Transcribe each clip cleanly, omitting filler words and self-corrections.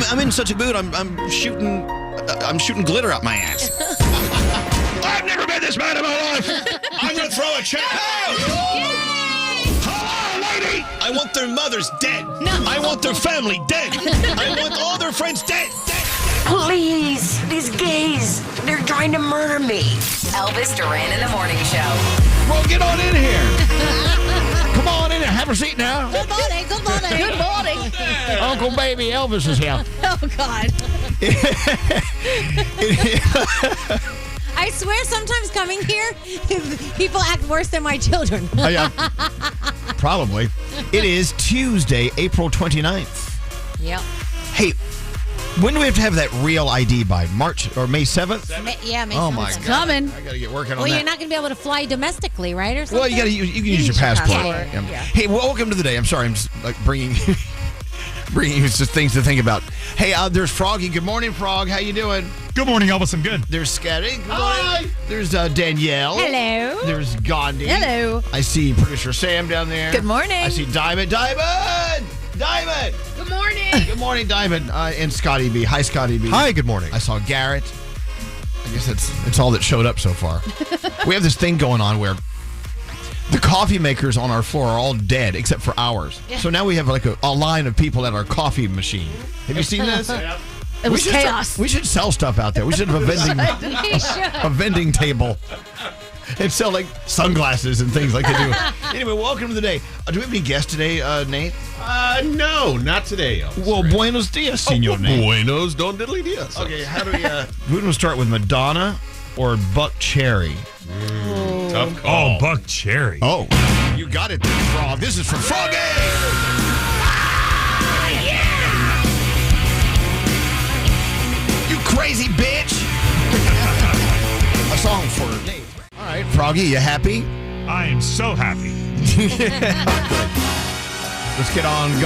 I'm in such a mood. I'm shooting glitter out my ass. I've never been this mad in my life. I'm gonna throw a chair. Hello, lady. I want their mothers dead. No. I want their family dead. I want all their friends dead. Please, these gays, they're trying to murder me. Elvis Duran in the Morning Show. Well, get on in here. Come on in and have a seat now. Good morning. Good morning. Good morning. Uncle Baby Elvis is here. Oh, God. I swear sometimes coming here, people act worse than my children. Oh, yeah. Probably. It is Tuesday, April 29th. Yep. Hey, when do we have to have that real ID by? March or May 7th? May Oh, 7th. my God. Coming. I got to get working on that. Well, you're not going to be able to fly domestically, right? Or something? Well, you can use your passport. Yeah. Hey, welcome to the day. I'm sorry, I'm just bringing you some things to think about. Hey, there's Froggy. Good morning, Frog. How you doing? Good morning, Elvis. I'm good. There's Skeery. Good morning. There's Danielle. Hello. There's Gandhi. Hello. I see producer Sam down there. Good morning. I see Diamond. Diamond! Good morning. Good morning, Diamond. And Scotty B. Hi, Scotty B. Hi, good morning. I saw Garrett. I guess that's all that showed up so far. We have this thing going on where the coffee makers on our floor are all dead except for ours. Yeah. So now we have like a line of people at our coffee machine. Have you seen this? It was chaos. We should sell stuff out there. We should have a vending table and sell like sunglasses and things like they do. Anyway, welcome to the day. Do we have any guests today, Nate? No, not today, Elvis. Well, buenos dias, senor Nate. Buenos don diddly dias. Okay, how do we, we want to start with Madonna or Buck Cherry? Tough call. Oh, Buck Cherry. Oh, you got it there, Frog. This is for Froggy! You crazy bitch! A song for Nate. All right, Froggy, you happy? I am so happy. Let's get on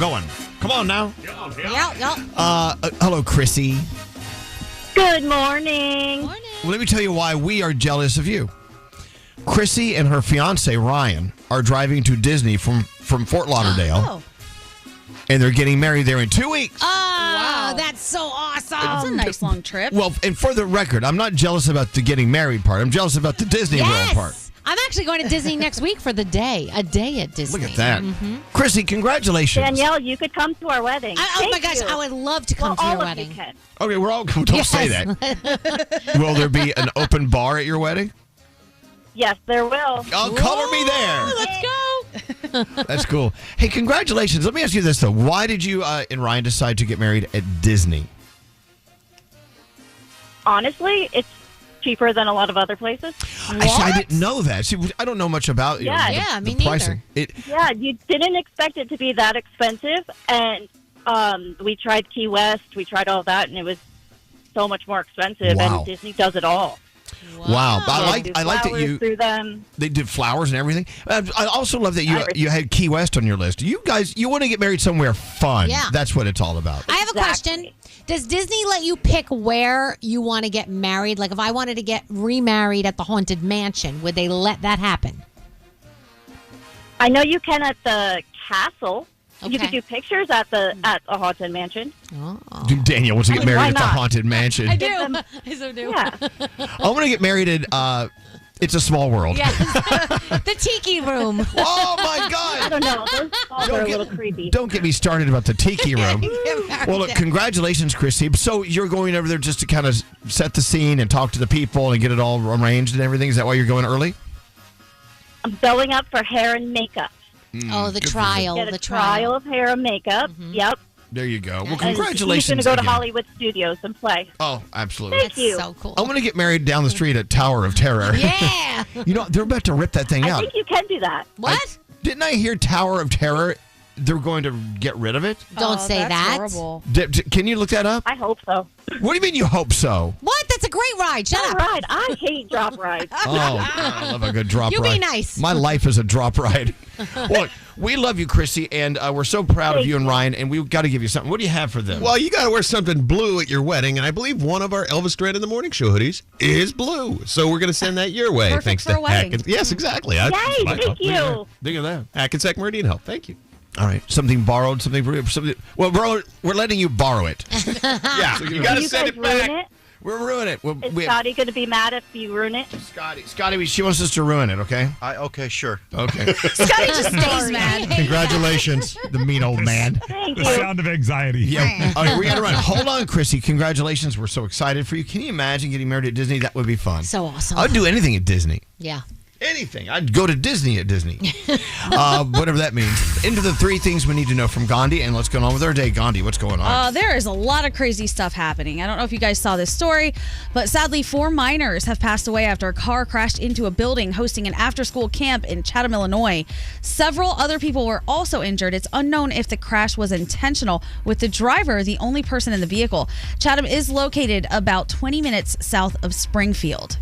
going. Come on now. Yep. Hello, Chrissy. Good morning. Morning. Well, let me tell you why we are jealous of you. Chrissy and her fiance, Ryan, are driving to Disney from Fort Lauderdale. Oh. And they're getting married there in 2 weeks. Wow. That's so awesome. It's a nice long trip. Well, and for the record, I'm not jealous about the getting married part. I'm jealous about the Disney World part. I'm actually going to Disney next week for a day at Disney. Look at that. Chrissy, congratulations. Danielle, you could come to our wedding. Oh my gosh, I would love to come to your all wedding. Of you can. Okay, we're all... Don't say that. Will there be an open bar at your wedding? Yes, there will. Oh, color me there. Let's go. That's cool. Hey, congratulations. Let me ask you this, though. Why did you and Ryan decide to get married at Disney? Honestly, it's cheaper than a lot of other places. Actually, I didn't know that. See, I don't know much about me the pricing. Yeah, you didn't expect it to be that expensive, and we tried Key West, we tried all that, and it was so much more expensive. Wow. And Disney does it all. Wow. I like that you through them. They did flowers and everything. I also love that you had Key West on your list. You guys, you want to get married somewhere fun. Yeah. That's what it's all about. I have a question. Does Disney let you pick where you want to get married? Like if I wanted to get remarried at the Haunted Mansion, would they let that happen? I know you can at the castle. Okay. You could do pictures at a Haunted Mansion. Oh. Danielle wants to get married why at the not? Haunted Mansion. I do. I so do. Yeah. I want to get married at It's a Small World. Yes. The Tiki Room. Oh, my I God. don't know. Those balls are a little creepy. Don't get me started about the Tiki Room. Well, look, congratulations, Chrissy. So you're going over there just to kind of set the scene and talk to the people and get it all arranged and everything? Is that why you're going early? I'm going up for hair and makeup. Oh, the trial. Get a trial of hair and makeup. Mm-hmm. Yep. There you go. Well, And congratulations. he's going to go to again. Hollywood Studios and play. Oh, absolutely. Thank you. So cool. I want to get married down the street at Tower of Terror. Yeah. You know, they're about to rip that thing I out. think you can do that. What? Didn't I hear Tower of Terror? They're going to get rid of it? Don't say that's that. Horrible. Can you look that up? I hope so. What do you mean you hope so? What? That's a great ride. Shut All up. right. I hate drop rides. Oh, God, I love a good drop You ride. be nice. My life is a drop ride. Look, we love you, Chrissy, and we're so proud of you and Ryan, and we've got to give you something. What do you have for them? Well, you got to wear something blue at your wedding, and I believe one of our Elvis Duran in the Morning Show hoodies is blue. So we're going to send that your way. Perfect thanks for to a wedding. Yes, exactly. Yay, thank you. Think of that. Hackensack Meridian Health. Thank you. All right. Something borrowed, something. Well, we're letting you borrow it. Yeah, you got to you send guys it back. ruin it? We're ruining it. Is Scotty going to be mad if you ruin it? Scotty, she wants us to ruin it, okay? Okay, sure. Okay. Scotty just stays mad. Congratulations, the mean old man. Thank The you. sound of anxiety. Yeah. All right, we got to run. Hold on, Chrissy. Congratulations. We're so excited for you. Can you imagine getting married at Disney? That would be fun. So awesome. I'd do anything at Disney. Yeah. Anything. I'd go to Disney at Disney. Whatever that means. Into the 3 things we need to know from Gandhi, and what's going on with our day. Gandhi, what's going on? There is a lot of crazy stuff happening. I don't know if you guys saw this story, but sadly, 4 minors have passed away after a car crashed into a building hosting an after-school camp in Chatham, Illinois. Several other people were also injured. It's unknown if the crash was intentional, with the driver the only person in the vehicle. Chatham is located about 20 minutes south of Springfield.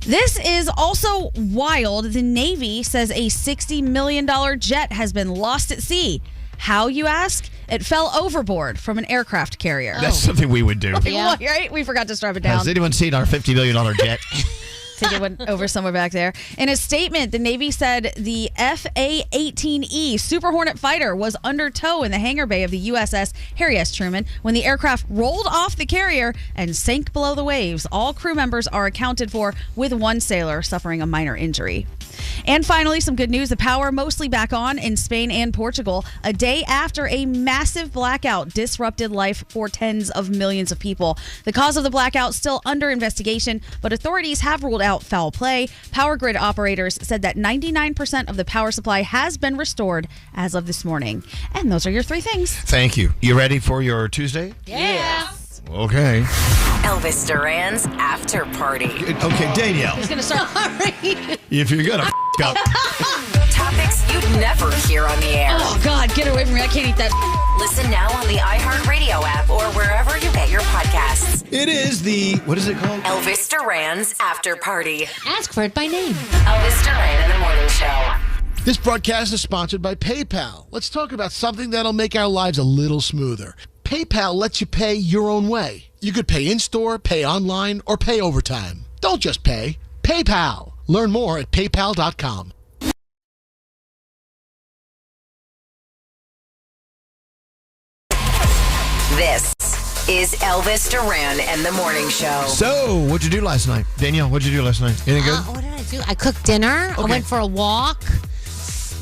This is also wild. The Navy says a $60 million jet has been lost at sea. How, you ask? It fell overboard from an aircraft carrier. That's something we would do. Yeah. Right? We forgot to strap it down. Has anyone seen our $50 million jet? I think it went over somewhere back there. In a statement, the Navy said the FA-18E Super Hornet fighter was under tow in the hangar bay of the USS Harry S. Truman when the aircraft rolled off the carrier and sank below the waves. All crew members are accounted for, with 1 sailor suffering a minor injury. And finally, some good news. The power mostly back on in Spain and Portugal a day after a massive blackout disrupted life for tens of millions of people. The cause of the blackout still under investigation, but authorities have ruled out foul play. Power grid operators said that 99% of the power supply has been restored as of this morning. And those are your 3 things. Thank you. You ready for your Tuesday? Yeah. Okay. Elvis Duran's After Party. Okay, Danielle. He's going to start. If you're going to up. Topics you'd never hear on the air. Oh, God, get away from me. I can't eat that. Listen now on the iHeartRadio app or wherever you get your podcasts. It is the, what is it called? Elvis Duran's After Party. Ask for it by name. Elvis Duran in the Morning Show. This broadcast is sponsored by PayPal. Let's talk about something that'll make our lives a little smoother. PayPal lets you pay your own way. You could pay in-store, pay online, or pay overtime. Don't just pay. PayPal. Learn more at paypal.com. This is Elvis Duran and the Morning Show. So, what'd you do last night? Danielle, what'd you do last night? Anything good? What did I do? I cooked dinner. I went for a walk.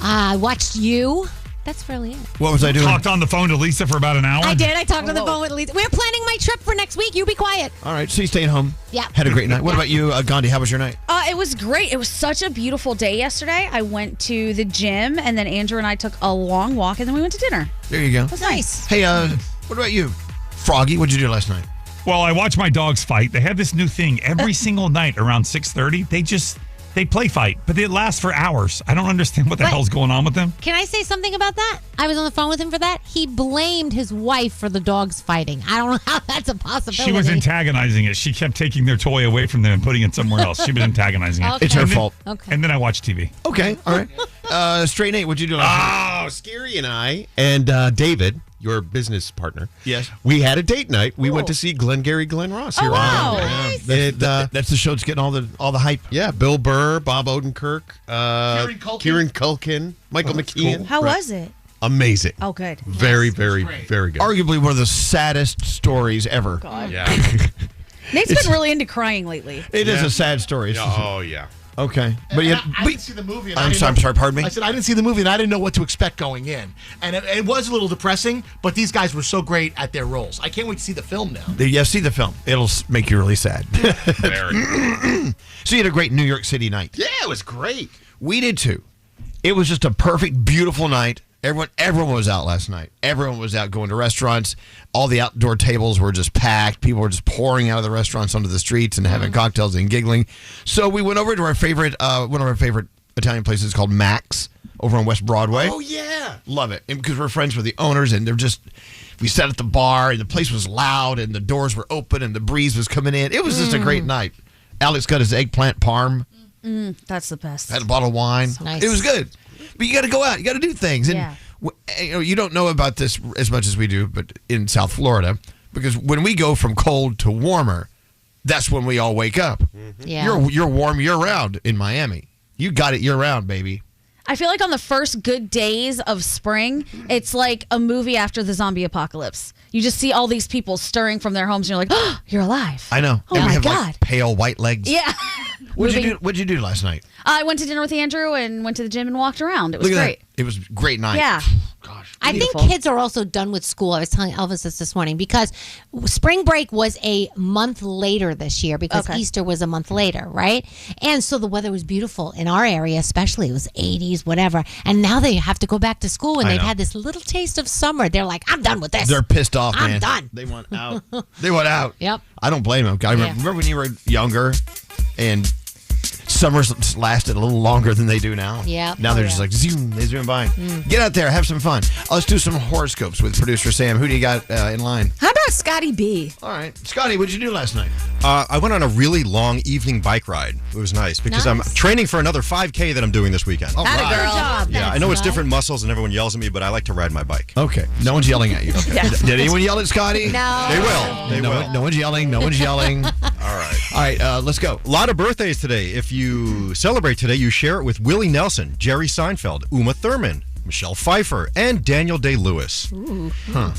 I watched you. That's really it. What was I doing? Talked on the phone to Lisa for about an hour. I did. I talked on the phone with Lisa. We're planning my trip for next week. You be quiet. All right, so you stayed home. Yeah. Had a great night. What about you, Gandhi? How was your night? It was great. It was such a beautiful day yesterday. I went to the gym, and then Andrew and I took a long walk, and then we went to dinner. There you go. It was nice. Hey, what about you? Froggy, what'd you do last night? Well, I watched my dogs fight. They have this new thing every single night around 6:30. They play fight, but it lasts for hours. I don't understand what the hell's going on with them. Can I say something about that? I was on the phone with him for that. He blamed his wife for the dogs fighting. I don't know how that's a possibility. She was antagonizing it. She kept taking their toy away from them and putting it somewhere else. She was antagonizing it. Okay. It's her fault. Okay. And then I watched TV. Okay, all right. Straight Nate, what'd you do last night? Oh, Skeery and I and David, your business partner. Yes. We had a date night. We went to see Glengarry Glen Ross here. wow. on That's the show that's getting all the hype. Yeah, Bill Burr, Bob Odenkirk, Culkin. Kieran Culkin, Michael McKean. How was it? Amazing. Oh, good. Very, very, very good. Arguably one of the saddest stories ever. Yeah. Nate's been really into crying lately. It is a sad story. Oh, yeah. Okay. But And yeah, I didn't see the movie. And I'm I sorry, pardon me? I said I didn't see the movie, and I didn't know what to expect going in. And it was a little depressing, but these guys were so great at their roles. I can't wait to see the film now. Yeah, see the film. It'll make you really sad. Very. So you had a great New York City night. Yeah, it was great. We did too. It was just a perfect, beautiful night. Everyone was out last night. Everyone was out going to restaurants. All the outdoor tables were just packed. People were just pouring out of the restaurants onto the streets and having cocktails and giggling. So we went over to our favorite, one of our favorite Italian places called Max over on West Broadway. Oh, yeah. Love it. And because we're friends with the owners, and we sat at the bar, and the place was loud, and the doors were open, and the breeze was coming in. It was just a great night. Alex got his eggplant parm. That's the best. Had a bottle of wine. Nice. It was good. But you got to go out. You got to do things. And you don't know about this as much as we do, but in South Florida, because when we go from cold to warmer, that's when we all wake up. Yeah. You're warm year round in Miami. You got it year round, baby. I feel like on the first good days of spring, it's like a movie after the zombie apocalypse. You just see all these people stirring from their homes, and you're like, oh, you're alive. I know. Oh and my we have God. like pale white legs. Yeah. What'd you do last night? I went to dinner with Andrew and went to the gym and walked around. It was Look at great. that. It was a great night. Yeah. Gosh. I think kids are also done with school. I was telling Elvis this morning because spring break was a month later this year because Easter was a month later, right? And so the weather was beautiful in our area, especially. It was 80s, whatever. And now they have to go back to school and they've had this little taste of summer. They're like, I'm done with this. They're pissed off, man. I'm done. They want out. They want out. Yep. I don't blame them. I remember when you were younger and summers lasted a little longer than they do now. Yeah. Now they're just like, zoom, they zoom by. Get out there, have some fun. Let's do some horoscopes with producer Sam. Who do you got in line? How about Scotty B? All right. Scotty, what'd you do last night? I went on a really long evening bike ride. It was nice because I'm training for another 5K that I'm doing this weekend. All right. Good job. Yeah, I know it's different muscles and everyone yells at me, but I like to ride my bike. Okay. No one's yelling at you. Okay. Yes. Did anyone yell at Scotty? No. They will. They will. No one's yelling. No one's yelling. All right. All right. Let's go. A lot of birthdays today. If you celebrate today, you share it with Willie Nelson, Jerry Seinfeld, Uma Thurman, Michelle Pfeiffer, and Daniel Day-Lewis.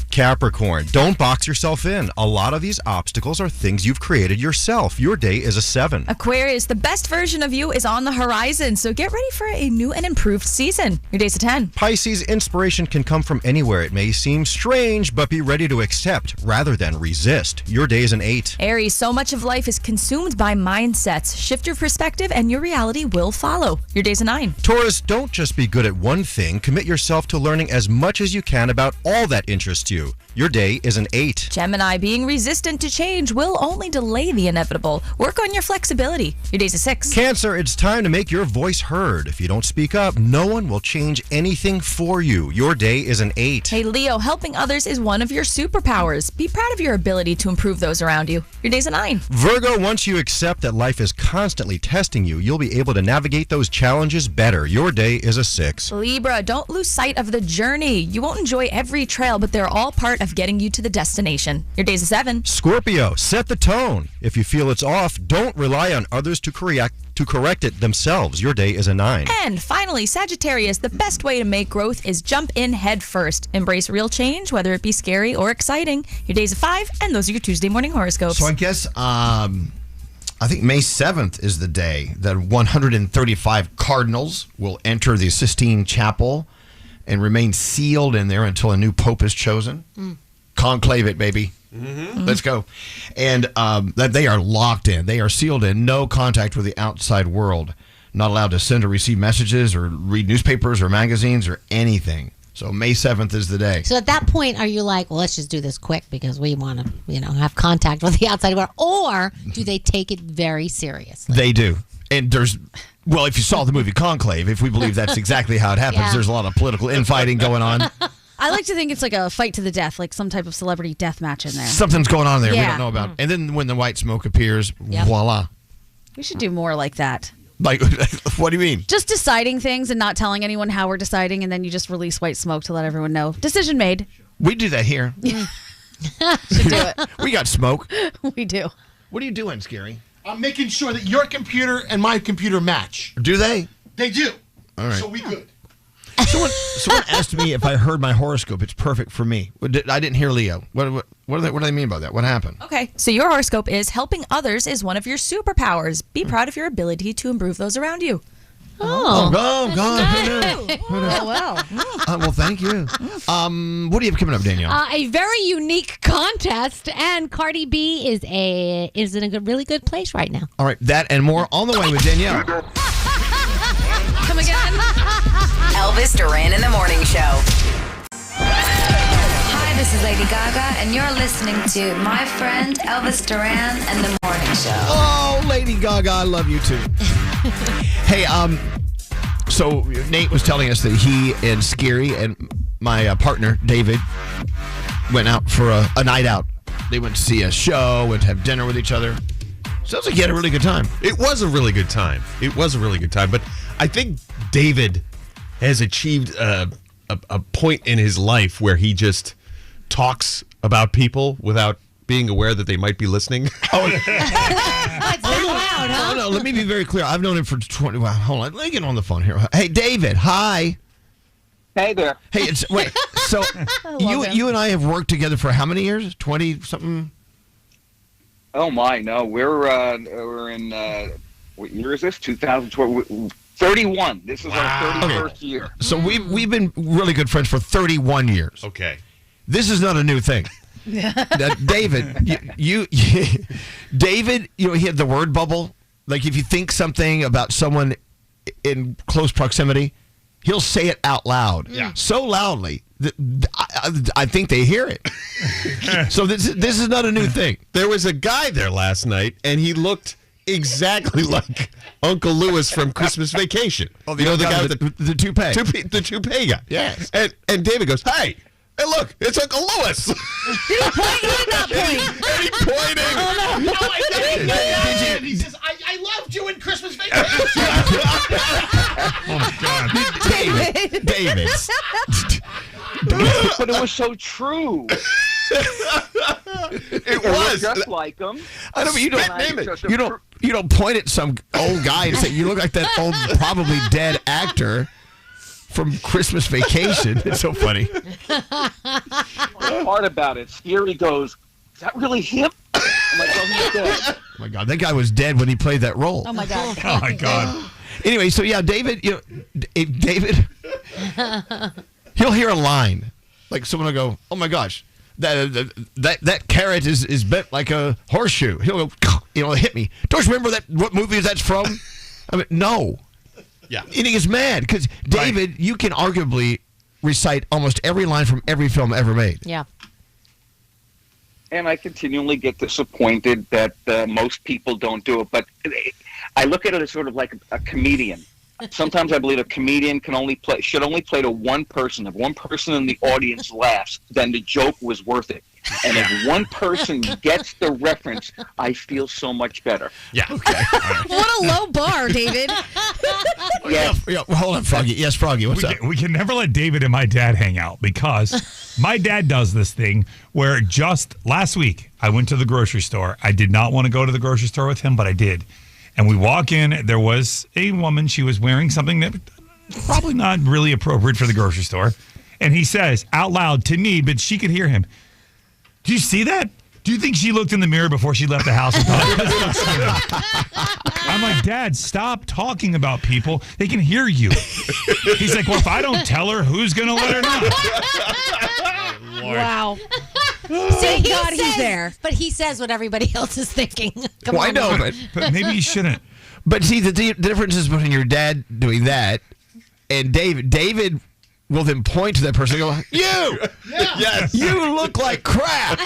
Capricorn, don't box yourself in. A lot of these obstacles are things you've created yourself. Your day is a 7. Aquarius, the best version of you is on the horizon, so get ready for a new and improved season. Your day's a 10. Pisces, inspiration can come from anywhere. It may seem strange, but be ready to accept rather than resist. Your day is an 8. Aries, so much of life is consumed by mindsets. Shift your perspective and your reality will follow. Your day's a 9. Taurus, don't just be good at one thing. Commit yourself to learning as much as you can about all that interests you. Your day is an 8. Gemini, being resistant to change will only delay the inevitable. Work on your flexibility. Your day's a 6. Cancer, it's time to make your voice heard. If you don't speak up, no one will change anything for you. Your day is an 8. Hey Leo, helping others is one of your superpowers. Be proud of your ability to improve those around you. Your day's a 9. Virgo, once you accept that life is constantly testing you, you'll be able to navigate those challenges better. Your day is a 6. Libra, don't lose sight of the journey. You won't enjoy every trail, but they're all part of getting you to the destination. Your day's a 7. Scorpio, set the tone. If you feel it's off, don't rely on others to correct it themselves. Your day is a 9. And finally, Sagittarius, the best way to make growth is jump in head first. Embrace real change, whether it be scary or exciting. Your day's a 5, and those are your Tuesday morning horoscopes. So I guess I think May 7th is the day that 135 cardinals will enter the Sistine Chapel and remain sealed in there until a new pope is chosen. Conclave it, baby. Let's go. And that they are locked in. They are sealed in. No contact with the outside world. Not allowed to send or receive messages or read newspapers or magazines or anything. So May 7th is the day. So at that point, are you like, well, let's just do this quick because we want to, have contact with the outside world? Or do they take it very seriously? They do. And well, if you saw the movie Conclave, if we believe that's exactly how it happens, there's a lot of political infighting going on. I like to think it's like a fight to the death, like some type of celebrity death match in there. Something's going on there we don't know about. And then when the white smoke appears, voila. We should do more like that. Like, what do you mean? Just deciding things and not telling anyone how we're deciding, and then you just release white smoke to let everyone know. Decision made. We do that here. Should do it. We got smoke. We do. What are you doing, Skeery? I'm making sure that your computer and my computer match. Do they? They do. All right. So we good. Someone asked me if I heard my horoscope. It's perfect for me. I didn't hear Leo. What do they mean by that? What happened? Okay, so your horoscope is helping others is one of your superpowers. Be proud of your ability to improve those around you. Oh, God. Who knew? Oh, well. Well, thank you. What do you have coming up, Danielle? A very unique contest, and Cardi B is in a really good place right now. All right, that and more on the way with Danielle. Come again. Elvis Duran in the Morning Show. Hi, this is Lady Gaga, and you're listening to my friend Elvis Duran and the Morning Show. Oh, Lady Gaga, I love you too. Hey, so Nate was telling us that he and Skeery and my partner, David, went out for a night out. They went to see a show, went to have dinner with each other. Sounds like you had a really good time. It was a really good time. But I think David has achieved a point in his life where he just talks about people without being aware that they might be listening. Wow. out, huh? No, let me be very clear. I've known him for 20. Wow, hold on. Let me get on the phone here. Hey, David. Hi. Hey there. Hey, wait. So you and I have worked together for how many years? 20 something. Oh my, no, we're in what year is this? 2012. 31. This is our 31st year. So we've been really good friends for 31 years. Okay. This is not a new thing. David, David, he had the word bubble. Like if you think something about someone in close proximity, he'll say it out loud. Yeah. So loudly that I think they hear it. So this is not a new thing. There was a guy there last night, and he looked exactly like Uncle Lewis from Christmas Vacation. Oh, the guy with the toupee. The toupee guy. Yes. And David goes, hey, look, it's Uncle Lewis. Did he point? He did not point. And he pointed. Oh, no. And he says, I loved you in Christmas Vacation. Oh, my God. David. But it was so true. It was just like him. I don't mean you don't point at some old guy and say you look like that old probably dead actor from Christmas Vacation. It's so funny. The part about it, Skeery goes, is that really him? I'm like, oh, he's dead. Oh my God, that guy was dead when he played that role. Oh my God. Oh, my God. Anyway, so yeah, David, David, he'll hear a line, like someone will go, "Oh my gosh, that carrot is bent like a horseshoe." He'll go, hit me. Don't you remember what movie that's from? I mean, no. Yeah. And he gets mad because David, you can arguably recite almost every line from every film ever made. Yeah. And I continually get disappointed that most people don't do it. But I look at it as sort of like a comedian. Sometimes I believe a comedian should only play to one person. If one person in the audience laughs, then the joke was worth it. And if one person gets the reference, I feel so much better. Yeah. Okay. What a low bar, David. Yeah. Hold on, Froggy. Yes, Froggy. What's up? We can never let David and my dad hang out because my dad does this thing where just last week I went to the grocery store. I did not want to go to the grocery store with him, but I did. And we walk in, there was a woman, she was wearing something that probably not really appropriate for the grocery store. And he says out loud to me, but she could hear him, "Do you see that? Do you think she looked in the mirror before she left the house and thought, this looks good?" I'm like, "Dad, stop talking about people. They can hear you." He's like, "Well, if I don't tell her, who's going to let her know?" Wow. Thank God he's there. But he says what everybody else is thinking. Well, I know, but maybe you shouldn't. But see, the difference is between your dad doing that and David. David will then point to that person and go, "You! Yes. You look like crap."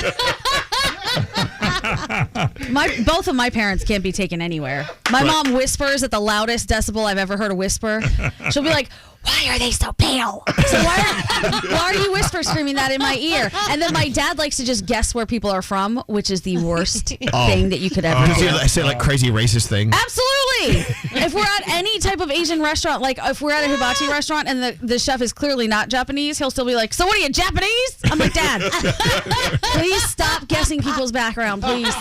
Both of my parents can't be taken anywhere. My mom whispers at the loudest decibel I've ever heard a whisper. She'll be like, "Why are they so pale? So why are you whisper screaming that in my ear?" And then my dad likes to just guess where people are from, which is the worst thing that you could ever do. I say like crazy racist things. Absolutely. If we're at any type of Asian restaurant, like if we're at a hibachi restaurant and the chef is clearly not Japanese, he'll still be like, "So what are you, Japanese?" I'm like, "Dad, please stop guessing people's background, please."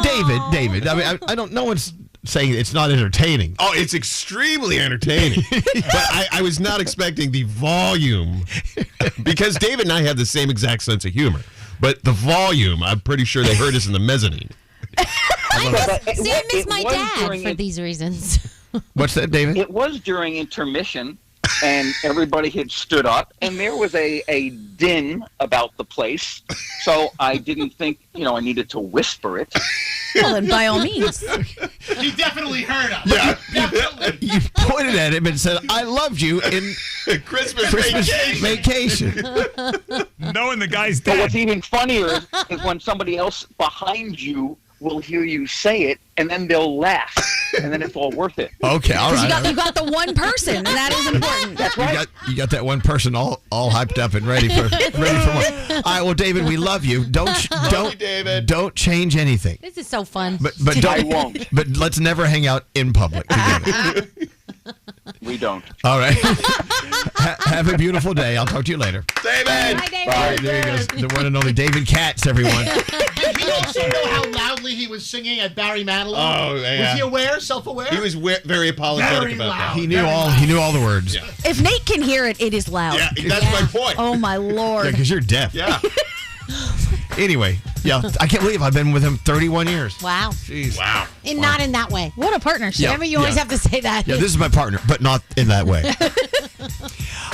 David, I mean, I don't. No one's saying it's not entertaining. Oh, it's extremely entertaining. But I was not expecting the volume because David and I have the same exact sense of humor. But the volume, I'm pretty sure they heard us in the mezzanine. I miss my dad for these reasons. What's that, David? It was during intermission, and everybody had stood up, and there was a din about the place. So I didn't think, I needed to whisper it. Well, then by all means. He definitely heard us. Yeah. Definitely. You pointed at him and said, "I loved you in Christmas vacation." Knowing the guy's But dead. what's even funnier is when somebody else behind you will hear you say it, and then they'll laugh, and then it's all worth it. Okay, all right. You got the one person, and that is important. That's right. You got that one person all hyped up and ready for more. All right, well, David, we love you. Don't change anything. This is so fun. But I won't. But let's never hang out in public together. We don't. All right. Have a beautiful day. I'll talk to you later. David! Bye, David. All right, there he goes. The one and only David Catz, everyone. Did he also know how loudly he was singing at Barry Manilow? Oh, yeah. Was he aware, self-aware? He was very apologetic Very about loud. that. He knew all the words. Yeah. If Nate can hear it, it is loud. Yeah, that's my point. Oh, my Lord. Yeah, because you're deaf. Yeah. Anyway, yeah, I can't believe I've been with him 31 years. Wow. Jeez. Wow. And not in that way. What a partnership. Yeah. Remember, you always have to say that. Yeah, this is my partner, but not in that way.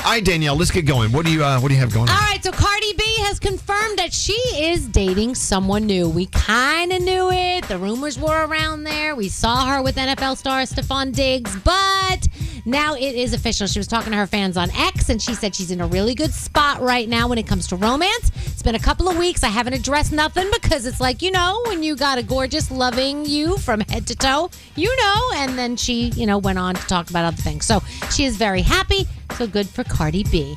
All right, Danielle, let's get going. What do you have going on? All right, so Cardi B has confirmed that she is dating someone new. We kind of knew it. The rumors were around there. We saw her with NFL star Stephon Diggs, but now it is official. She was talking to her fans on X, and she said she's in a really good spot right now when it comes to romance. It's been a couple of weeks. I haven't addressed nothing because it's like, when you got a gorgeous loving you from head to toe, and then she, went on to talk about other things. So she is very happy. So good for Cardi B.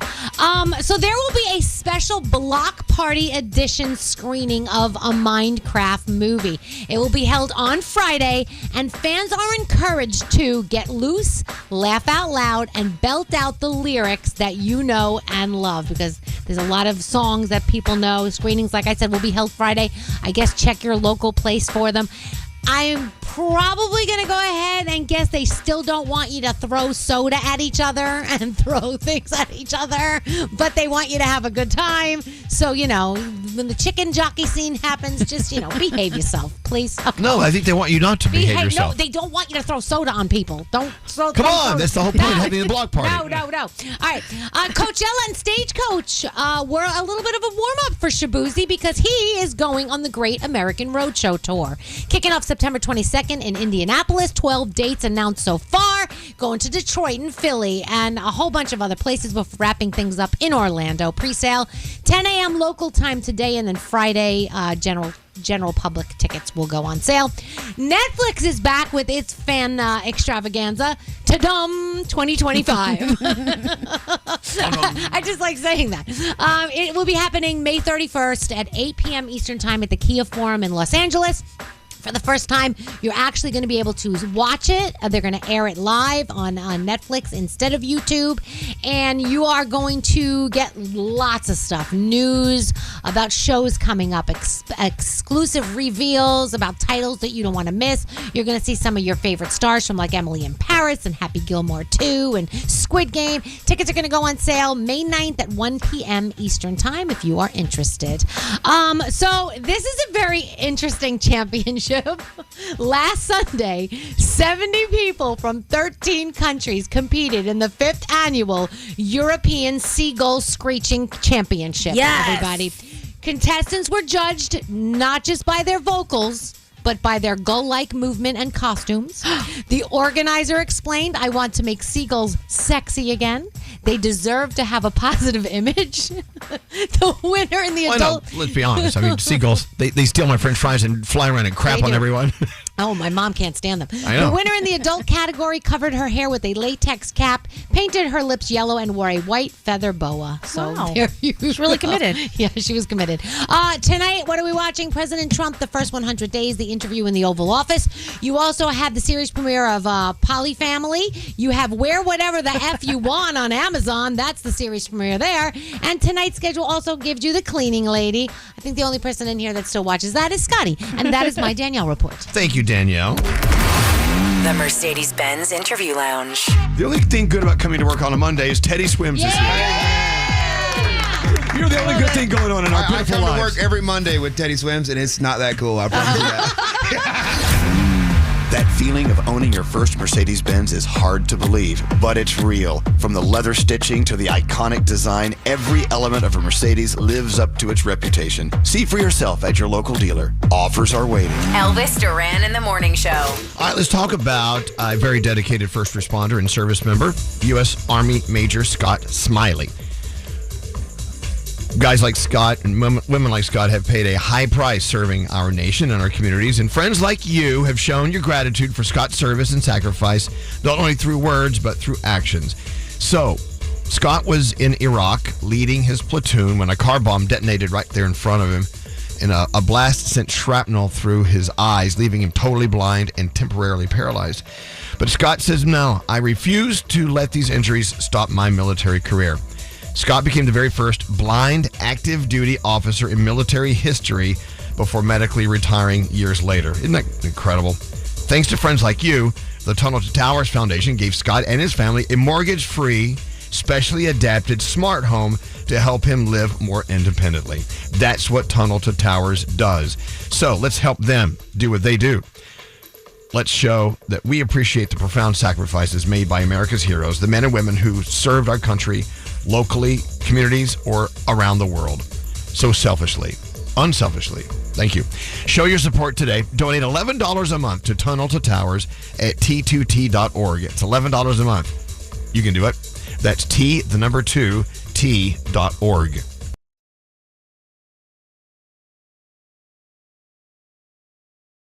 So there will be a special block party edition screening of a Minecraft movie. It will be held on Friday, and fans are encouraged to get loose, laugh out loud, and belt out the lyrics that you know and love, because there's a lot of songs that people know. Screenings, like I said, will be held Friday. I guess check your local place for them. I'm probably going to go ahead and guess they still don't want you to throw soda at each other and throw things at each other, but they want you to have a good time. So, when the chicken jockey scene happens, just, behave yourself, please. Okay. No, I think they want you not to behave yourself. No, they don't want you to throw soda on people. Don't throw. Come on, that's the whole point of having the block party. No. All right, Coachella and Stagecoach were a little bit of a warm-up for Shabuzi because he is going on the Great American Roadshow Tour. Kicking off September 22nd in Indianapolis, 12 dates announced so far, going to Detroit and Philly, and a whole bunch of other places before wrapping things up in Orlando. Pre-sale, 10 a.m. local time today, and then Friday, general public tickets will go on sale. Netflix is back with its fan extravaganza, Ta-dum 2025. I just like saying that. It will be happening May 31st at 8 p.m. Eastern Time at the Kia Forum in Los Angeles. For the first time, you're actually going to be able to watch it. They're going to air it live on Netflix instead of YouTube. And you are going to get lots of stuff. News about shows coming up. Exclusive reveals about titles that you don't want to miss. You're going to see some of your favorite stars from like Emily in Paris and Happy Gilmore 2 and Squid Game. Tickets are going to go on sale May 9th at 1 p.m. Eastern Time if you are interested. So this is a very interesting championship. Last Sunday, 70 people from 13 countries competed in the 5th annual European Seagull Screeching Championship. Yes. Everybody. Contestants were judged not just by their vocals, but by their gull-like movement and costumes. The organizer explained, "I want to make seagulls sexy again. They deserve to have a positive image." The winner in the adult... Let's be honest. I mean, seagulls, they steal my French fries and fly around and crap on everyone. Oh, my mom can't stand them. I know. The winner in the adult category covered her hair with a latex cap, painted her lips yellow, and wore a white feather boa. So Wow. there you She's really go. committed. Yeah, she was committed. Tonight, what are we watching? President Trump, the first 100 days, the interview in the Oval Office. You also have the series premiere of Poly Family. You have Wear Whatever the F You Want on Amazon. That's the series premiere there. And tonight's schedule also gives you The Cleaning Lady. I think the only person in here that still watches that is Scotty. And that is my Danielle report. Thank you, Danielle. The Mercedes-Benz Interview Lounge. The only thing good about coming to work on a Monday is Teddy swims this year. You're the only good thing going on in our I beautiful come lives. to work every Monday with Teddy Swims, and it's not that cool. I promise you that. That feeling of owning your first Mercedes-Benz is hard to believe, but it's real. From the leather stitching to the iconic design, every element of a Mercedes lives up to its reputation. See for yourself at your local dealer. Offers are waiting. Elvis Duran in the Morning Show. All right, let's talk about a very dedicated first responder and service member, U.S. Army Major Scott Smiley. Guys like Scott and women like Scott have paid a high price serving our nation and our communities, and friends like you have shown your gratitude for Scott's service and sacrifice, not only through words, but through actions. So, Scott was in Iraq leading his platoon when a car bomb detonated right there in front of him, and a blast sent shrapnel through his eyes, leaving him totally blind and temporarily paralyzed. But Scott says, no, I refuse to let these injuries stop my military career. Scott became the very first blind active duty officer in military history before medically retiring years later. Isn't that incredible? Thanks to friends like you, the Tunnel to Towers Foundation gave Scott and his family a mortgage-free, specially adapted smart home to help him live more independently. That's what Tunnel to Towers does. So let's help them do what they do. Let's show that we appreciate the profound sacrifices made by America's heroes, the men and women who served our country locally, communities, or around the world. So selfishly, unselfishly. Thank you. Show your support today. Donate $11 a month to Tunnel to Towers at T2T.org. It's $11 a month. You can do it. That's T2T.org.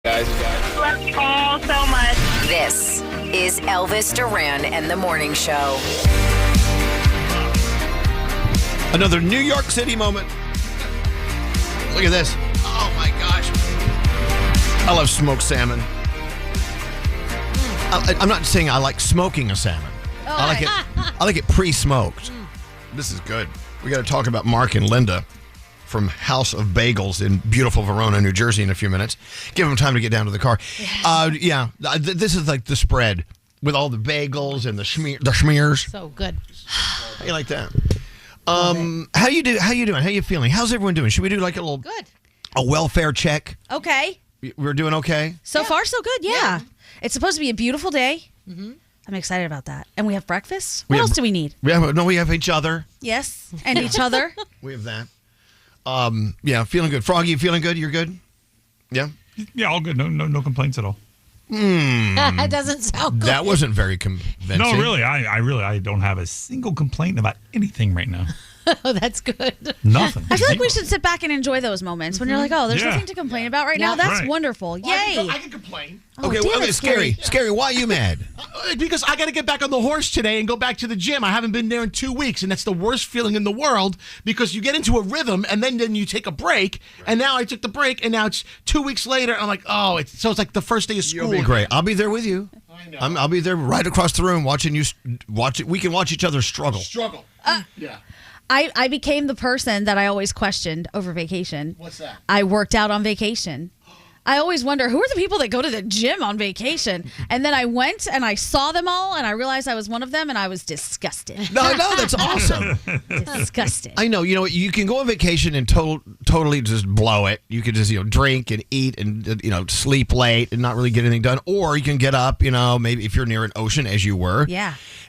Guys. Love you all so much. This is Elvis Duran and the Morning Show. Another New York City moment. Look at this. Oh my gosh. I love smoked salmon. I'm not saying I like smoking a salmon. I like it pre-smoked. This is good. We got to talk about Mark and Linda from House of Bagels in beautiful Verona, New Jersey in a few minutes. Give them time to get down to the car. This is like the spread with all the bagels and the schmears. So good. How you like that? How you doing? How you feeling? How's everyone doing? Should we do like a welfare check? Okay. We're doing okay? So far, so good. Yeah. It's supposed to be a beautiful day. Mm-hmm. I'm excited about that. And we have breakfast. What else do we need? We have each other. Yes. And each other. We have that. Feeling good. Froggy, you feeling good? You're good? Yeah? Yeah, all good. No complaints at all. That doesn't sound good. That wasn't very convincing. No, really. I don't have a single complaint about anything right now. Oh, that's good. Nothing. I feel like we should sit back and enjoy those moments when you're like, oh, there's nothing to complain about right now. That's wonderful. Yay. I can complain. Okay, Skeery, why are you mad? Because I got to get back on the horse today and go back to the gym. I haven't been there in 2 weeks, and that's the worst feeling in the world because you get into a rhythm, and then you take a break, and now I took the break, and now it's 2 weeks later. I'm like, it's like the first day of school. You'll be great. I'll be there with you. I know. I'll be there right across the room watching you watch it. We can watch each other struggle. Yeah. I became the person that I always questioned over vacation. What's that? I worked out on vacation. I always wonder, who are the people that go to the gym on vacation? And then I went and I saw them all and I realized I was one of them and I was disgusted. No, that's awesome. Disgusted. I know. You know, you can go on vacation and totally just blow it. You could just, drink and eat and, sleep late and not really get anything done. Or you can get up, maybe if you're near an ocean as you were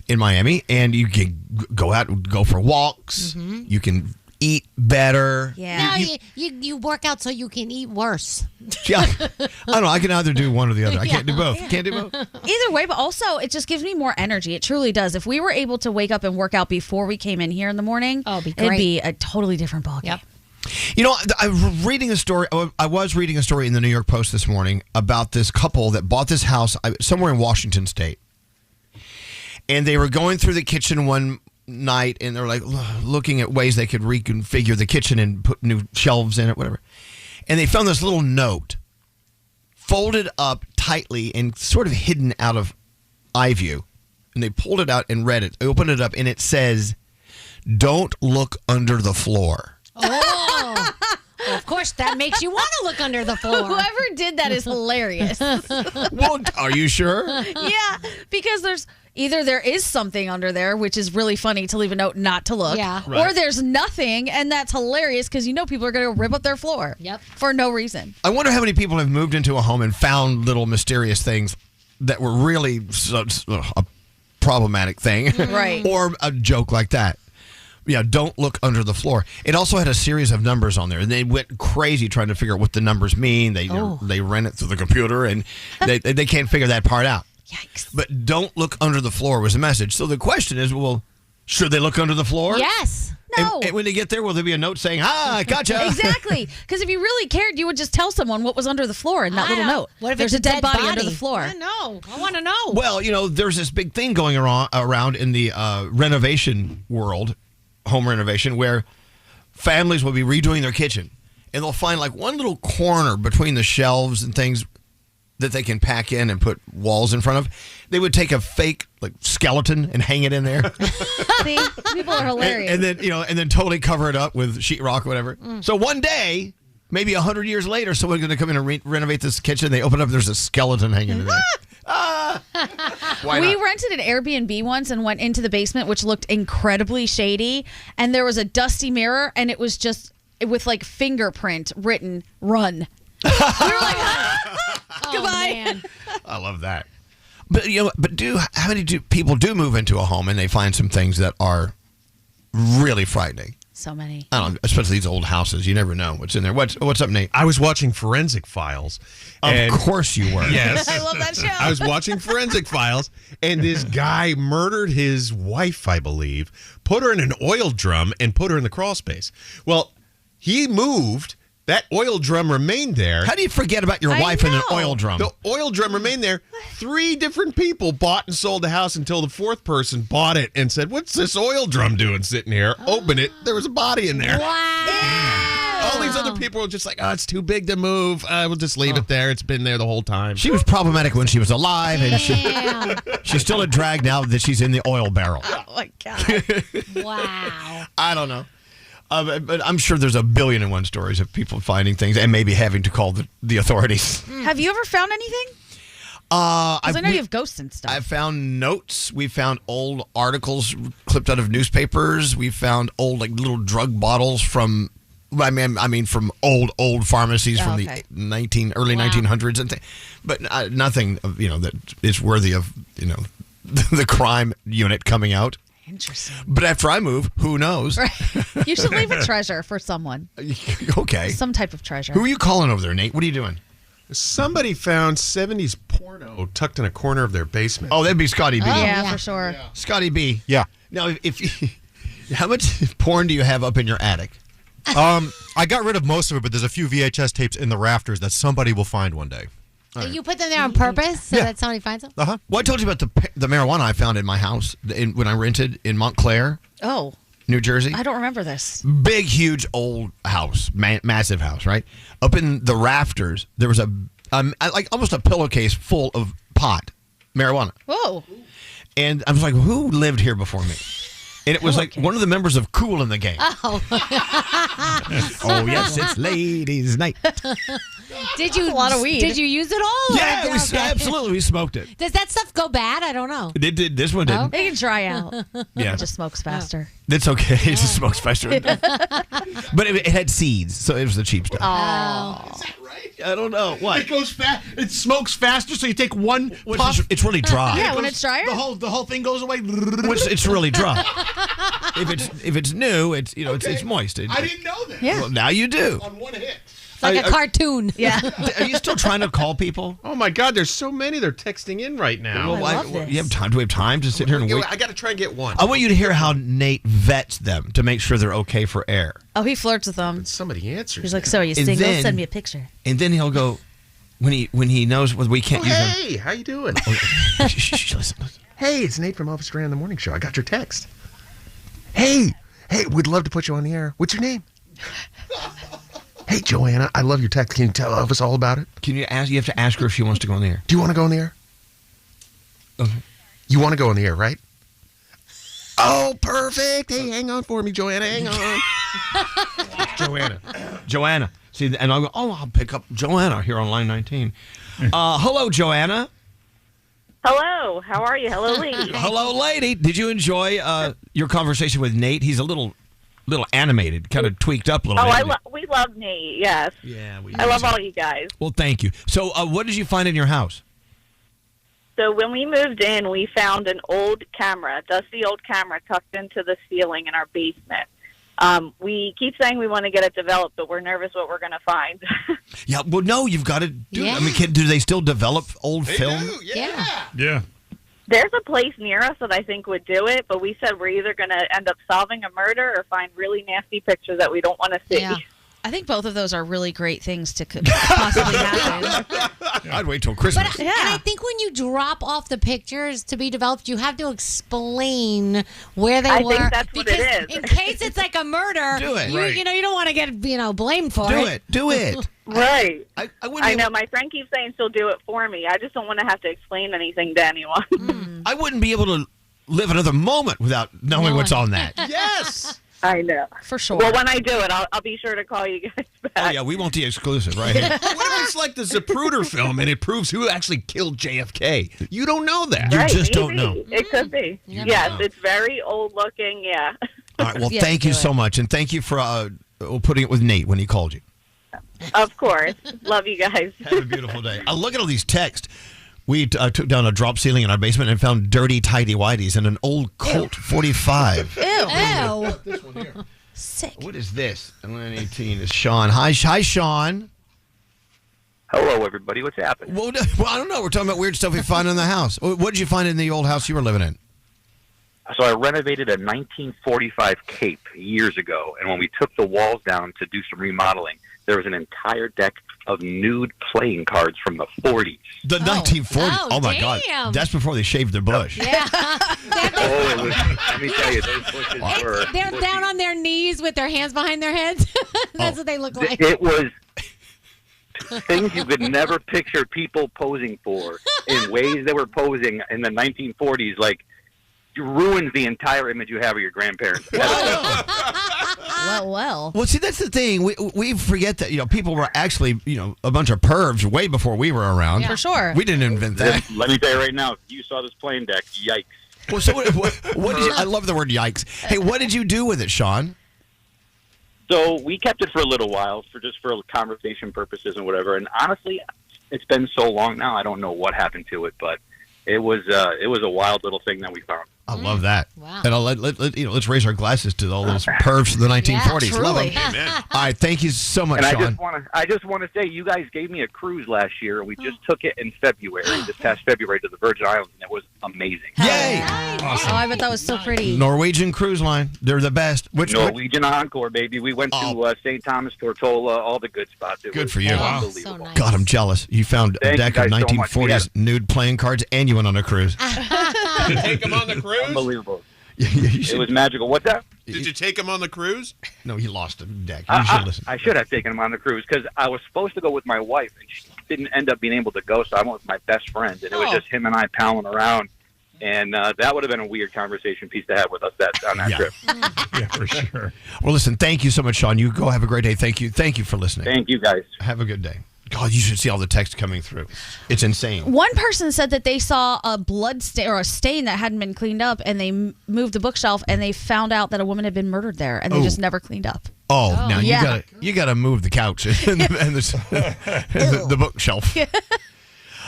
in Miami, and you can go out and go for walks. Mm-hmm. You can eat better. Yeah. No, you work out so you can eat worse. Yeah. I don't know. I can either do one or the other. I can't do both. Yeah. Can't do both. Either way, but also it just gives me more energy. It truly does. If we were able to wake up and work out before we came in here in the morning, it'd be a totally different ballgame. Yep. I was reading a story in the New York Post this morning about this couple that bought this house somewhere in Washington State. And they were going through the kitchen one night and they're like looking at ways they could reconfigure the kitchen and put new shelves in it, whatever. And they found this little note folded up tightly and sort of hidden out of eye view. And they pulled it out and read it. They opened it up and it says, "Don't look under the floor." Oh. Well, of course, that makes you want to look under the floor. Whoever did that is hilarious. Well, are you sure? Yeah, because there is something under there, which is really funny to leave a note not to look. Yeah. Right. Or there's nothing, and that's hilarious because people are going to rip up their floor. Yep. For no reason. I wonder how many people have moved into a home and found little mysterious things that were really a problematic thing. Right. Or a joke like that. Yeah, don't look under the floor. It also had a series of numbers on there, and they went crazy trying to figure out what the numbers mean. They ran it through the computer, and they can't figure that part out. Yikes. But don't look under the floor was the message. So the question is, well, should they look under the floor? Yes. No. And when they get there, will there be a note saying, "Ah, gotcha"? Exactly. Because if you really cared, you would just tell someone what was under the floor in that little note. What if there's it's a dead body under the floor? I know. I want to know. Well, there's this big thing going around in the renovation world, home renovation, where families will be redoing their kitchen and they'll find like one little corner between the shelves and things that they can pack in and put walls in front of. They would take a fake skeleton and hang it in there. See, people are hilarious. And then totally cover it up with sheetrock or whatever. So one day, maybe 100 years later, someone's going to come in and renovate this kitchen. They open up, there's a skeleton hanging in there. We rented an Airbnb once and went into the basement, which looked incredibly shady. And there was a dusty mirror, and it was just with fingerprint written, "Run." We were like, goodbye. Man. I love that. But how many people do move into a home and they find some things that are really frightening? So many. I don't know, especially these old houses. You never know what's in there. What's up, Nate? I was watching Forensic Files. Of course you were. Yes. I love that show. I was watching Forensic Files, and this guy murdered his wife, I believe, put her in an oil drum, and put her in the crawl space. Well, he moved. That oil drum remained there. How do you forget about your wife in an oil drum? The oil drum remained there. 3 different people bought and sold the house until the 4th person bought it and said, "What's this oil drum doing sitting here?" Open it. There was a body in there. Wow. All these other people were just like, "Oh, it's too big to move. We'll just leave it there. It's been there the whole time." She was problematic when she was alive, and she's still a drag now that she's in the oil barrel. Oh, my God. Wow. I don't know. But I'm sure there's a billion and one stories of people finding things and maybe having to call the authorities. Have you ever found anything? Because I know you have ghosts and stuff. I found notes. We found old articles clipped out of newspapers. We found old little drug bottles from from old pharmacies from the early 1900s and things. But nothing that is worthy of the crime unit coming out. Interesting. But after I move, who knows? Right. You should leave a treasure for someone. Okay. Some type of treasure. Who are you calling over there, Nate? What are you doing? Somebody found 70s porno tucked in a corner of their basement. Oh, that'd be Scotty B. Oh, yeah, for sure. Yeah. Scotty B. Yeah. Now, how much porn do you have up in your attic? I got rid of most of it, but there's a few VHS tapes in the rafters that somebody will find one day. You put them there on purpose so that somebody finds them? Uh-huh. Well, I told you about the marijuana I found in my house when I rented in Montclair, New Jersey. I don't remember this. Big, huge, old house, massive house, right? Up in the rafters, there was almost a pillowcase full of pot, marijuana. Whoa. And I was like, who lived here before me? And it was one of the members of Kool in the Gang. Oh. Oh, yes, it's ladies' night. Did you a lot of weed? Did you use it all? Yeah, absolutely. We smoked it. Does that stuff go bad? I don't know. It did. This one didn't. It can dry out. Yeah. It just smokes faster. It's okay. It just smokes faster. But it had seeds, so it was the cheap stuff. Oh. Is that right? I don't know. What? It goes fast. It smokes faster, so you take one puff. It's really dry. Yeah, when it's drier? The whole thing goes away. It's really dry. If it's new, it's moist. I didn't know that. Yeah. Well, now you do. On one hit. It's like a cartoon. Yeah. Are you still trying to call people? Oh my God, there's so many. They're texting in right now. Well, I love this. You have time? Do we have time to sit here and wait? I got to try and get one. I want you to hear how Nate vets them to make sure they're okay for air. Oh, he flirts with them. Somebody answers. He's like, "So are you And single? then- Send me a picture." And then he'll go when he knows we can't use them. Hey, how you doing? Shh, listen. Hey, it's Nate from Elvis Duran in the Morning Show. I got your text. Hey, we'd love to put you on the air. What's your name? Hey, Joanna, I love your text. Can you tell Elvis all about it? Can you ask? You have to ask her if she wants to go on the air. Do you want to go on the air? Okay. You want to go on the air, right? Oh, perfect. Hey, hang on for me, Joanna. Hang on. Joanna. See, and I'll go, I'll pick up Joanna here on line 19. Hello, Joanna. Hello. How are you? Hello, lady. Hello, lady. Did you enjoy your conversation with Nate? He's a little animated, kind of tweaked up a little bit. We love Nate, yes. Yeah, I love all you guys. Well, thank you. So what did you find in your house? So when we moved in, we found an old camera, dusty old camera tucked into the ceiling in our basement. We keep saying we want to get it developed, but we're nervous what we're going to find. Yeah, well, no, you've got to do it. I mean, do they still develop old film? Yeah. There's a place near us that I think would do it, but we said we're either going to end up solving a murder or find really nasty pictures that we don't want to see. Yeah. I think both of those are really great things to possibly happen. I'd wait till Christmas. But and I think when you drop off the pictures to be developed, you have to explain where they were. I think that's what it is. In case it's like a murder, Do it. You don't want to get blamed for Do it. Right. I know. My friend keeps saying she'll do it for me. I just don't want to have to explain anything to anyone. I wouldn't be able to live another moment without knowing what's on that. Yes. I know. For sure. Well, when I do it, I'll be sure to call you guys back. Oh, yeah, we want the exclusive right here. What if it's like the Zapruder film and it proves who actually killed JFK? You don't know that. You Right, just don't maybe. know. It could be. Yes, it's very old looking. Yeah. All right, well, thank you so much. And thank you for putting it with Nate when he called you. Of course. Love you guys. Have a beautiful day. Look at all these texts. We took down a drop ceiling in our basement and found dirty tighty-whities and an old Colt 45. Ew. This one here. Sick. What is this? 18 is Sean. Hi, Sean. Hello, everybody. What's happening? Well, I don't know. We're talking about weird stuff we find in the house. What did you find in the old house you were living in? So I renovated a 1945 Cape years ago, and when we took the walls down to do some remodeling, there was an entire deck of nude playing cards from the 40s. The 1940s. Oh my damn. God. That's before they shaved their bush. Yeah. It was, let me tell you, those bushes were... They're down on their knees with their hands behind their heads. That's what they look like. It was things you could never picture people posing for in ways they were posing in the 1940s, like, ruins the entire image you have of your grandparents. Well. Well, see, that's the thing. We forget that, people were actually, a bunch of pervs way before we were around. Yeah. For sure. We didn't invent that. Let me tell you right now, if you saw this playing deck, yikes. Well, so what did you, I love the word yikes. Hey, what did you do with it, Sean? So we kept it for a little while for conversation purposes and whatever. And honestly, it's been so long now, I don't know what happened to it, but it was a wild little thing that we found. I love that. Wow. And let's raise our glasses to all those pervs from the 1940s. Yeah, love truly. them. All right, thank you so much, And Sean. I just want to say, you guys gave me a cruise last year, and we just took it in February, this past February, to the Virgin Islands, and it was amazing. Yay! Awesome. Oh, I bet that was so pretty. Norwegian Cruise Line. They're the best. Norwegian Encore, baby. We went to St. Thomas, Tortola, all the good spots. It Good was for you. Unbelievable. So nice. God, I'm jealous. You found a Thank deck you of guys so much. 1940s nude playing cards, and you went on a cruise. Did you take him on the cruise? Unbelievable. You It should- was magical. What's that? Did you take him on the cruise? No, he lost a deck. You should listen. I should have taken him on the cruise because I was supposed to go with my wife, and she didn't end up being able to go, so I went with my best friend, and it was just him and I palling around. And that would have been a weird conversation piece to have with us on that trip. Yeah, for sure. Well, listen, thank you so much, Sean. You go have a great day. Thank you. Thank you for listening. Thank you, guys. Have a good day. God, you should see all the text coming through. It's insane. One person said that they saw a blood stain or a stain that hadn't been cleaned up, and they moved the bookshelf, and they found out that a woman had been murdered there, and they just never cleaned up. Oh, now yeah. you gotta move the couch and the bookshelf.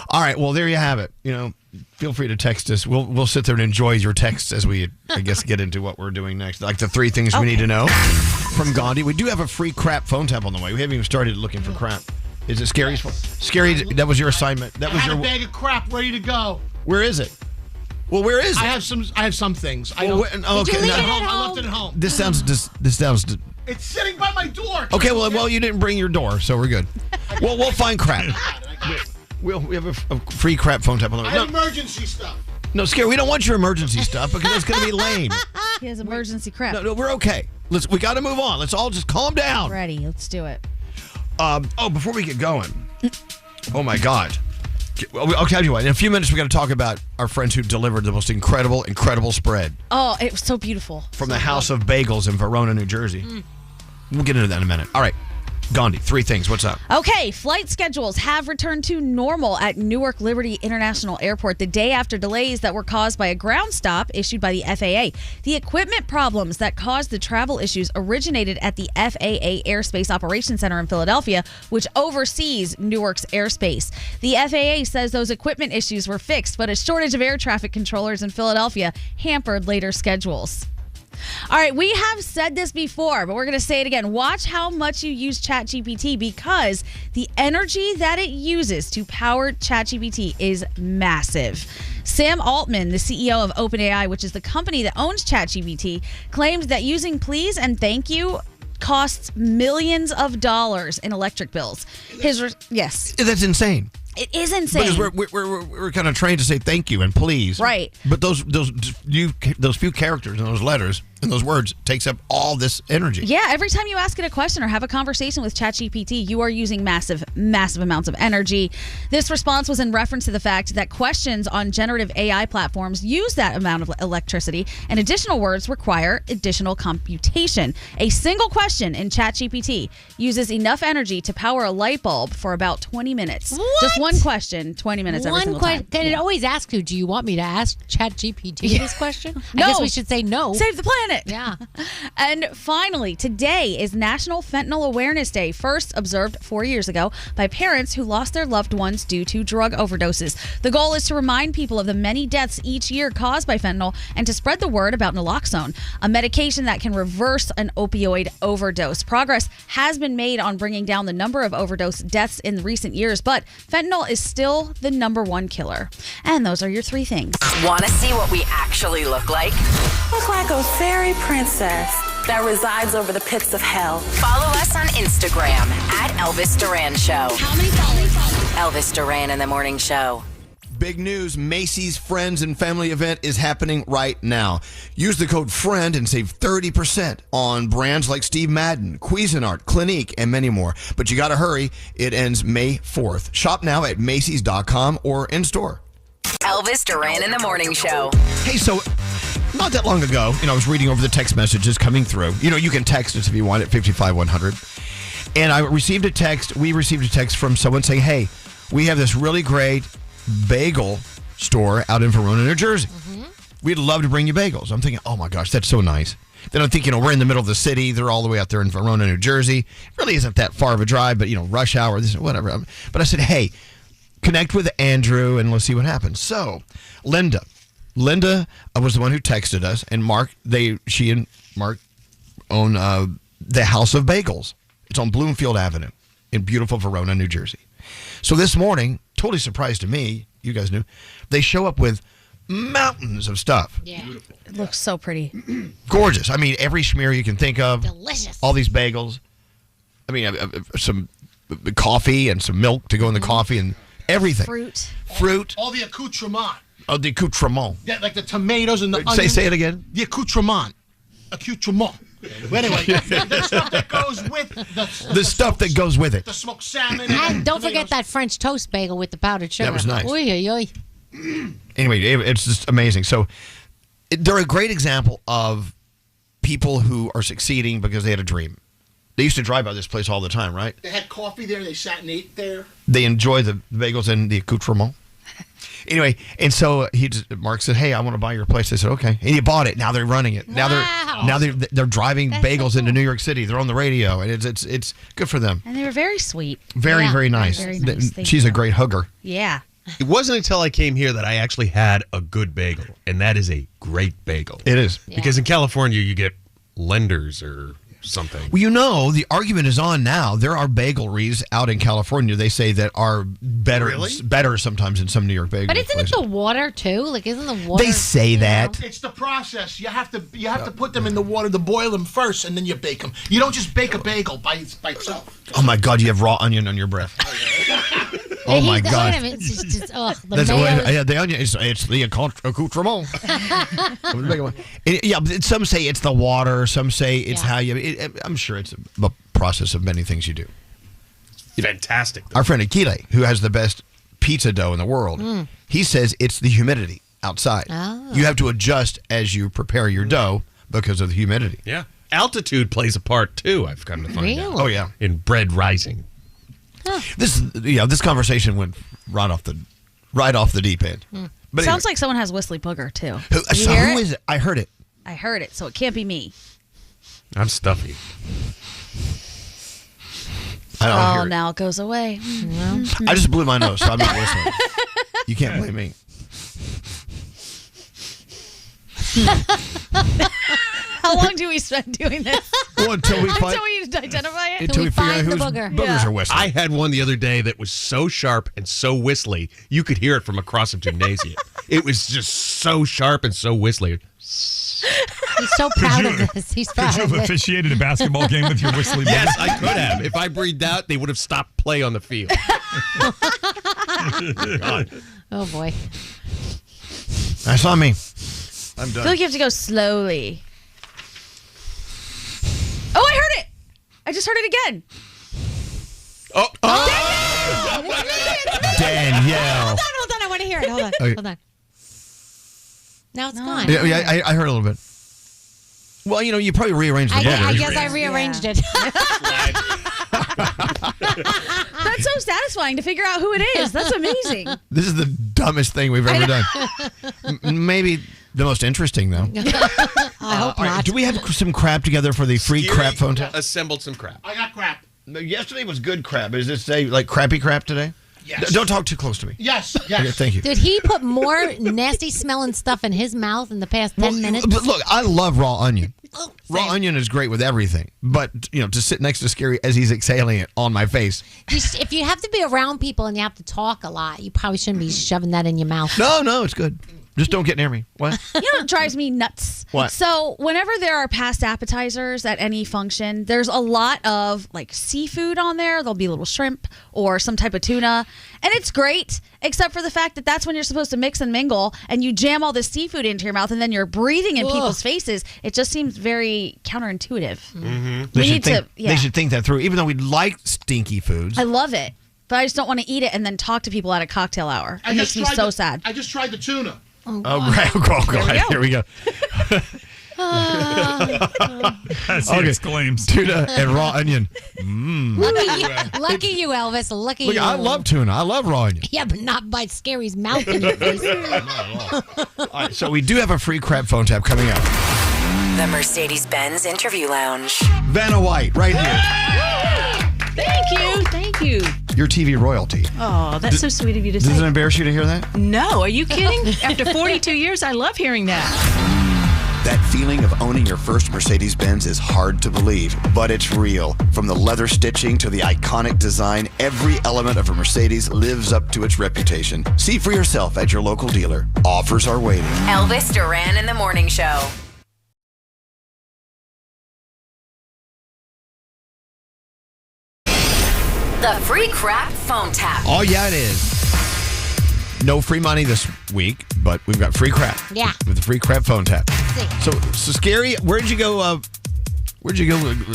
All right, well there you have it. Feel free to text us. We'll sit there and enjoy your texts as we, I guess, get into what we're doing next. Like the 3 things we need to know from Gandhi. We do have a free crap phone tap on the way. We haven't even started looking for crap. Is it Skeery's phone? Skeery, that was your assignment. That was I had a bag of crap ready to go. Where is it? Well, where is it? I have some things. I Well, don't. okay, Did you leave now- it at home? I left it at home. This sounds. It's sitting by my door. Okay, well, you didn't bring your door, so we're good. Well, we'll find crap. We have a free crap phone tap on the way. I have emergency stuff. No, Skeery, we don't want your emergency stuff because it's going to be lame. He has emergency crap. No, we're okay. We got to move on. Let's all just calm down. Ready? Let's do it. Before we get going, oh my God. I'll tell you what, in a few minutes we're going to talk about our friends who delivered the most incredible spread Oh, it was so beautiful. from the House of Bagels in Verona, New Jersey. We'll get into that in a minute. All right, Gandhi, 3 things. What's up? Okay, flight schedules have returned to normal at Newark Liberty International Airport the day after delays that were caused by a ground stop issued by the FAA. The equipment problems that caused the travel issues originated at the FAA Airspace Operations Center in Philadelphia, which oversees Newark's airspace. The FAA says those equipment issues were fixed, but a shortage of air traffic controllers in Philadelphia hampered later schedules. All right, we have said this before, but we're going to say it again. Watch how much you use ChatGPT because the energy that it uses to power ChatGPT is massive. Sam Altman, the CEO of OpenAI, which is the company that owns ChatGPT, claims that using please and thank you costs millions of dollars in electric bills. Yes. That's insane. It is insane. Because we're kind of trained to say thank you and please. Right. But those few characters in those letters And those words takes up all this energy. Yeah, every time you ask it a question or have a conversation with ChatGPT, you are using massive amounts of energy. This response was in reference to the fact that questions on generative AI platforms use that amount of electricity, and additional words require additional computation. A single question in ChatGPT uses enough energy to power a light bulb for about 20 minutes. What? Just one question, 20 minutes every single time. Can it always ask you, do you want me to ask ChatGPT this question? No. I guess we should say no. Save the planet. Yeah. And finally, today is National Fentanyl Awareness Day, first observed 4 years ago by parents who lost their loved ones due to drug overdoses. The goal is to remind people of the many deaths each year caused by fentanyl and to spread the word about naloxone, a medication that can reverse an opioid overdose. Progress has been made on bringing down the number of overdose deaths in recent years, but fentanyl is still the #1 killer. And those are your 3 things. Want to see what we actually look like? Look like a fairy princess that resides over the pits of hell. Follow us on Instagram at Elvis Duran Show. How many followers? Elvis Duran in the Morning Show. Big news, Macy's Friends and Family event is happening right now. Use the code FRIEND and save 30% on brands like Steve Madden, Cuisinart, Clinique, and many more. But you got to hurry. It ends May 4th. Shop now at Macy's.com or in-store. Elvis Duran in the Morning Show. Hey, so not that long ago, I was reading over the text messages coming through. You can text us if you want at 55100. And we received a text from someone saying, hey, we have this really great bagel store out in Verona, New Jersey. Mm-hmm. We'd love to bring you bagels. I'm thinking, oh my gosh, that's so nice. Then I'm thinking, we're in the middle of the city. They're all the way out there in Verona, New Jersey. It really isn't that far of a drive, but rush hour, this whatever. But I said, hey, connect with Andrew and let's see what happens. So, Linda was the one who texted us, and she and Mark own the House of Bagels. It's on Bloomfield Avenue in beautiful Verona, New Jersey. So this morning, totally surprised to me, you guys knew, they show up with mountains of stuff. Yeah. It looks so pretty. Gorgeous. I mean, every schmear you can think of. Delicious. All these bagels. I mean, some coffee and some milk to go in the coffee and everything. Fruit. All the accoutrement. Oh, the accoutrement. Yeah, like the tomatoes and the onions. Say it again. The accoutrement. But anyway, the stuff that goes with the stuff that goes with it. The smoked salmon. And don't forget that French toast bagel with the powdered sugar. That was nice. Oy, oy, oy. Anyway, it's just amazing. So they're a great example of people who are succeeding because they had a dream. They used to drive by this place all the time, right? They had coffee there. They sat and ate there. They enjoy the bagels and the accoutrement. Anyway, and so Mark said, "Hey, I want to buy your place." They said, "Okay," and he bought it. Now they're running it. Now they're driving bagels into New York City. They're on the radio, and it's good for them. And they were very sweet. Very nice. Very nice. She's a great hugger. Yeah. It wasn't until I came here that I actually had a good bagel, and that is a great bagel. It is. Because in California, you get lenders or something. Well, the argument is on now. There are bagelries out in California, they say, that are better sometimes than some New York bagel But isn't places. it the water, too? Like, isn't the water... They say that. It's the process. You have to put them in the water to boil them first, and then you bake them. You don't just bake a bagel by itself. Oh, my God, you have raw onion on your breath. Oh, my God. Wait a minute. It's just the the onion, it's the accoutrement. Some say it's the water. Some say it's how you... I'm sure it's a process of many things you do. Fantastic. Our friend Akile, who has the best pizza dough in the world, he says it's the humidity outside. Oh. You have to adjust as you prepare your dough because of the humidity. Yeah. Altitude plays a part, too, I've come to find out. Oh, yeah. In bread rising. Huh. This conversation went right off the deep end. But Sounds like someone has Whistly Booger, too. Who is it? I heard it. I heard it, so it can't be me. I'm stuffy. I don't hear it. Now it goes away. I just blew my nose, so I'm not listening. You can't blame me. How long do we spend doing this? Well, until we identify it? Until we figure out whose boogers are whistling. I had one the other day that was so sharp and so whistly, you could hear it from across a gymnasium. It was just so sharp and so whistly. He's so proud of this. He's proud Could you of have it. officiated a basketball game with your whistly booger? Yes, I could have. If I breathed out, they would have stopped play on the field. Oh, boy. That's on me. I'm I feel done. like you have to go slowly. I just heard it again. Oh. Danielle. Hold on. I want to hear it. Hold on. Okay. Hold on. Now it's gone. Yeah, I heard a little bit. Well, you probably rearranged the letters. I guess I rearranged it. That's so satisfying to figure out who it is. That's amazing. This is the dumbest thing we've ever done. Maybe the most interesting, though. I hope not. Do we have some crap together for the free crap phone tap? Assembled some crap. I got crap. Yesterday was good crap. Is this say like crappy crap today? Yes. Don't talk too close to me. Yes. Okay, thank you. Did he put more nasty smelling stuff in his mouth in the past 10 minutes? But look, I love raw onion. Raw onion is great with everything. But, to sit next to Skeery as he's exhaling it on my face. If you have to be around people and you have to talk a lot, you probably shouldn't be shoving that in your mouth. No, it's good. Just don't get near me. What? You know what drives me nuts? What? So whenever there are past appetizers at any function, there's a lot of like seafood on there. There'll be a little shrimp or some type of tuna. And it's great, except for the fact that that's when you're supposed to mix and mingle and you jam all this seafood into your mouth and then you're breathing in people's faces. It just seems very counterintuitive. Mm-hmm. They should think that through, even though we like stinky foods. I love it, but I just don't want to eat it and then talk to people at a cocktail hour. It makes me so sad. I just tried the tuna. Oh, great. Here we go. As he exclaims. Tuna and raw onion. Lucky you, Elvis. Lucky Look, you. I love tuna. I love raw onion. Yeah, but not by Scary's mouth in your face. All right, so we do have a free crap phone tap coming up. The Mercedes-Benz Interview Lounge. Vanna White, right here. Thank you. Your TV royalty. Oh, that's so sweet of you to say. Does it embarrass you to hear that? No, are you kidding? After 42 years, I love hearing that. That feeling of owning your first Mercedes-Benz is hard to believe, but it's real. From the leather stitching to the iconic design, every element of a Mercedes lives up to its reputation. See for yourself at your local dealer. Offers are waiting. Elvis Duran in the Morning Show. The free crap phone tap. Oh, yeah, it is. No free money this week, but we've got free crap. Yeah. With the free crap phone tap. So Skeery, where'd you go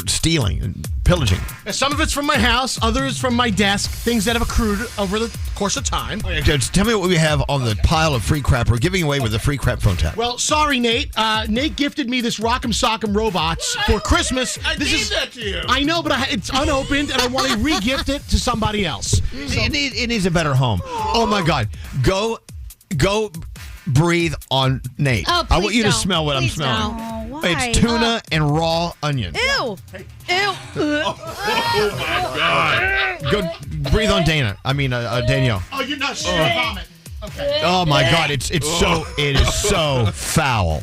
stealing and pillaging? Some of it's from my house, others from my desk, things that have accrued over the course of time. Tell me what we have on the pile of free crap we're giving away with the free crap phone tap. Well, sorry, Nate. Nate gifted me this Rock'em Sock'em Robots for Christmas. I gave that to you. I know, but it's unopened, and I want to re-gift it to somebody else. It needs a better home. Oh, my God. Go breathe on Nate. Oh, I want you to don't. smell what I'm Please smelling. Oh, why? It's tuna and raw onion. Ew. Ew. Oh my God. Go breathe on Danielle. Oh, you're not sure. Vomit. Okay. Oh my God, it is so foul.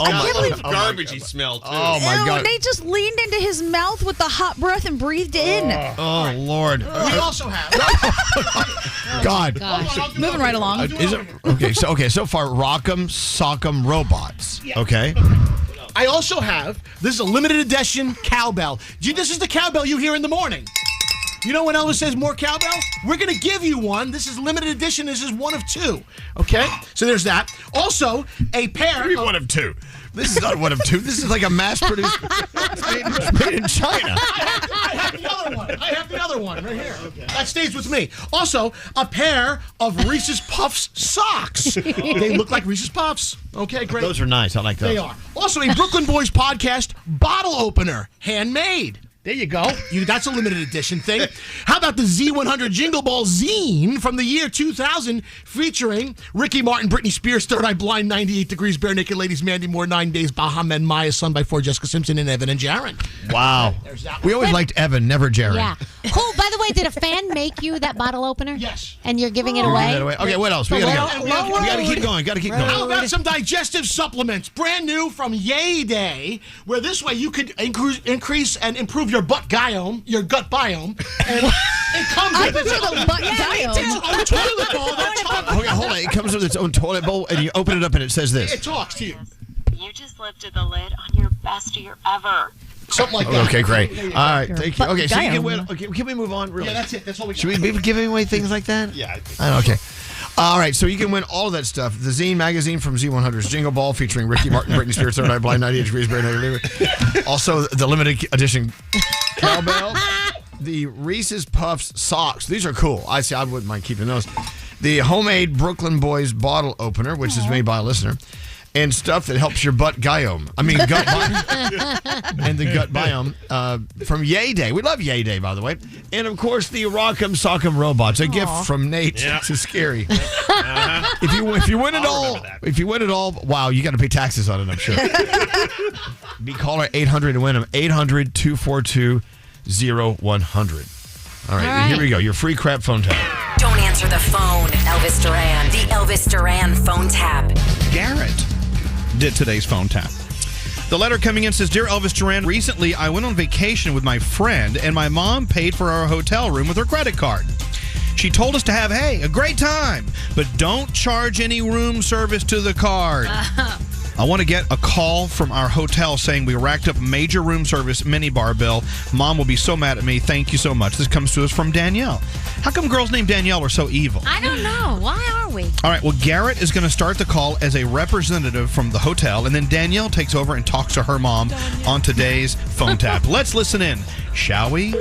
Oh my God. Garbagey smell too. Oh my God. Nate just leaned into his mouth with the hot breath and breathed in. Oh Lord. We also have. God. Moving right along. Is it okay? So far, Rock'em Sock'em Robots. Okay. I also have, this is a limited edition cowbell. This is the cowbell you hear in the morning. You know when Elvis says more cowbell? We're going to give you one. This is limited edition. This is one of two. Okay? So there's that. Also, a pair One of two. This is not one of two. This is like a mass-produced. It's made in China. I have the other one. I have the other one right here. Okay. That stays with me. Also, a pair of Reese's Puffs socks. They look like Reese's Puffs. Okay, great. Those are nice. I like those. They are. Also, a Brooklyn Boys podcast bottle opener, handmade. There you go. That's a limited edition thing. How about the Z100 Jingle Ball zine from the year 2000 featuring Ricky Martin, Britney Spears, Third Eye Blind, 98 Degrees, Bare Naked Ladies, Mandy Moore, 9 Days, Baha Men, Maya, Son by 4, Jessica Simpson, and Evan and Jaron. Wow. There's that one. We always liked Evan, never Jaron. Yeah. Cool. By the way, did a fan make you that bottle opener? Yes. And you're giving it away? Okay, what else? We gotta go. We gotta keep going. How about some digestive supplements? Brand new from Yay Day, where this way you could increase and improve your gut biome. And it comes with its own toilet bowl. Okay, hold on. It comes with its own toilet bowl, and you open it up, and it says this. It talks to you. You just lifted the lid on your best year ever. Something like that. Okay, great. All right, thank you. Okay, so you can win. Okay, can we move on? Really? Yeah, that's it. That's all we got. Should we be giving away things like that? Yeah, I think Okay. All right, so you can win all of that stuff. The zine magazine from Z100's Jingle Ball featuring Ricky Martin, Britney Spears, Third Eye Blind, 98 Degrees, Bare Naked Ladies. Also, the limited edition Cowbell. The Reese's Puffs socks. These are cool. I wouldn't mind keeping those. The homemade Brooklyn Boys bottle opener, which is made by a listener. And stuff that helps your gut biome. Gut biome. And the gut biome from Yay Day. We love Yay Day, by the way. And, of course, the Rock'em Sock'em robots. A gift from Nate to Skeery. If you win it all, wow, you got to pay taxes on it, I'm sure. Be caller 800 to win them. 800-242-0100. All right, here we go. Your free crap phone tap. Don't answer the phone. Elvis Duran. The Elvis Duran phone tap. Garrett did today's phone tap. The letter coming in says, Dear Elvis Duran, recently I went on vacation with my friend and my mom paid for our hotel room with her credit card. She told us to have, a great time, but don't charge any room service to the card. I want to get a call from our hotel saying we racked up major room service minibar bill. Mom will be so mad at me. Thank you so much. This comes to us from Danielle. How come girls named Danielle are so evil? I don't know. Why are we? All right, well, Garrett is going to start the call as a representative from the hotel, and then Danielle takes over and talks to her mom on today's phone tap. Let's listen in, shall we?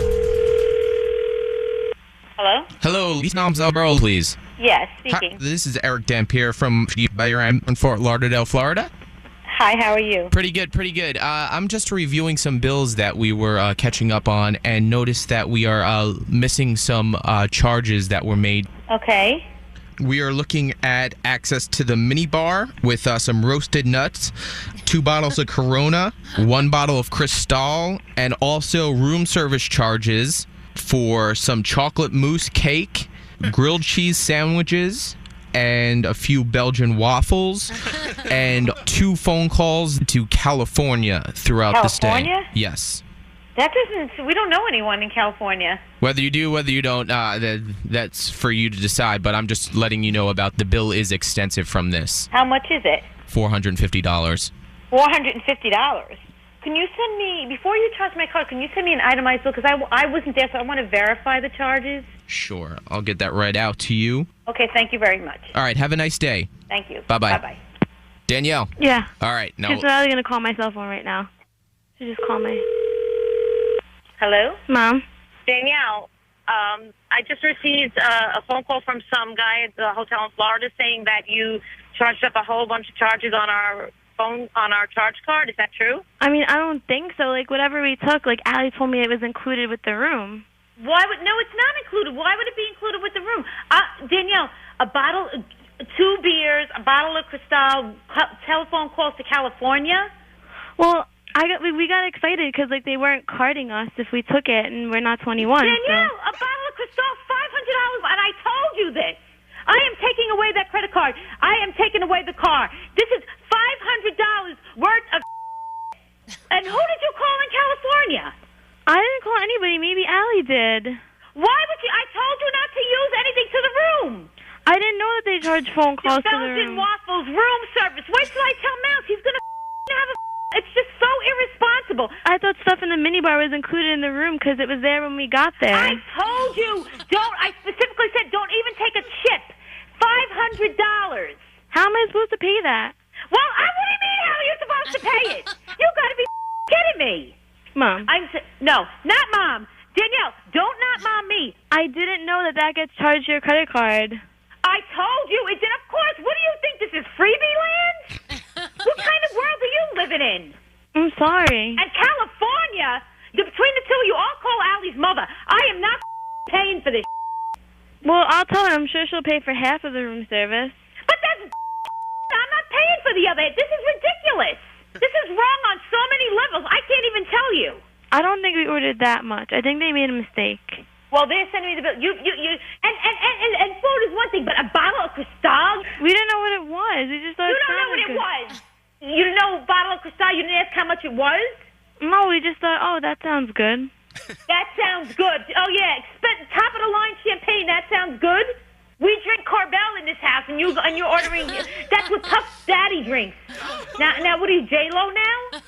Hello? Hello, Mom's Earl, please. Yes, speaking. Hi, this is Eric Dampier from in Fort Lauderdale, Florida. Hi, how are you? Pretty good, pretty good. I'm just reviewing some bills that we were catching up on and noticed that we are missing some charges that were made. Okay. We are looking at access to the mini bar with some roasted nuts, 2 bottles of Corona, 1 bottle of Cristal, and also room service charges for some chocolate mousse cake, grilled cheese sandwiches, and a few Belgian waffles, and 2 phone calls to California throughout the stay. California? Yes. That doesn't. We don't know anyone in California. Whether you do, whether you don't, that's for you to decide. But I'm just letting you know about the bill is extensive from this. How much is it? $450. $450. Can you send me, before you charge my card, can you send me an itemized bill? Because I wasn't there, so I want to verify the charges. Sure. I'll get that right out to you. Okay, thank you very much. All right. Have a nice day. Thank you. Bye-bye. Bye-bye. Danielle. Yeah. All right. Now. She's probably going to call my cell phone right now. She just called me. Hello? Mom? Danielle, I just received a phone call from some guy at the hotel in Florida saying that you charged up a whole bunch of charges on our phone, on our charge card. Is that true? I mean, I don't think so. Like, whatever we took, like, Allie told me it was included with the room. No, it's not included. Why would it be included with the room? Danielle, a bottle, 2 beers, a bottle of Cristal, telephone calls to California? Well, we got excited because, like, they weren't carding us if we took it, and we're not 21. Danielle, a bottle of Cristal, $500, and I told you this. I am taking away that credit card. I am taking away the car. This is $500 worth of And who did you call in California? I didn't call anybody. Maybe Allie did. Why would you? I told you not to use anything to the room. I didn't know that they charge phone calls to the Belgian room. waffles, room service. Wait till I tell Mouse. He's going to have a... It's just so irresponsible. I thought stuff in the minibar was included in the room because it was there when we got there. I told you. I specifically said don't even take a chip. $500. How am I supposed to pay that? Well, what do you mean how are you supposed to pay it? You got to be kidding me. Mom. No, not Mom. Danielle, don't not Mom me. I didn't know that gets charged to your credit card. I told you. It did. Of course. What do you think? This is freebie land? What kind of world are you living in? I'm sorry. And California, between the two of you, I'll call Allie's mother. I am not paying for this. Well, I'll tell her. I'm sure she'll pay for half of the room service. But that's I'm not paying for the other. This is ridiculous. This is wrong on so many levels. I can't even tell you. I don't think we ordered that much. I think they made a mistake. Well, they're sending me the bill. And food is one thing, but a bottle of Cristal? We didn't know what it was. We just thought you don't know what it was. You didn't know a bottle of Cristal? You didn't ask how much it was? No, we just thought, oh, that sounds good. That sounds good. Oh, yeah. Top of the line champagne. That sounds good. We drink Corbel in this house, and you're ordering. That's what Puff Daddy drinks. Now, what are you, J-Lo now?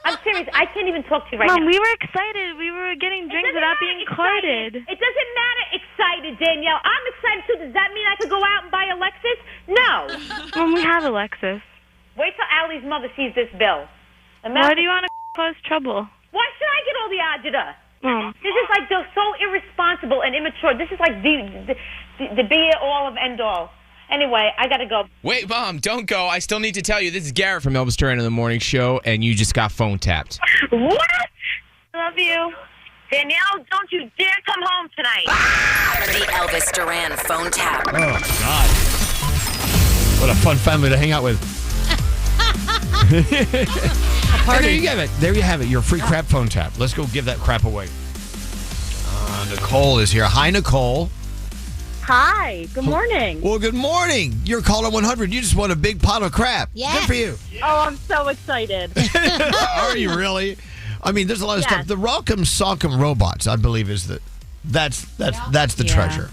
I'm serious. I can't even talk to you right now. Mom, we were excited. We were getting drinks without being carded. It doesn't matter excited, Danielle. I'm excited, too. Does that mean I could go out and buy a Lexus? No. Mom, we have a Lexus. Wait till Allie's mother sees this bill. Why do you want to cause trouble? Why should I get all the agita? This is like they're so irresponsible and immature. This is like the be all of end all. Anyway, I gotta go. Wait, Mom, don't go. I still need to tell you, this is Garrett from Elvis Duran in the Morning Show, and you just got phone tapped. What? Love you. Danielle, don't you dare come home tonight. The Elvis Duran phone tap. Oh, God. What a fun family to hang out with. There you have it. There you have it. Your free crap phone tap. Let's go give that crap away. Nicole is here. Hi, Nicole. Hi. Good morning. Well, good morning. You're caller 100. You just won a big pot of crap. Yeah. Good for you. Oh, I'm so excited. Are you really? I mean, there's a lot of stuff. The Rock'em Sock'em robots, I believe, is that's the treasure.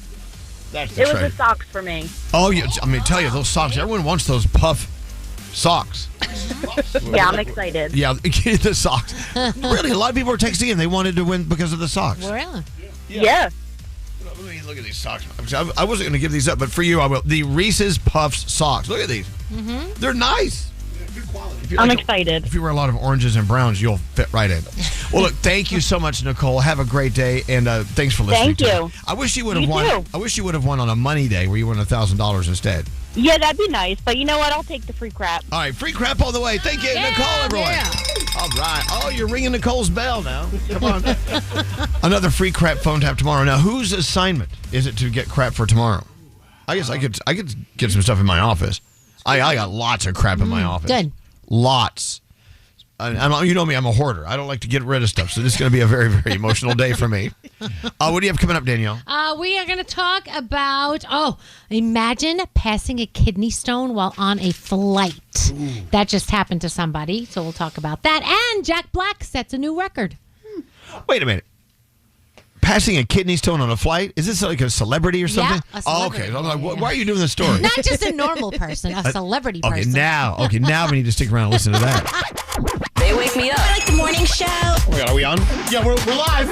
That's the It was treasure. the socks for me. Oh, yeah. I mean, tell you, those socks. Everyone wants those puff socks. Yeah, I'm excited. Yeah, the socks. Really, a lot of people are texting in. They wanted to win because of the socks. Really? Yeah. Let me look at these socks. I wasn't going to give these up, but for you, I will. The Reese's Puffs socks. Look at these. Mm-hmm. They're nice. I'm excited. If you wear a lot of oranges and browns, you'll fit right in. Well, look, thank you so much, Nicole. Have a great day, and thanks for listening. Thank you. I wish you would have You won. too. I wish you would have won on a money day where you won $1,000 instead. Yeah, that'd be nice. But you know what? I'll take the free crap. All right, free crap all the way. Thank you, Nicole, everyone. All right. Oh, you're ringing Nicole's bell now. Come on. Another free crap phone tap tomorrow. Now, whose assignment is it to get crap for tomorrow? I guess I could get some stuff in my office. I got lots of crap in my office. Good. Lots. You know me, I'm a hoarder. I don't like to get rid of stuff, so this is going to be a very, very emotional day for me. What do you have coming up, Danielle? We are going to talk about, imagine passing a kidney stone while on a flight. Ooh. That just happened to somebody, so we'll talk about that. And Jack Black sets a new record. Wait a minute. Passing a kidney stone on a flight? Is this like a celebrity or something? Yeah, a celebrity. Okay. I'm like, why are you doing this story? Not just a normal person, a celebrity person. Now we need to stick around and listen to that. They wake me up. I like the morning show. Oh my God, are we on? Yeah, we're live.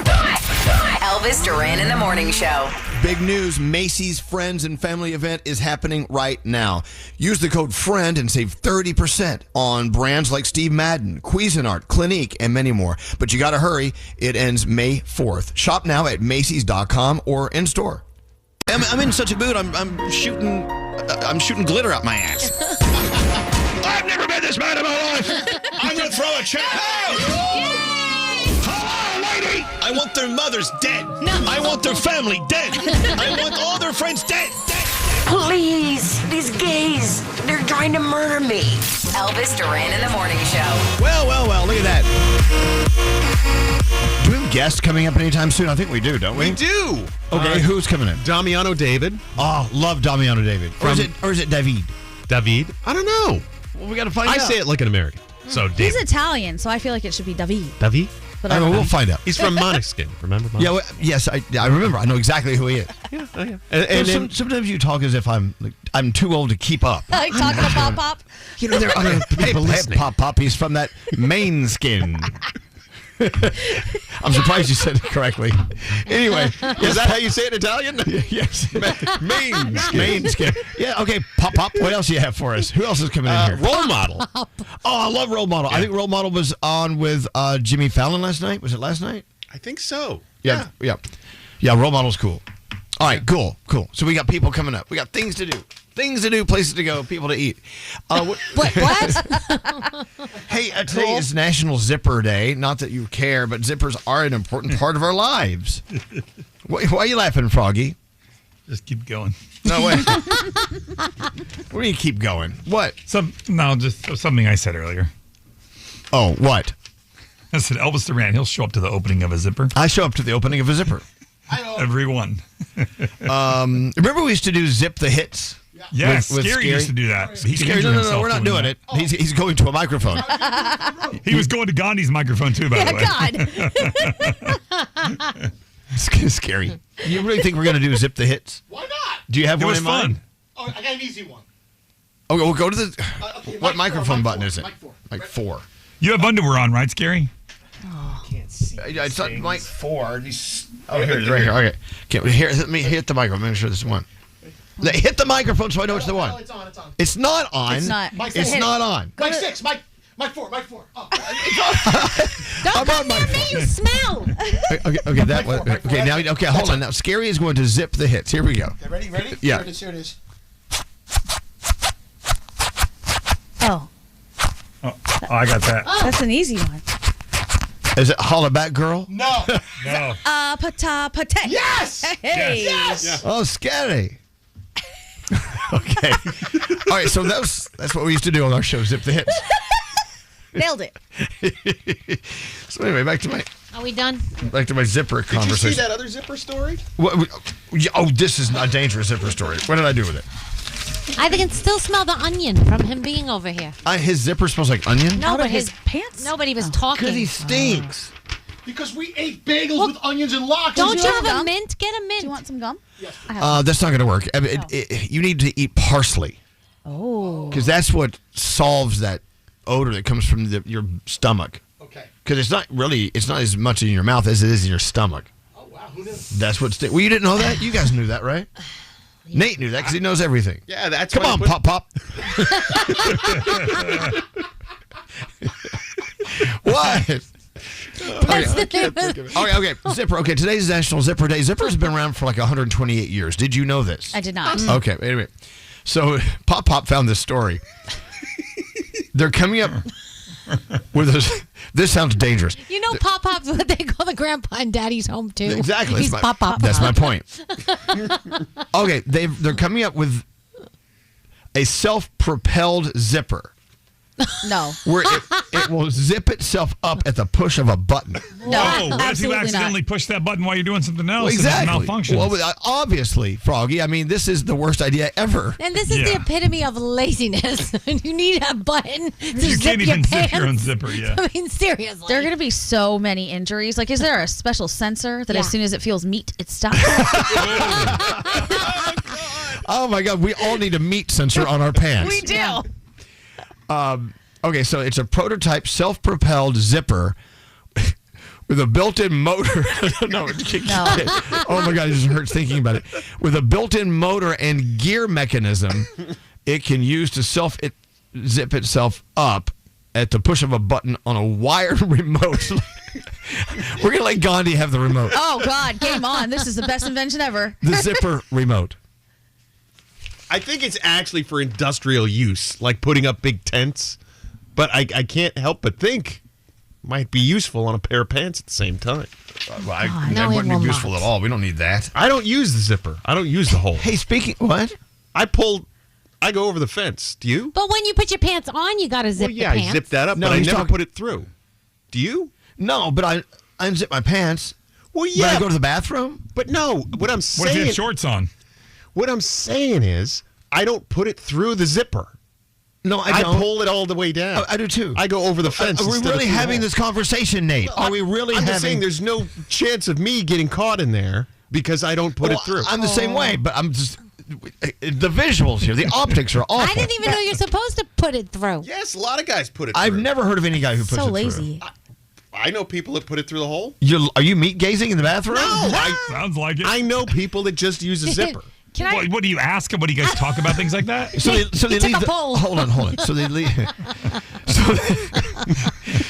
Elvis Duran in the Morning Show. Big news, Macy's Friends and Family event is happening right now. Use the code FRIEND and save 30% on brands like Steve Madden, Cuisinart, Clinique, and many more. But you got to hurry. It ends May 4th. Shop now at Macy's.com or in store. I'm in such a mood. I'm shooting glitter out my ass. I've never been this mad in my life. I'm going to throw a check. Lady, I want their mothers dead. No. I want their family dead. I want all their friends dead. Please, these gays, they're trying to murder me. Elvis Duran in the Morning Show. Well, look at that. Do we have guests coming up anytime soon? I think we do, don't we? We do. Okay, who's coming in? Damiano David. Oh, love Damiano David. Or is it David? David? I don't know. Well, we got to find out. I say it like an American. So David. He's Italian, so I feel like it should be David. David? But I don't know, we'll find out. He's from Måneskin, remember? Måneskin? Yeah, yes, I remember. I know exactly who he is. Yeah. And sometimes you talk as if I'm too old to keep up. Like talking to Pop Pop? You know, there are other people listening. Pop. He's from that main skin. I'm surprised you said it correctly. Anyway, is that how you say it in Italian? Yes. Main skin. Yeah, okay, Pop. What else do you have for us? Who else is coming in here? Role Model. Oh, I love Role Model. Yeah. I think Role Model was on with Jimmy Fallon last night. Was it last night? I think so. Yeah, Role Model's cool. All right, cool. So we got people coming up. We got things to do, places to go, people to eat. What? Hey, today is National Zipper Day. Not that you care, but zippers are an important part of our lives. Why are you laughing, Froggy? Just keep going. No way. What do you keep going? What? Just something I said earlier. Oh, what? I said Elvis Duran, he'll show up to the opening of a zipper. I show up to the opening of a zipper. Everyone. Remember we used to do Zip the Hits? Yes, Skeery used to do that. Skeery, no, we're not doing it. He's going to a microphone. He was going to Gandhi's microphone too, by the way. Scary. You really think we're going to do Zip the Hits? Why not? Do you have one in fun. mind? Oh, I got an easy one. Okay, we'll go to the... Okay, what microphone button is it? Mic 4. You have underwear on, right, Scary? I can't see. It's not mic 4. Oh, here it is, right here. Okay. Let me hit the microphone. Make sure this is one. Hit the microphone so I know it's the one. It's on. It's not on. It's not. It's not on. Mic 6. Mike 4. Oh. Don't come near me, you smell. Okay, that was okay. Now, hold on. Now, Skeery is going to zip the hits. Here we go. Okay, ready? Yeah. Here it is. Oh. Oh, I got that. That's an easy one. Is it Holla Back Girl? No. No. Pata pate. Yes. Hey. Yes. Oh, Scary. Okay. All right, so that's what we used to do on our show, zip the hits. Nailed it. So anyway, back to my zipper Did you conversation. see that other zipper story? This is a dangerous zipper story. What did I do with it? I can still smell the onion from him being over here. His zipper smells like onion? No, but his pants? Nobody was talking. Because he stinks. Because we ate bagels with onions and lox. Don't you have a mint? Get a mint. Do you want some gum? Yes. That's not going to work. You need to eat parsley. Oh. Because that's what solves that odor that comes from your stomach. Okay. Because it's not as much in your mouth as it is in your stomach. Oh, wow. Who knew? That's what stinks. Well, you didn't know that? You guys knew that, right? Nate knew that because he knows everything. Yeah, that's Come on, Pop. What? Okay. Zipper. Okay, today's National Zipper Day. Zipper's been around for like 128 years. Did you know this? I did not. Okay, anyway. So Pop found this story. They're coming up with this. This sounds dangerous. You know, Pop's what they call the grandpa and daddy's home too. Exactly. He's Pop. That's my point. Okay, they're coming up with a self-propelled zipper. No. Where it will zip itself up at the push of a button. No, Whoa, what if you absolutely accidentally push that button while you're doing something else Well, exactly. and it malfunctions? Well, obviously, Froggy, I mean, this is the worst idea ever. And this is the epitome of laziness. You need a button to you zip can't your even pants. zip your own zipper, yeah. I mean, seriously. There are going to be so many injuries. Like, is there a special sensor that as soon as it feels meat, it stops? Oh, my God. We all need a meat sensor on our pants. We do. Okay, so it's a prototype self-propelled zipper with a built-in motor. No. Oh, my God, it just hurts thinking about it. With a built-in motor and gear mechanism, it can use to zip itself up at the push of a button on a wired remote. We're going to let Gandhi have the remote. Oh, God, game on. This is the best invention ever. The zipper remote. I think it's actually for industrial use, like putting up big tents. But I can't help but think might be useful on a pair of pants at the same time. That wouldn't be useful at all. We don't need that. I don't use the zipper. I don't use the hole. Hey, what? I go over the fence. Do you? But when you put your pants on, you got to zip the pants. I zip that up, but I never put it through. Do you? No, but I unzip my pants. Well, yeah. When I go to the bathroom? But no, what I'm saying... What if you have shorts on? What I'm saying is, I don't put it through the zipper. No, I don't. I pull it all the way down. I do too. I go over the fence. Are we really having this conversation, Nate? Are we really I'm having... just saying there's no chance of me getting caught in there because I don't put it through. I'm the same way, but I'm just... The visuals here, the optics are awful. I didn't even know you're supposed to put it through. Yes, a lot of guys put it through. I've never heard of any guy who puts it through. So lazy. I know people that put it through the hole. Are you meat gazing in the bathroom? No. Sounds like it. I know people that just use a zipper. What do you ask them? What do you guys talk about? Things like that? So they leave hold on. So they leave.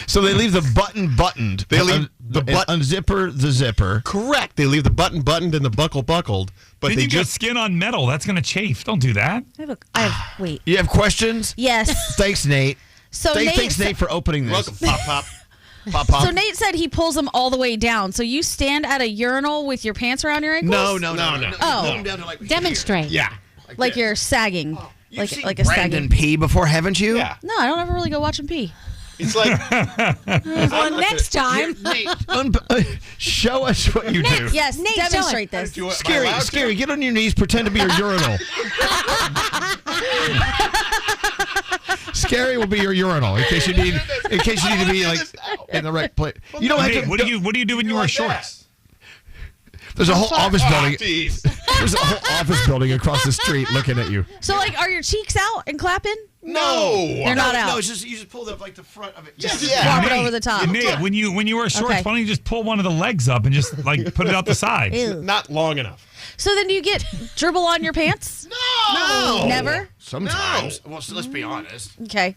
So they leave the button buttoned. They leave the button unzipper the zipper. Correct. They leave the button buttoned and the buckle buckled. But then they you just skin on metal. That's going to chafe. Don't do that. Wait. You have questions? Yes. Thanks, Nate. Thanks, Nate, for opening this. Welcome, Pop. So Nate said he pulls them all the way down. So you stand at a urinal with your pants around your ankles? No. Oh. Demonstrate. Yeah. Like you're sagging. You've seen like a Brandon sagging. pee before, haven't you? Yeah. No, I don't ever really go watch him pee. It's like... Well, next time. Show us what you do. Yes, Nate, demonstrate this. Scary, get on your knees, pretend to be your urinal. Scary will be your urinal in case you need to be like in the right place. You don't have to. What do you do when you wear shorts? There's a whole office building. There's a whole office building across the street looking at you. So, like, are your cheeks out and clapping? No. They're not out. No, it's just you just pull up like the front of it. Drop it over the top. Nate, when you wear shorts, Okay. why don't you just pull one of the legs up and just like put it out the side? Ew. Not long enough. So then do you get dribble on your pants? No. Never? Sometimes. Well, so let's be honest. Okay.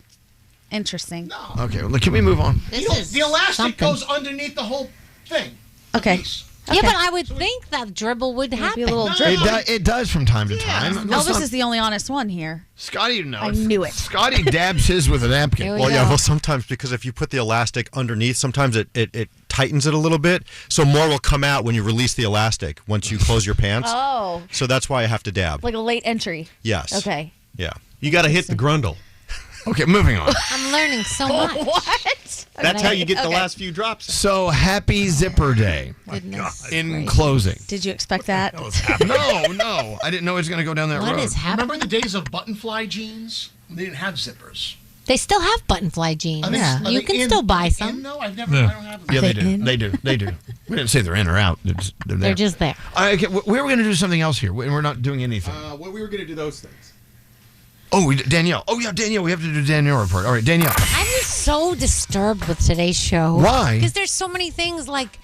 Interesting. Okay, well, can we move on? The elastic goes underneath the whole thing. Okay. Yeah, but I would think that dribble would happen. It does from time to time. Elvis is the only honest one here. Scotty knows. I knew it. Scotty dabs his with a napkin. Well, sometimes because if you put the elastic underneath, sometimes it tightens it a little bit, so more will come out when you release the elastic once you close your pants. Oh. So that's why I have to dab. Like a late entry. Yes. Okay. Yeah. You got to hit the grundle. Okay, moving on. I'm learning so much. What? That's how you get the last few drops. So happy Zipper Day. In closing. Did you expect that? No. I didn't know it was going to go down that road. What is happening? Remember the days of button-fly jeans? They didn't have zippers. They still have button-fly jeans. You can still buy some. No, I don't have them. Yeah, they do. They do. We didn't say they're in or out. They're there. They're just there. Okay, we were going to do something else here, and we're not doing anything. We were going to do those things. Oh, Danielle. Oh, yeah, Danielle. We have to do Danielle report. All right, Danielle. I'm just so disturbed with today's show. Why? Because there's so many things like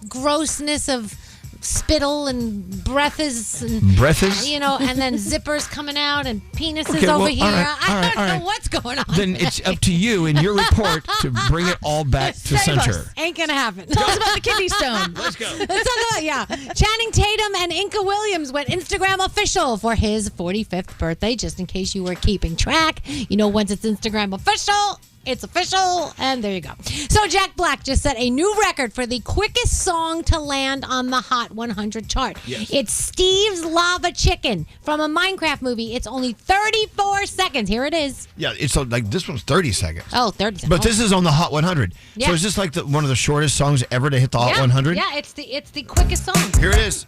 grossness of spittle and breathes and and then zippers coming out and penises over here. I don't know what's going on. Then it's up to you in your report to bring it all back to center. Ain't gonna happen. Tell us about the kidney stone. Let's go. Let's talk about Channing Tatum and Inca Williams went Instagram official for his 45th birthday. Just in case you were keeping track, once it's Instagram official. It's official, and there you go. So Jack Black just set a new record for the quickest song to land on the Hot 100 chart. Yes. It's Steve's Lava Chicken from a Minecraft movie. It's only 34 seconds. Here it is. Yeah, it's like this one's 30 seconds. Oh, 30 seconds. But this is on the Hot 100. Yeah. So is this like one of the shortest songs ever to hit the Hot 100? Yeah, it's the quickest song. Here it is.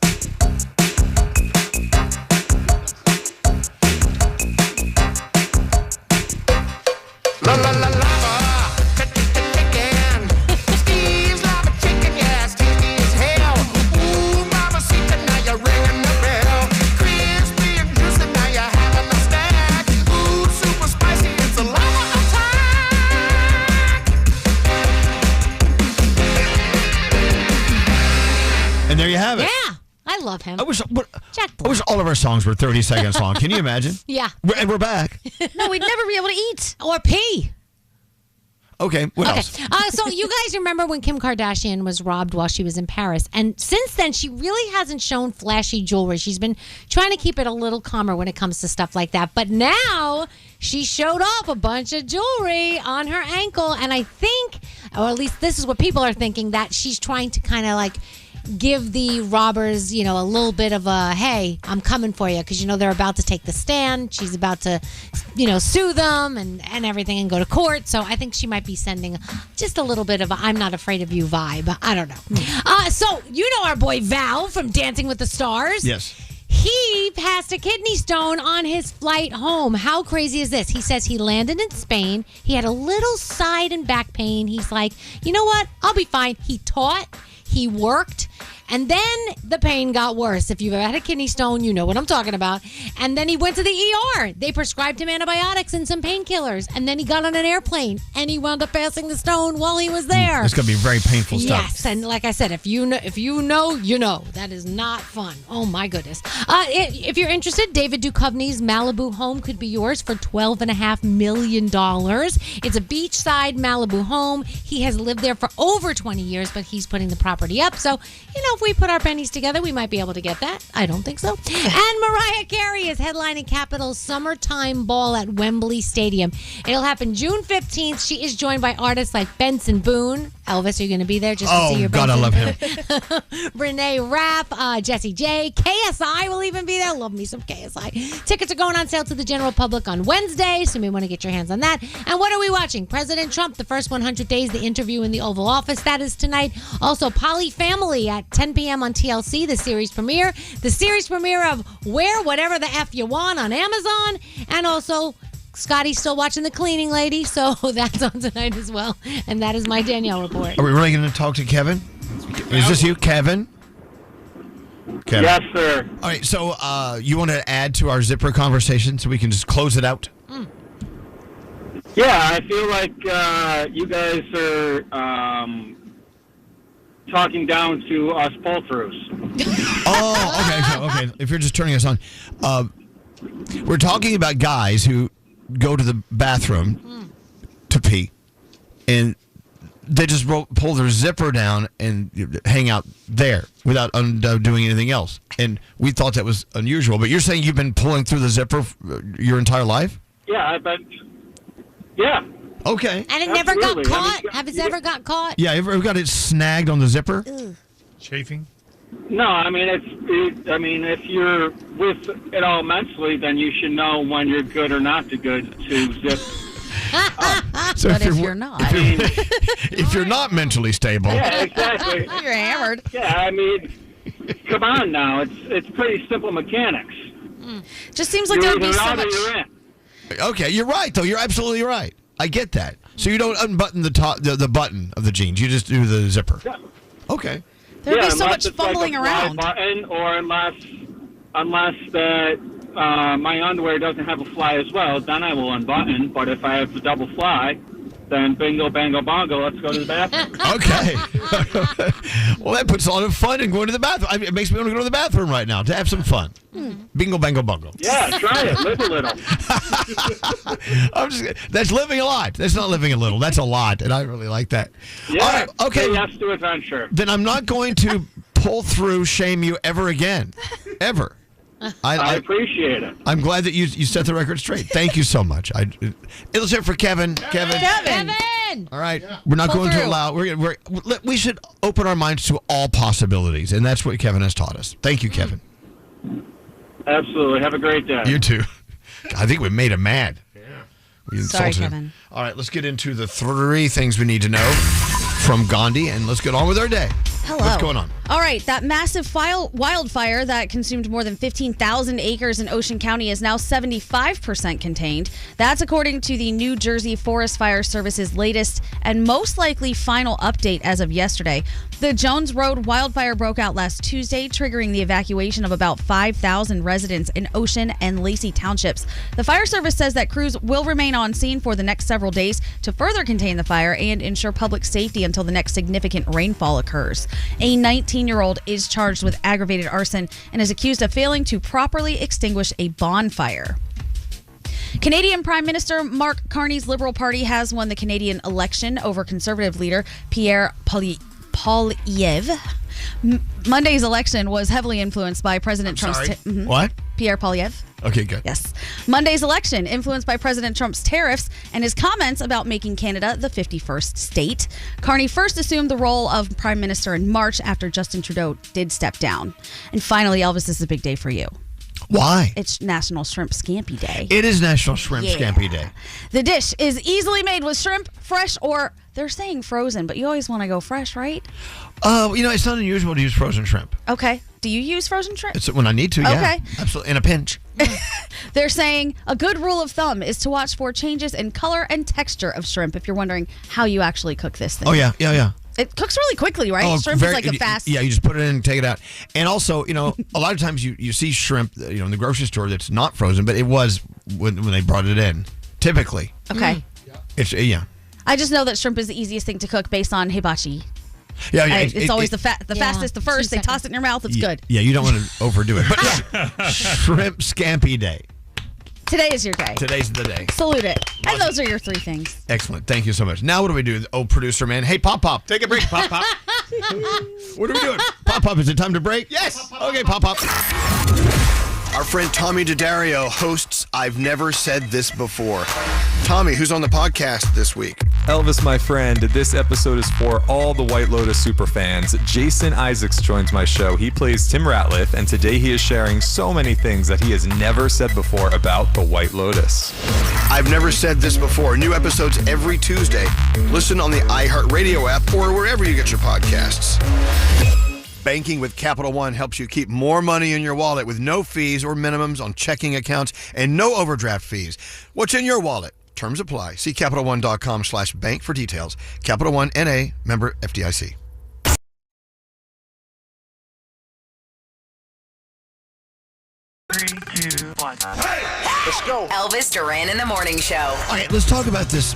La la la lava, chicken. Steve's lava chicken, yeah, tasty as hell. Ooh, mama, see now you're ringing the bell. Crispy and juicy, now you're having a snack. Ooh, super spicy, it's a lava attack. And there you have it. Yeah, I love him. I wish Jack I wish all of our songs were 30 seconds long. Can you imagine? Yeah. And we're back. No, we'd never be able to eat. Or pee. Okay, what else? So you guys remember when Kim Kardashian was robbed while she was in Paris? And since then, she really hasn't shown flashy jewelry. She's been trying to keep it a little calmer when it comes to stuff like that. But now she showed off a bunch of jewelry on her ankle. And I think, or at least this is what people are thinking, that she's trying to kind of like give the robbers, a little bit of a, hey, I'm coming for you, because, they're about to take the stand. She's about to, sue them and everything and go to court. So I think she might be sending just a little bit of a I'm not afraid of you vibe. I don't know. So our boy Val from Dancing with the Stars. Yes. He passed a kidney stone on his flight home. How crazy is this? He says he landed in Spain. He had a little side and back pain. He's like, you know what? I'll be fine. He taught. He worked, and then the pain got worse. If you've ever had a kidney stone, you know what I'm talking about. And then he went to the ER. They prescribed him antibiotics and some painkillers. And then he got on an airplane, and he wound up passing the stone while he was there. It's going to be very painful stuff. Yes, and like I said, if you know, you know. That is not fun. Oh, my goodness. If you're interested, David Duchovny's Malibu home could be yours for $12.5 million. It's a beachside Malibu home. He has lived there for over 20 years, but he's putting the property up. So, if we put our pennies together, we might be able to get that. I don't think so. And Mariah Carey is headlining Capitol's Summertime Ball at Wembley Stadium. It'll happen June 15th. She is joined by artists like Benson Boone. Elvis, are you going to be there just to see your God, Benson? I love him. Renee Rapp, Jessie J, KSI will even be there. Love me some KSI. Tickets are going on sale to the general public on Wednesday, so you may want to get your hands on that. And what are we watching? President Trump, the first 100 days, the interview in the Oval Office. That is tonight. Also, Poly Family at 10 p.m. on TLC, the series premiere. The series premiere of Wear Whatever the F You Want on Amazon. And also, Scotty's still watching The Cleaning Lady, so that's on tonight as well. And that is my Danielle report. Are we really going to talk to Kevin? Is this you, Kevin? Kevin? Yes, sir. All right, so you want to add to our zipper conversation so we can just close it out? Yeah, I feel like you guys are talking down to us pull-throughs. Okay. If you're just turning us on. We're talking about guys who go to the bathroom to and they just pull their zipper down and hang out there without doing anything else. And we thought that was unusual. But you're saying you've been pulling through the zipper your entire life? Yeah, but yeah. Okay. And it never got caught? Have it ever got caught? Yeah, you ever got it snagged on the zipper? Ugh. Chafing? No, I mean if you're with it all mentally, then you should know when you're good or not good to zip. So But if you're not. if you're not mentally stable. Yeah, exactly. You're hammered. Yeah, I mean, come on now. It's pretty simple mechanics. Just seems like there would be so much. Okay, you're right, though. You're absolutely right. I get that. So you don't unbutton the button of the jeans. You just do the zipper. Yeah. Okay. There would be so unless much it's like fumbling a fly around. button, or unless that my underwear doesn't have a fly as well, then I will unbutton. But if I have the double fly, then bingo, bango, bongo, let's go to the bathroom. Okay. Well, that puts a lot of fun in going to the bathroom. It makes me want to go to the bathroom right now to have some fun. Bingo, bango, bongo. Yeah, try it. Live a little. That's living a lot. That's not living a little. That's a lot, and I really like that. Yeah. All right, okay. Say yes to adventure. Then I'm not going to pull through shame you ever again. Ever. I appreciate it. I'm glad that you set the record straight. Thank you so much. Let's hear it for Kevin. Kevin. All right. We're not going to allow. We should open our minds to all possibilities, and that's what Kevin has taught us. Thank you, Kevin. Absolutely. Have a great day. You too. I think we made him mad. Yeah. We Sorry, insulted him. Kevin. All right. Let's get into the 3 things we need to know from Gandhi, and let's get on with our day. Hello. What's going on? All right, that massive wildfire that consumed more than 15,000 acres in Ocean County is now 75% contained. That's according to the New Jersey Forest Fire Service's latest and most likely final update as of yesterday. The Jones Road wildfire broke out last Tuesday, triggering the evacuation of about 5,000 residents in Ocean and Lacey townships. The fire service says that crews will remain on scene for the next several days to further contain the fire and ensure public safety until the next significant rainfall occurs. A 19-year-old is charged with aggravated arson and is accused of failing to properly extinguish a bonfire. Canadian Prime Minister Mark Carney's Liberal Party has won the Canadian election over Conservative leader Pierre Poilievre. Monday's election was heavily influenced by President Trump's... What? Pierre Poilievre. Okay, good. Yes. Monday's election influenced by President Trump's tariffs and his comments about making Canada the 51st state. Carney first assumed the role of Prime Minister in March after Justin Trudeau did step down. And finally, Elvis, this is a big day for you. Why? It's National Shrimp Scampi Day. It is National Shrimp Scampi Day. The dish is easily made with shrimp, fresh, or they're saying frozen, but you always want to go fresh, right? It's not unusual to use frozen shrimp. Okay. Do you use frozen shrimp? It's when I need to, yeah. Okay. Absolutely. In a pinch. They're saying a good rule of thumb is to watch for changes in color and texture of shrimp if you're wondering how you actually cook this thing. Oh, yeah. It cooks really quickly, right? Shrimp is like a fast... Yeah, you just put it in and take it out. And also, a lot of times you see shrimp, in the grocery store that's not frozen, but it was when they brought it in, typically. Okay. It's, yeah. I just know that shrimp is the easiest thing to cook based on hibachi. Yeah, it's always the fastest, the first. They toss it in your mouth. It's good. Yeah, you don't want to overdo it. But Shrimp Scampi Day. Today is your day. Today's the day. Salute it. And those are your 3 things. Excellent. Thank you so much. Now what do we do? Oh, producer man. Hey, Pop. Take a break, Pop. What are we doing? Pop, is it time to break? Yes. Okay, Pop. Our friend Tommy Daddario hosts I've Never Said This Before. Tommy, who's on the podcast this week? Elvis, my friend, this episode is for all the White Lotus superfans. Jason Isaacs joins my show. He plays Tim Ratliff, and today he is sharing so many things that he has never said before about the White Lotus. I've Never Said This Before. New episodes every Tuesday. Listen on the iHeartRadio app or wherever you get your podcasts. Banking with Capital One helps you keep more money in your wallet with no fees or minimums on checking accounts and no overdraft fees. What's in your wallet? Terms apply. See CapitalOne.com/bank for details. Capital One N.A. member FDIC. 3, 2, 1. Hey! Let's go. Elvis Duran in the Morning Show. All right, let's talk about this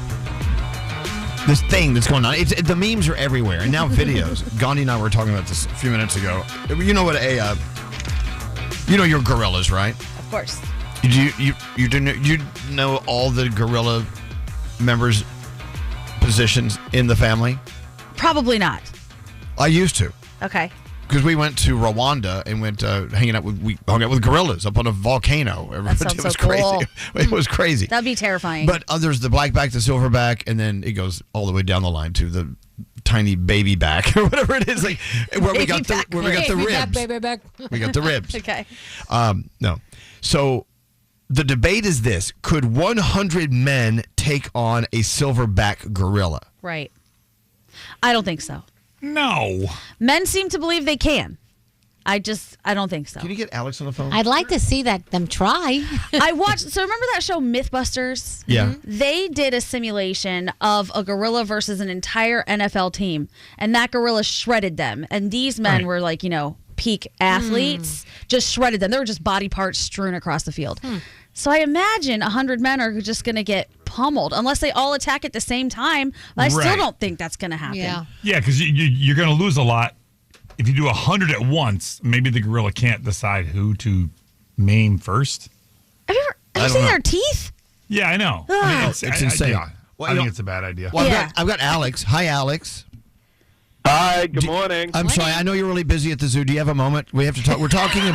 thing that's going on. The memes are everywhere, and now videos. Gandhi and I were talking about this a few minutes ago. You know what your gorillas, right? Of course. You know all the gorilla members' positions in the family? Probably not. I used to. Okay. Because we went to Rwanda and went we hung out with gorillas up on a volcano. That sounds It was so crazy. cool. It was crazy. That'd be terrifying. But there's the blackback, the silverback, and then it goes all the way down the line to the tiny baby back or whatever it is, like where we got the ribs. Baby back. We got the ribs. Okay. No. So the debate is this: could 100 men take on a silverback gorilla? Right. I don't think so. No. Men seem to believe they can. I don't think so. Can you get Alex on the phone? I'd like to see them try. I watched. So remember that show Mythbusters? Yeah. They did a simulation of a gorilla versus an entire NFL team, and that gorilla shredded them. And these men were like, peak athletes, just shredded them. They were just body parts strewn across the field. So I imagine 100 men are just going to get pummeled unless they all attack at the same time. But I still don't think that's going to happen. Yeah, because you're going to lose a lot. If you do 100 at once, maybe the gorilla can't decide who to maim first. Have you seen their teeth? Yeah, I know. It's insane. I think it's a bad idea. Well, I've got Alex. Hi, Alex. Hi. Good morning. I'm sorry. I know you're really busy at the zoo. Do you have a moment? We have to talk. We're talking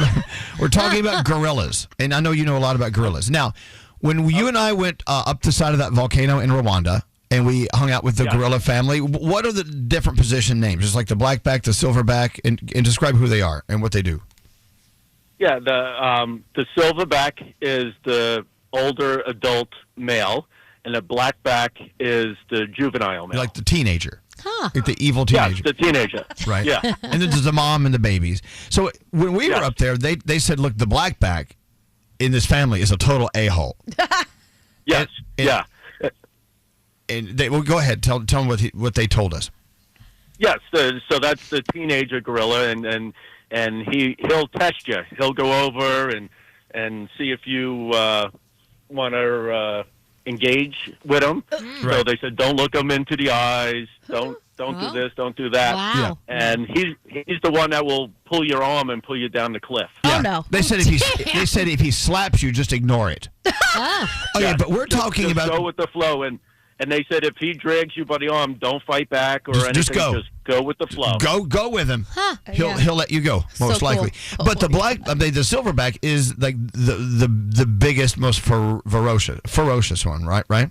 about gorillas, and I know you know a lot about gorillas. Now, when you and I went up the side of that volcano in Rwanda, and we hung out with the gorilla family, what are the different position names? It's like the blackback, the silverback, and describe who they are and what they do. Yeah, the silverback is the older adult male, and the blackback is the juvenile male. Like the teenager. Like the evil teenager. Yeah, the teenager. Right. Yeah. And then there's the mom and the babies. So when we were up there, they said, look, the blackback in this family is a total a-hole. Yes. Yeah. And they go ahead, tell them what they told us. Yes. So that's the teenager gorilla, and he'll test you. He'll go over and see if you want to engage with him. So they said, don't look him into the eyes. Don't do this. Don't do that. Wow. And he's the one that will pull your arm and pull you down the cliff. Oh no! They said if he slaps you, just ignore it. Okay, but we're talking just about go with the flow, and they said if he drags you by the arm, don't fight back or anything. Just go. Just go with the flow. Go with him. He'll let you go most likely. Cool. But the the silverback is like the biggest, most ferocious one, right?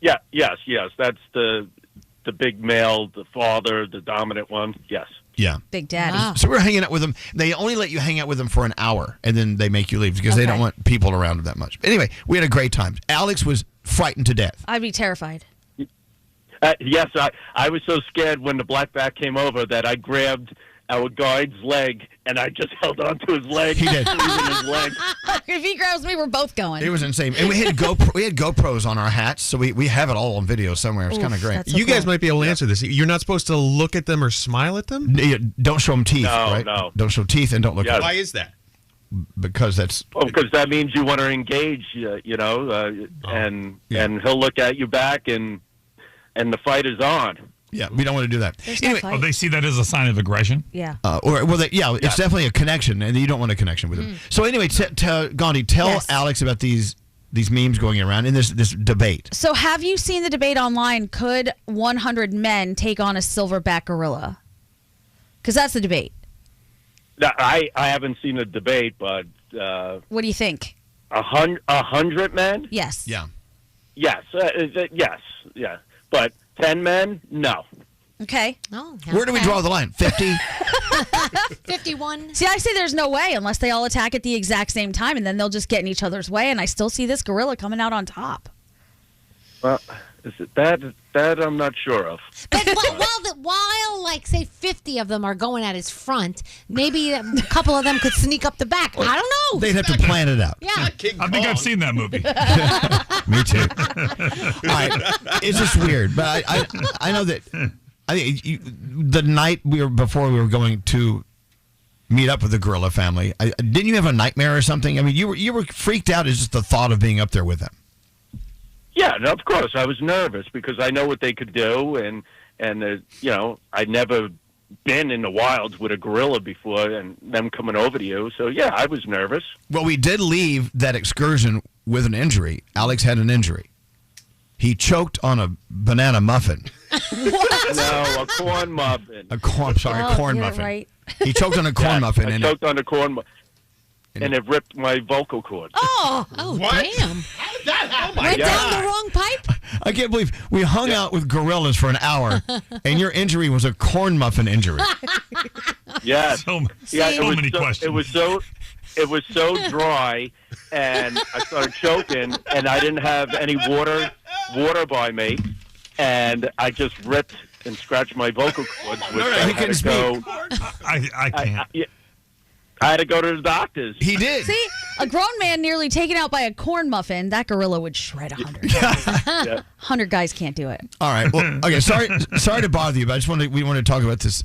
Yeah. Yes. That's the big male, the father, the dominant one. Yes. Yeah. Big daddy. So we're hanging out with them. They only let you hang out with them for an hour, and then they make you leave because they don't want people around that much. Anyway, we had a great time. Alex was frightened to death. I'd be terrified. Yes, I was so scared when the blackback came over that I grabbed our guide's leg and I just held on to his leg. He did. His leg. If he grabs me, we're both going. It was insane. And we had GoPros on our hats, so we have it all on video somewhere. It's kind of great. You guys might be able to answer this. You're not supposed to look at them or smile at them? Don't show them teeth, right? No. Don't show teeth and don't look at them. Why is that? Because that's... because that means you want to engage, and he'll look at you back and the fight is on. Yeah, we don't want to do that. Anyway, they see that as a sign of aggression. Yeah. It's definitely a connection, and you don't want a connection with them. So anyway, Gandhi, tell Alex about these memes going around in this debate. So have you seen the debate online? Could 100 men take on a silverback gorilla? Because that's the debate. No, I haven't seen the debate, but what do you think? 100 men? Yes. Yeah. Yes. Yes. Yeah. But 10 men? No. Okay. Oh, where do we draw the line? 50? 51. See, I say there's no way unless they all attack at the exact same time, and then they'll just get in each other's way, and I still see this gorilla coming out on top. Well, is it that I'm not sure of. But while like, say, 50 of them are going at his front, maybe a couple of them could sneak up the back. I don't know. They'd have to plan it out. Yeah. I think I've seen that movie. Me too. All right. It's just weird, but I know that the night before we were going to meet up with the gorilla family, didn't you have a nightmare or something? I mean, you were freaked out at just the thought of being up there with them. Yeah, no, of course. I was nervous because I know what they could do, and I'd never been in the wilds with a gorilla before and them coming over to you. So, yeah, I was nervous. Well, we did leave that excursion with an injury. Alex had an injury. He choked on a banana muffin. No, a corn muffin. Corn muffin. Right. He choked on a corn muffin. I choked on a corn muffin. And it ripped my vocal cord. Oh, damn. Went down the wrong pipe? I can't believe we hung out with gorillas for an hour, and your injury was a corn muffin injury. Yeah. So many questions. It was so dry, and I started choking, and I didn't have any water by me, and I just ripped and scratched my vocal cords. He couldn't speak. I can't. I had to go to the doctors. He did. See, a grown man nearly taken out by a corn muffin. That gorilla would shred 100. 100 guys can't do it. All right. Well, okay. Sorry to bother you, but we want to talk about this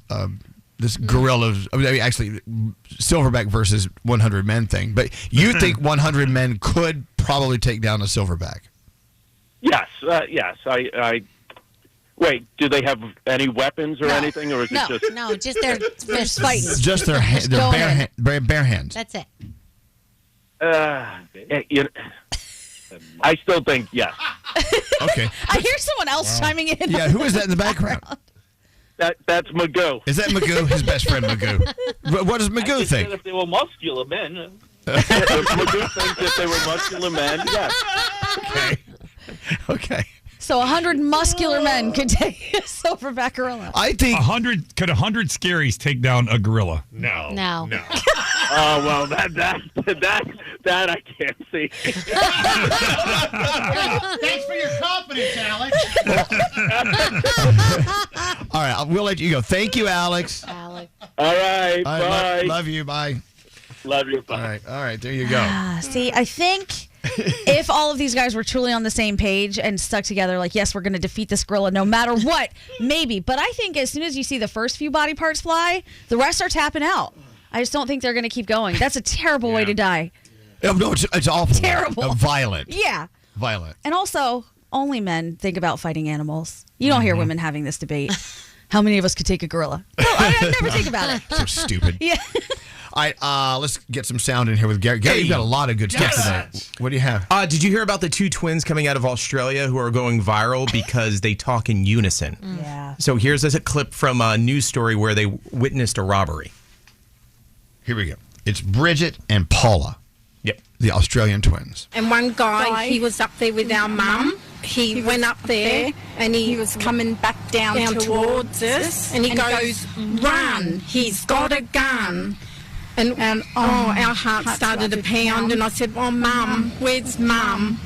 this gorilla, actually silverback versus 100 men thing. But you think 100 men could probably take down a silverback? Yes. Yes. I wait. Do they have any weapons or anything, or is it just just their fists fighting? Just their bare hands. That's it. I still think yes. Okay. I hear someone else chiming in. Yeah. Who is that in the background? That's Magoo. Is that Magoo? His best friend Magoo. What does Magoo think? If they were muscular men. Magoo thinks if they were muscular men, yes. Okay. So 100 muscular men could take a silverback gorilla. I think 100 could 100 Skeerys take down a gorilla? No. Oh well, that I can't see. Thanks for your confidence, Alex. All right, we'll let you go. Thank you, Alex. All right, bye. Love you. Bye. Love you. Bye. All right. There you go. See, I think if all of these guys were truly on the same page and stuck together, like, yes, we're going to defeat this gorilla no matter what, maybe. But I think as soon as you see the first few body parts fly, the rest are tapping out. I just don't think they're going to keep going. That's a terrible way to die. No, it's awful. Terrible. Violent. Yeah. Violent. And also, only men think about fighting animals. You don't hear women having this debate. How many of us could take a gorilla? No, I never think about it. So stupid. Yeah. All right, let's get some sound in here with Gary. Gary, you've got a lot of good stuff today. What do you have? Did you hear about the two twins coming out of Australia who are going viral because they talk in unison? Yeah. So here's a clip from a news story where they witnessed a robbery. Here we go. It's Bridget and Paula. Yep. The Australian twins. And one guy, he was up there with our mum. He went up there and he was coming back down towards us. And he goes, "Run, he's got a gun." And our heart started to pound. And I said, "Oh, Mum, where's Mum?"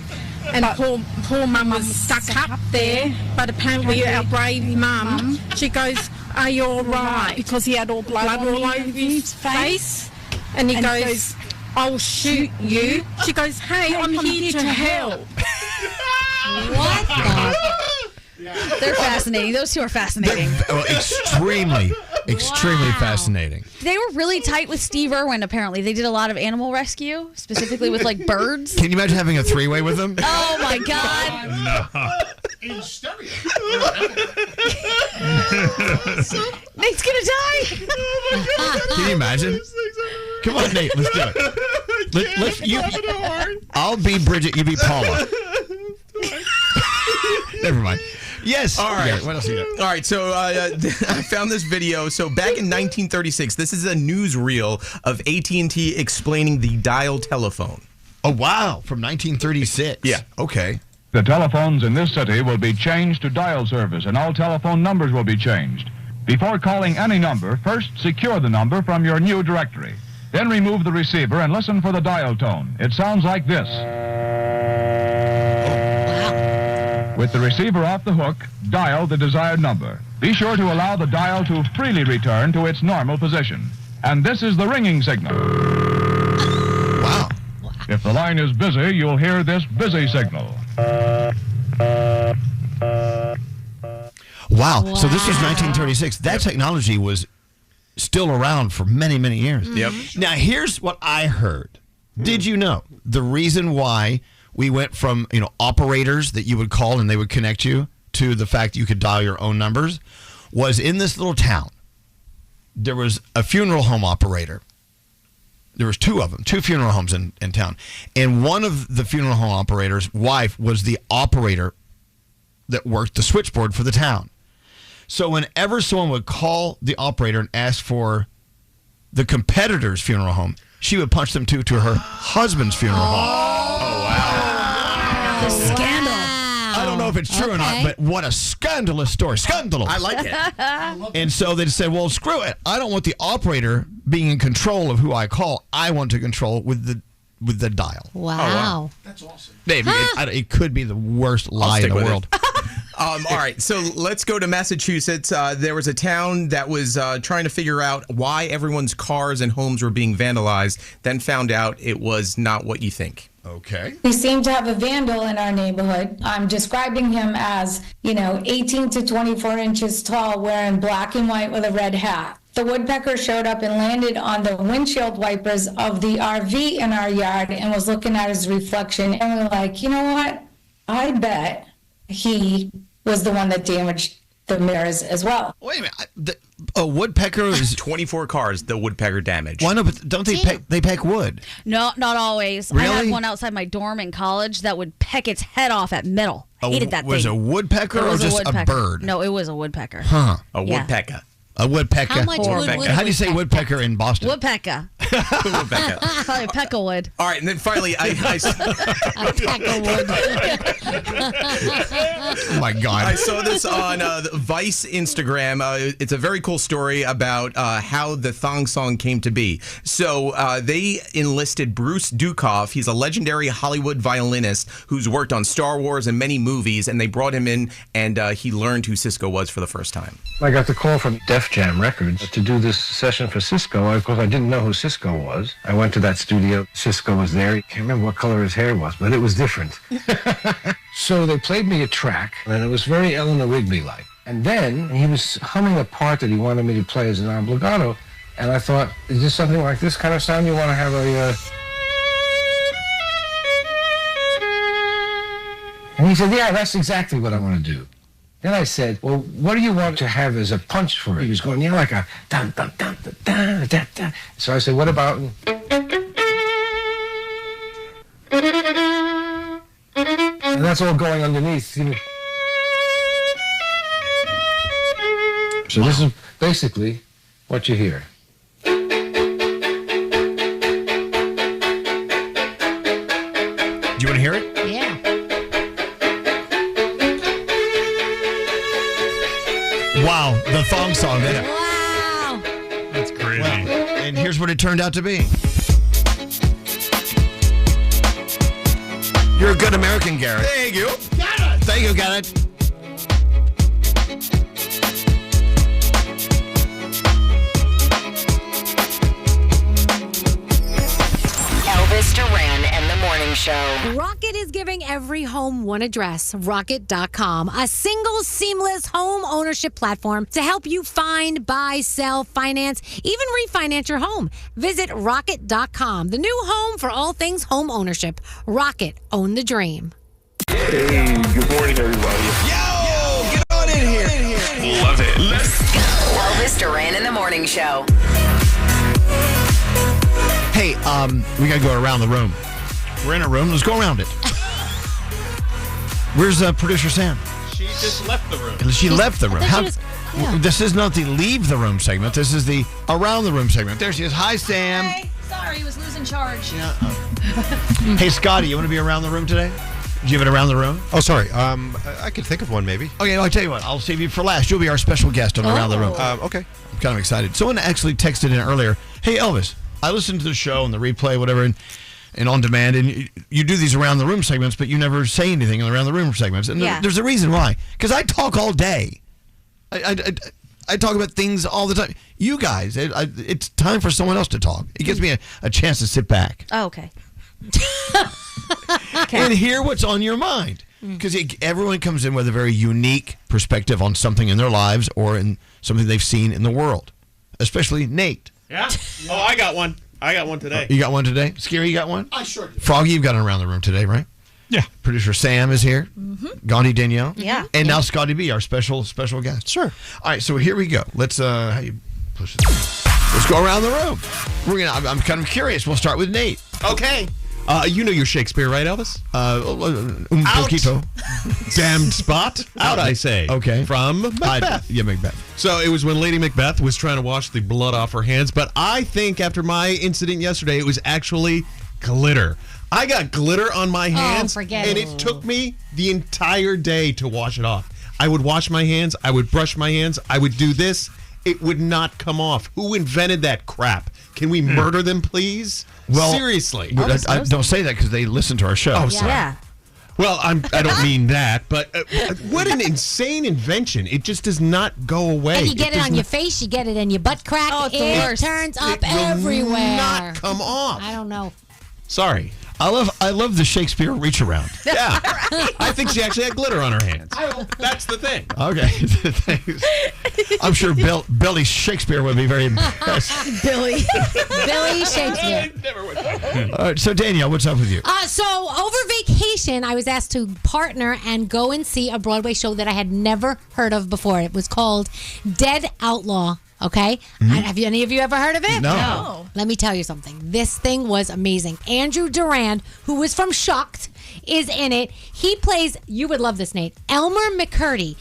And poor Mum was stuck up there. But apparently our brave Mum, she goes, "Are you all right?" Because he had all blood all over his face. And he goes, "I'll shoot you." She goes, "Hey, I'm here to help." What the? They're fascinating. Those two are fascinating. Extremely fascinating. They were really tight with Steve Irwin, apparently. They did a lot of animal rescue, specifically with, like, birds. Can you imagine having a three-way with them? Oh, my God. No. In stereo. Nate's going to die. Can you imagine? Come on, Nate. Let's do it. I'll be Bridget. You be Paula. Never mind. Yes. All right. Yeah, what else you got? All right. So I found this video. So back in 1936, this is a newsreel of AT&T explaining the dial telephone. Oh, wow. From 1936. Yeah. Okay. The telephones in this city will be changed to dial service, and all telephone numbers will be changed. Before calling any number, first secure the number from your new directory. Then remove the receiver and listen for the dial tone. It sounds like this. With the receiver off the hook, dial the desired number. Be sure to allow the dial to freely return to its normal position. And this is the ringing signal. Wow. If the line is busy, you'll hear this busy signal. Wow. So this was 1936. That technology was still around for many, many years. Yep. Now, here's what I heard. Did you know the reason why we went from, operators that you would call and they would connect you to the fact that you could dial your own numbers was in this little town. There was a funeral home operator. There was two of them, two funeral homes in town. And one of the funeral home operators' wife was the operator that worked the switchboard for the town. So whenever someone would call the operator and ask for the competitor's funeral home, she would punch them to her husband's funeral home. Oh, wow. The scandal. I don't know if it's true or not, but what a scandalous story. Scandalous. I like it. And so they said, well, screw it. I don't want the operator being in control of who I call. I want to control with the dial. Wow. That's awesome. Dave, it could be the worst lie in the world. All right, so let's go to Massachusetts. There was a town that was trying to figure out why everyone's cars and homes were being vandalized, then found out it was not what you think. Okay. We seem to have a vandal in our neighborhood. I'm describing him as, 18 to 24 inches tall, wearing black and white with a red hat. The woodpecker showed up and landed on the windshield wipers of the RV in our yard and was looking at his reflection. And we're like, you know what? I bet he was the one that damaged the mirrors as well. Wait a minute. A woodpecker is 24 cars the woodpecker damaged. Why not? But don't they peck wood? No, not always. Really? I had one outside my dorm in college that would peck its head off at middle. I hated that thing. Was it a woodpecker or just a bird? No, it was a woodpecker. Huh. A woodpecker. A woodpecker. How much wood How do you say woodpecker in Boston? Woodpecker. Woodpecker. Probably peckerwood. All right, and then finally, Oh my God. I saw this on the Vice Instagram. It's a very cool story about how the thong song came to be. So they enlisted Bruce Dukoff. He's a legendary Hollywood violinist who's worked on Star Wars and many movies, and they brought him in, and he learned who Cisco was for the first time. I got the call from Def Jam Records to do this session for Cisco. Of course, I didn't know who Cisco was. I went to that studio. Cisco was there. I can't remember what color his hair was, but it was different. So they played me a track, and it was very Eleanor Rigby-like. And then he was humming a part that he wanted me to play as an obligato, and I thought, is this something like this kind of sound you want to have a... And he said, yeah, that's exactly what I want to do. Then I said, well, what do you want to have as a punch for it? He was going, yeah, like a dun, dun, dun, dun, dun, dun, dun. So I said, what about... And that's all going underneath. So this is basically what you hear. Do you want to hear it? Yeah. Wow, the thong song. Wow. That's crazy. And here's what it turned out to be. You're a good American, Garrett. Thank you. Thank you, Garrett. Elvis Duran and the Morning Show. Rocket is giving every home one address, rocket.com, a single seamless home ownership platform to help you find, buy, sell, finance, even refinance your home. Visit rocket.com, the new home for all things home ownership. Rocket, own the dream. Hey, good morning, everybody. Yo, get on in here. Love it. Let's go. Elvis Duran and the Morning Show. Hey, we got to go around the room. We're in a room. Let's go around it. Where's producer Sam? She just left the room. She left the room. Yeah. This is not the leave the room segment. This is the around the room segment. There she is. Hi, Sam. Hey, sorry, he was losing charge. Hey, Scotty, you want to be around the room today? Do you have it around the room? Oh, sorry. I could think of one, maybe. Okay, I'll tell you what. I'll save you for last. You'll be our special guest on Around the Room. Okay. I'm kind of excited. Someone actually texted in earlier, hey, Elvis, I listened to the show and the replay, whatever, and on demand, and you do these Around the Room segments, but you never say anything in the Around the Room segments. And there's a reason why. Because I talk all day. I talk about things all the time. You guys, it's time for someone else to talk. It gives me a chance to sit back. Oh, okay. And hear what's on your mind. Because everyone comes in with a very unique perspective on something in their lives or in something they've seen in the world. Especially Nate. Yeah? Oh, I got one. I got one today. You got one today? Skeery, you got one? I sure did. Froggy, you've got it around the room today, right? Yeah. Producer Sam is here. Gandhi, Danielle. Yeah. And now Scotty B, our special guest. Sure. All right, so here we go. Let's how you push it? Let's go around the room. I'm kind of curious. We'll start with Nate. Okay. You know your Shakespeare, right, Elvis? Un poquito. Damned spot. Out, I say. Okay. From Macbeth. Yeah, Macbeth. So it was when Lady Macbeth was trying to wash the blood off her hands, but I think after my incident yesterday, it was actually glitter. I got glitter on my hands, forget and it. it took me the entire day to wash it off. I would wash my hands, I would brush my hands, I would do this. It would not come off. Who invented that crap? Can we murder them, please? Well, seriously. I don't say that because they listen to our show. Oh, sorry. Yeah. Well, I don't mean that, but what an insane invention. It just does not go away. And you get it on your face, you get it in your butt crack. Oh, it's the it worst. turns up It will everywhere. not come off. I don't know. Sorry. I love the Shakespeare reach around. Yeah. I think she actually had glitter on her hands. That's the thing. Okay. Thanks. I'm sure Billy Shakespeare would be very impressed. Billy Shakespeare. All right, so Danielle, what's up with you? So over vacation, I was asked to partner and go and see a Broadway show that I had never heard of before. It was called Dead Outlaw. Okay? Have any of you ever heard of it? No. Let me tell you something. This thing was amazing. Andrew Duran, who was from Shucked, is in it. He plays, you would love this, Nate, Elmer McCurdy.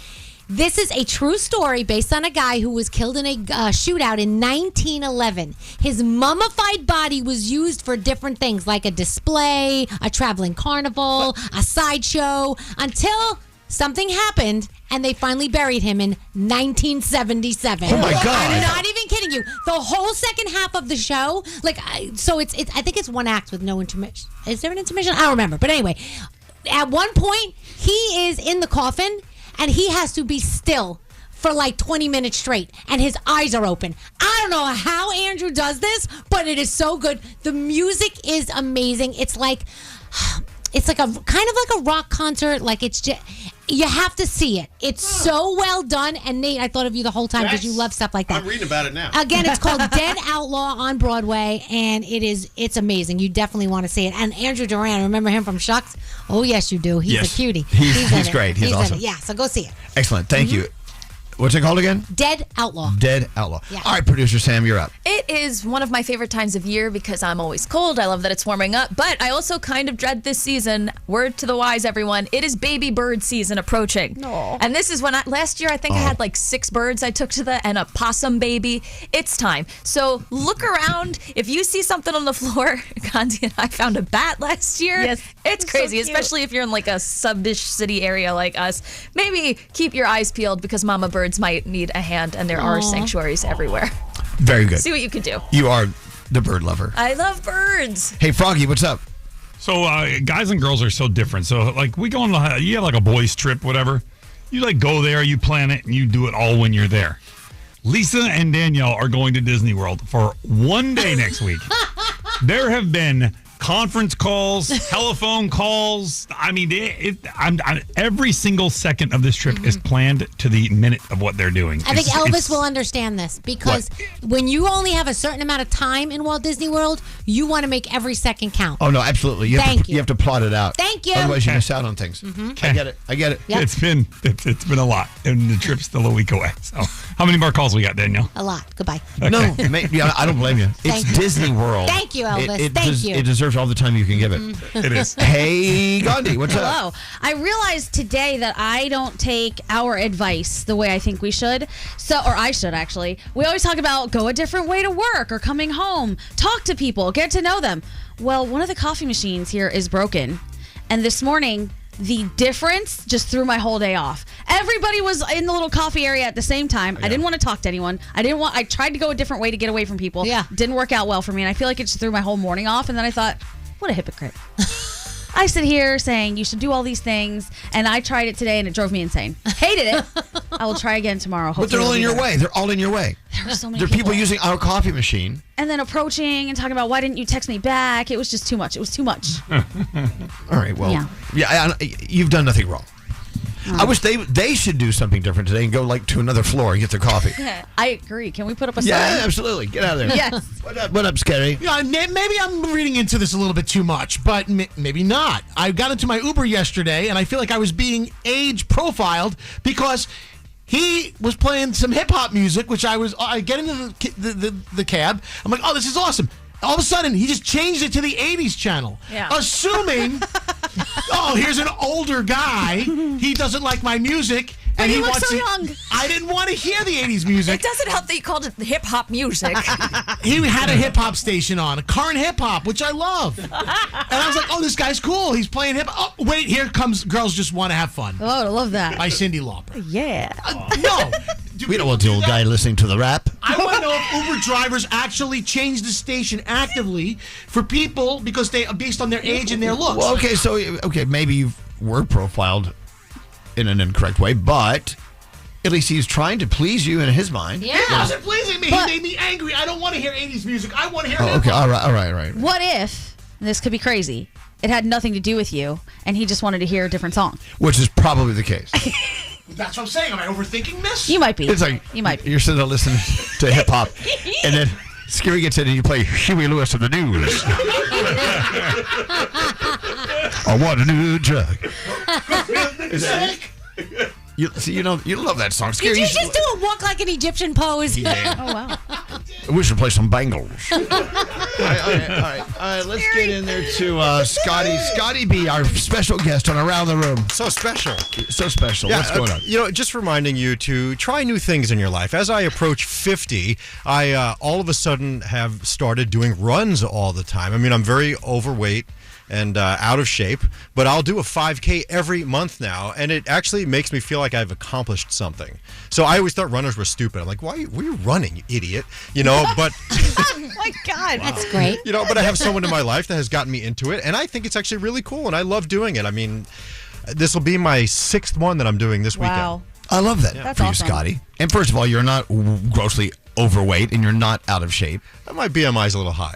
This is a true story based on a guy who was killed in a shootout in 1911. His mummified body was used for different things, like a display, a traveling carnival, a sideshow, until something happened and they finally buried him in 1977. Oh my God. I'm not even kidding you. The whole second half of the show, I think it's one act with no intermission. Is there an intermission? I don't remember. But anyway, at one point, he is in the coffin and he has to be still for like 20 minutes straight, and his eyes are open. I don't know how Andrew does this, but it is so good. The music is amazing. It's like a kind of like a rock concert. Like it's just, you have to see it. It's so well done. And Nate, I thought of you the whole time because you love stuff like that. I'm reading about it now. Again, it's called Dead Outlaw on Broadway, and it's amazing. You definitely want to see it. And Andrew Duran, remember him from Shucks? Oh yes, you do. He's a cutie. He's great. He's awesome. Yeah, so go see it. Excellent. Thank you. What's it called again? Dead Outlaw. Dead Outlaw. Yeah. All right, producer Sam, you're up. It is one of my favorite times of year because I'm always cold. I love that it's warming up, but I also kind of dread this season. Word to the wise, everyone. It is baby bird season approaching. Aww. And this is when last year I think I had like 6 birds I took to and a possum baby. It's time. So look around. If you see something on the floor, Gandhi and I found a bat last year. Yes. It's crazy, especially if you're in like a sub-ish city area like us. Maybe keep your eyes peeled because mama birds might need a hand, and there are sanctuaries everywhere. Very good. See what you can do. You are the bird lover. I love birds. Hey, Froggy, what's up? So guys and girls are so different. So like we go on, you have like a boys trip, whatever. You like go there, you plan it, and you do it all when you're there. Lisa and Danielle are going to Disney World for one day next week. There have been conference calls, telephone calls. I mean, every single second of this trip is planned to the minute of what they're doing. I think Elvis will understand this because when you only have a certain amount of time in Walt Disney World, you want to make every second count. Oh, no, absolutely. You have to plot it out. Thank you. Otherwise, you miss out on things. I get it. Yep. It's been a lot, and the trip's still a week away. So, how many more calls we got, Danielle? A lot. Goodbye. Okay. No, I don't blame you. It's Disney World. Thank you, Elvis. Thank you. It deserves all the time you can give it. It is. Hey, Gandhi, what's up? Hello. I realized today that I don't take our advice the way I think we should. Or I should, actually. We always talk about go a different way to work or coming home. Talk to people. Get to know them. Well, one of the coffee machines here is broken. And this morning, the difference just threw my whole day off. Everybody was in the little coffee area at the same time. I didn't want to talk to anyone. I tried to go a different way to get away from people. Yeah. Didn't work out well for me. And I feel like it just threw my whole morning off. And then I thought, what a hypocrite. I sit here saying you should do all these things, and I tried it today, and it drove me insane. Hated it. I will try again tomorrow. But they're all in your way. They're all in your way. There were so many There are people using our coffee machine. And then approaching and talking about, why didn't you text me back? It was just too much. It was too much. All right, well, you've done nothing wrong. I wish they should do something different today and go to another floor and get their coffee. I agree. Can we put up a sign? Yeah, absolutely. Get out of there. Yes. What up, Skeery? Yeah, maybe I'm reading into this a little bit too much, but maybe not. I got into my Uber yesterday, and I feel like I was being age profiled because he was playing some hip hop music, which I get into the cab. I'm like, oh, this is awesome. All of a sudden, he just changed it to the 80s channel, assuming, here's an older guy. He doesn't like my music. But And he he looks wants so to- young. I didn't want to hear the 80s music. It doesn't help that you called it hip hop music. He had a hip hop station on, current hip hop, which I love. And I was like, oh, this guy's cool. He's playing hip hop. Oh, wait, here comes Girls Just Want to Have Fun. Oh, I love that. By Cyndi Lauper. Yeah. No. We don't want the old guy listening to the rap. I want to know if Uber drivers actually change the station actively for people because they are based on their age and their looks. Well, okay, maybe you've word profiled in an incorrect way, but at least he's trying to please you in his mind. He wasn't pleasing me. He made me angry. I don't want to hear 80s music. I want to hear Oh, okay, hip-hop. all right. What if, and this could be crazy, it had nothing to do with you, and he just wanted to hear a different song? Which is probably the case. That's what I'm saying. Am I overthinking this? You might be. It's like you might be. You're sitting there listening to hip hop, and then Skeery gets in and you play Huey Lewis of the news. I want a new drug. You love that song. Did you just do a walk like an Egyptian pose? Yeah. Oh, wow. We should play some Bagels. All right. Let's get in there to Scotty. Scotty B, our special guest on Around the Room. So special. So special. Yeah, What's going on? Just reminding you to try new things in your life. As I approach 50, I all of a sudden have started doing runs all the time. I mean, I'm very overweight and out of shape, but I'll do a 5K every month now, and it actually makes me feel like I've accomplished something. So I always thought runners were stupid. I'm like, why were you running, you idiot? But Oh, my God. That's great. but I have someone in my life that has gotten me into it, and I think it's actually really cool, and I love doing it. I mean, this will be my 6th one that I'm doing this weekend. I love that That's for you, awesome. Scotty. And first of all, you're not grossly overweight, and you're not out of shape. My BMI is a little high.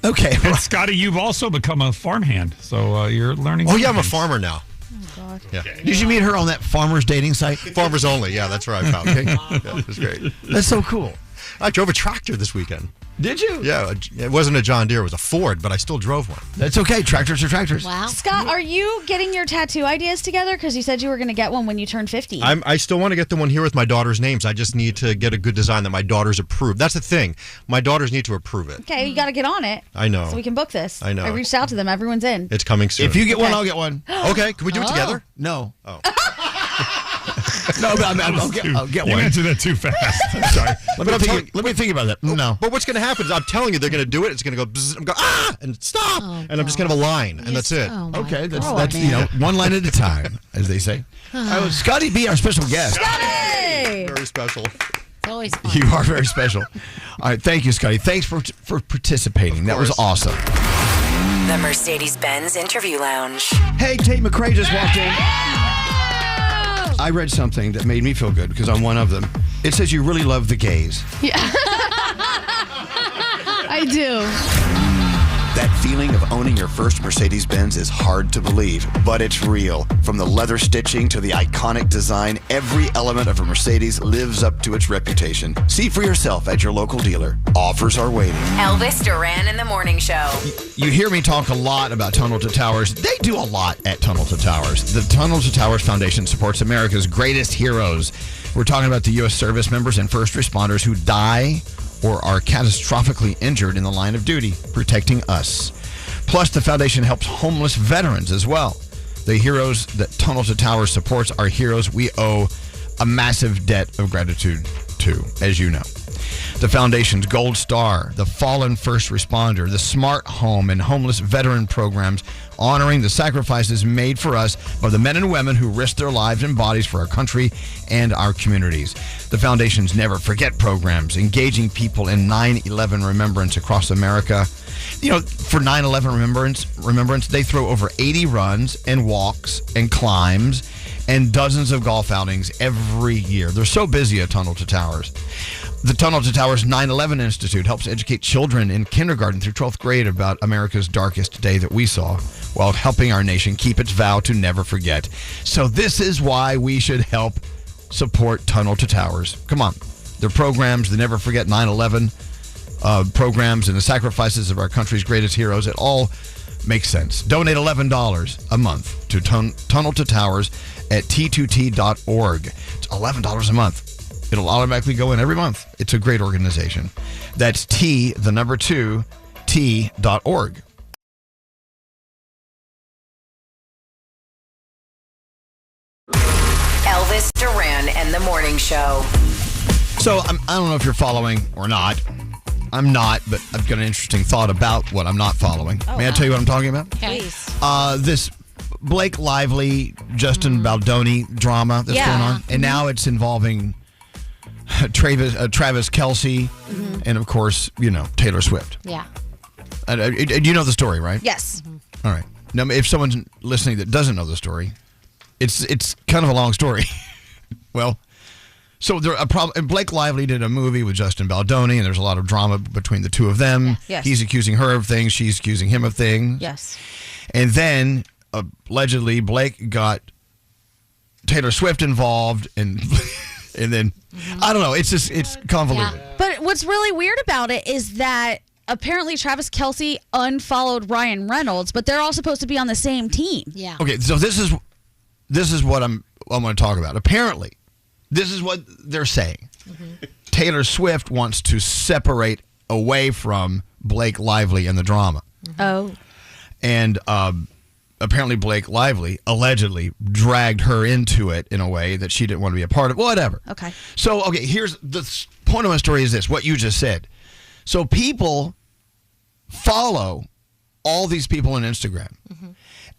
Okay. And Scotty, you've also become a farmhand, so you're learning. Oh, yeah, I'm a farmer now. Oh, God. Yeah. Did you meet her on that farmer's dating site? Farmers only. Yeah, that's where I found it. Yeah, it was great. That's so cool. I drove a tractor this weekend. Did you? Yeah, it wasn't a John Deere, it was a Ford, but I still drove one. That's okay. Tractors are tractors. Wow. Scott, are you getting your tattoo ideas together? Because you said you were going to get one when you turned 50. I still want to get the one here with my daughter's names. I just need to get a good design that my daughters approve. That's the thing. My daughters need to approve it. Okay, you got to get on it. I know. So we can book this. I know. I reached out to them. Everyone's in. It's coming soon. If you get one, I'll get one. Okay, can we do it together? No. Oh. No, but I'll get You one. answered that too fast. I'm sorry. Let me think about that. No. But what's going to happen is I'm telling you they're going to do it. It's going to go bzz, I'm going and stop, and I'm just going to have a line, and that's it. Oh, my Okay, that's God. one line at a time, as they say. Scotty B, our special guest. Hey! Very special. It's always fun. You are very special. All right, thank you, Scotty. Thanks for participating. That was awesome. The Mercedes-Benz Interview Lounge. Hey, Tate McRae just walked in. I read something that made me feel good because I'm one of them. It says you really love the gays. Yeah. I do. That feeling of owning your first Mercedes-Benz is hard to believe, but it's real. From the leather stitching to the iconic design, every element of a Mercedes lives up to its reputation. See for yourself at your local dealer. Offers are waiting. Elvis Duran in the Morning Show. You hear me talk a lot about Tunnel to Towers. They do a lot at Tunnel to Towers. The Tunnel to Towers Foundation supports America's greatest heroes. We're talking about the U.S. service members and first responders who die or are catastrophically injured in the line of duty, protecting us. Plus, the foundation helps homeless veterans as well. The heroes that Tunnel to Towers supports are heroes we owe a massive debt of gratitude to, as you know. The foundation's Gold Star, the Fallen First Responder, the Smart Home, and Homeless Veteran programs honoring the sacrifices made for us by the men and women who risked their lives and bodies for our country and our communities. The foundation's Never Forget programs, engaging people in 9/11 remembrance across America. You know, for 9/11 remembrance, they throw over 80 runs and walks and climbs and dozens of golf outings every year. They're so busy at Tunnel to Towers. The Tunnel to Towers 9/11 Institute helps educate children in kindergarten through 12th grade about America's darkest day that we saw, while helping our nation keep its vow to never forget. So this is why we should help support Tunnel to Towers. Come on. Their programs, the Never Forget 9/11 programs, and the sacrifices of our country's greatest heroes, it all makes sense. Donate $11 a month to Tunnel to Towers at t2t.org. It's $11 a month. It'll automatically go in every month. It's a great organization. That's T2, WST.org. Elvis Duran and the Morning Show. So I don't know if you're following or not. I'm not, but I've got an interesting thought about what I'm not following. May I tell you what I'm talking about? Please. This Blake Lively, Justin Baldoni drama that's going on. And now it's involving Travis Kelce and, of course, Taylor Swift. Yeah. You know the story, right? Yes. All right. Now, if someone's listening that doesn't know the story, it's kind of a long story. Well, so Blake Lively did a movie with Justin Baldoni, and there's a lot of drama between the two of them. Yeah. Yes. He's accusing her of things. She's accusing him of things. Yes. And then, allegedly, Blake got Taylor Swift involved, and then, I don't know. It's convoluted. Yeah. But what's really weird about it is that apparently Travis Kelce unfollowed Ryan Reynolds, but they're all supposed to be on the same team. Yeah. Okay, so this is what I'm going to talk about. Apparently, this is what they're saying. Taylor Swift wants to separate away from Blake Lively and the drama. Oh. And apparently Blake Lively allegedly dragged her into it in a way that she didn't want to be a part of. Whatever. Okay. So, here's the point of my story is this, what you just said. So people follow all these people on Instagram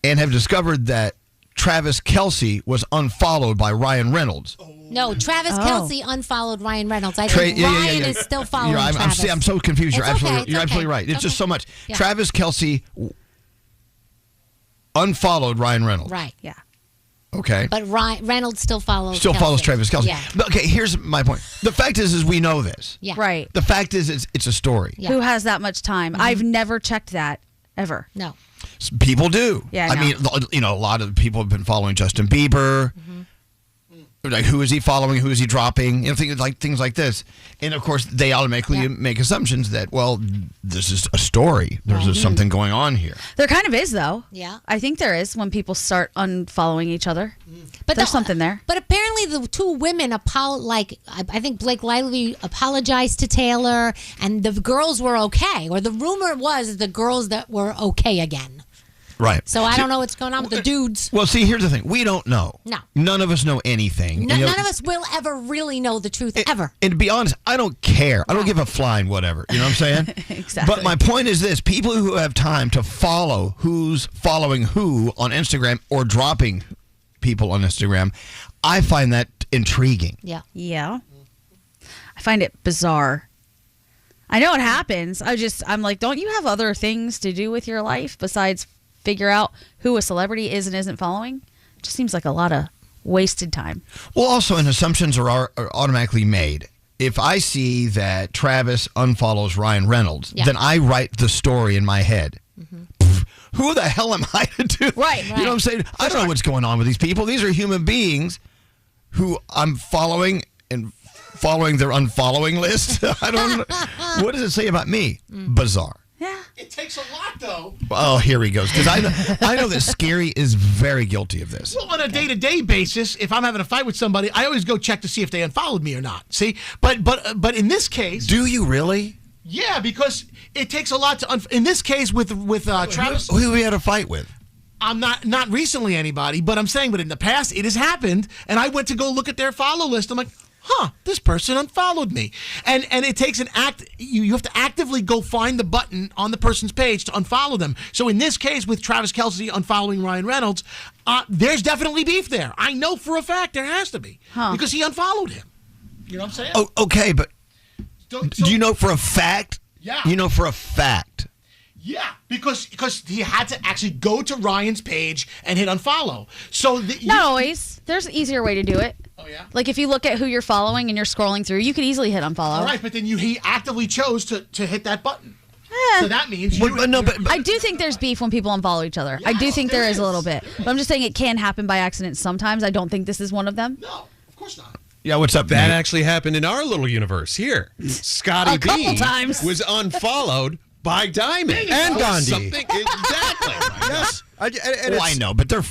and have discovered that Travis Kelce was unfollowed by Ryan Reynolds. No, Travis Kelce unfollowed Ryan Reynolds. I think Ryan is still following Travis. I'm so confused. You're It's absolutely right. It's just so much. Yeah. Travis Kelce unfollowed Ryan Reynolds. Right. Yeah. Okay. But Reynolds still follows Travis Kelce. Yeah. But, okay, here's my point. The fact is we know this. Yeah. Right. The fact is it's a story. Who has that much time? I've never checked that ever. No. People do. Yeah, I mean, a lot of people have been following Justin Bieber. Like, who is he following? Who is he dropping? Things like this. And, of course, they automatically make assumptions that, well, this is a story. There's just something going on here. There kind of is, though. Yeah. I think there is when people start unfollowing each other. But there's something there. But apparently the two women, I think Blake Lively apologized to Taylor, and the girls were okay. Or the rumor was the girls that were okay again. Right. So I don't know what's going on with the dudes. Well, see, here's the thing. We don't know. No. None of us know anything. None of us will ever really know the truth, ever. And to be honest, I don't care. I don't give a flying whatever. You know what I'm saying? Exactly. But my point is this. People who have time to follow who's following who on Instagram or dropping people on Instagram, I find that intriguing. Yeah. Yeah. I find it bizarre. I know it happens. I'm like, don't you have other things to do with your life besides figure out who a celebrity is and isn't following? It just seems like a lot of wasted time. Well, also, and assumptions are automatically made. If I see that Travis unfollows Ryan Reynolds, then I write the story in my head. Who the hell am I to do? Right. You know what I'm saying? I don't know what's going on with these people. These are human beings who I'm following and following their unfollowing list. I don't know. What does it say about me? Bizarre. Yeah. It takes a lot, though. Oh, here he goes. Because I know that Skeery is very guilty of this. Well, on a day-to-day basis, if I'm having a fight with somebody, I always go check to see if they unfollowed me or not. See? But in this case... Do you really? Yeah, because it takes a lot to... in this case, with Travis... Who we had a fight with? I'm not recently anybody, but I'm saying, but in the past, it has happened, and I went to go look at their follow list. I'm like... this person unfollowed me. And it takes an act. You have to actively go find the button on the person's page to unfollow them. So in this case, with Travis Kelce unfollowing Ryan Reynolds, there's definitely beef there. I know for a fact there has to be. Because he unfollowed him. You know what I'm saying? Oh, okay, but do you know for a fact? Yeah. You know for a fact. Yeah, because he had to actually go to Ryan's page and hit unfollow. So not always. There's an easier way to do it. Oh yeah. Like if you look at who you're following and you're scrolling through, you could easily hit unfollow. All right, but then he actively chose to hit that button. So that means I do think there's beef when people unfollow each other. I do think there is a little bit. But I'm just saying it can happen by accident sometimes. I don't think this is one of them. No, of course not. Yeah, what's up, That Nate? actually happened in our little universe here. Scotty A couple B times. was unfollowed by Diamond And Gandhi. Something exactly. Yes. I know, but they're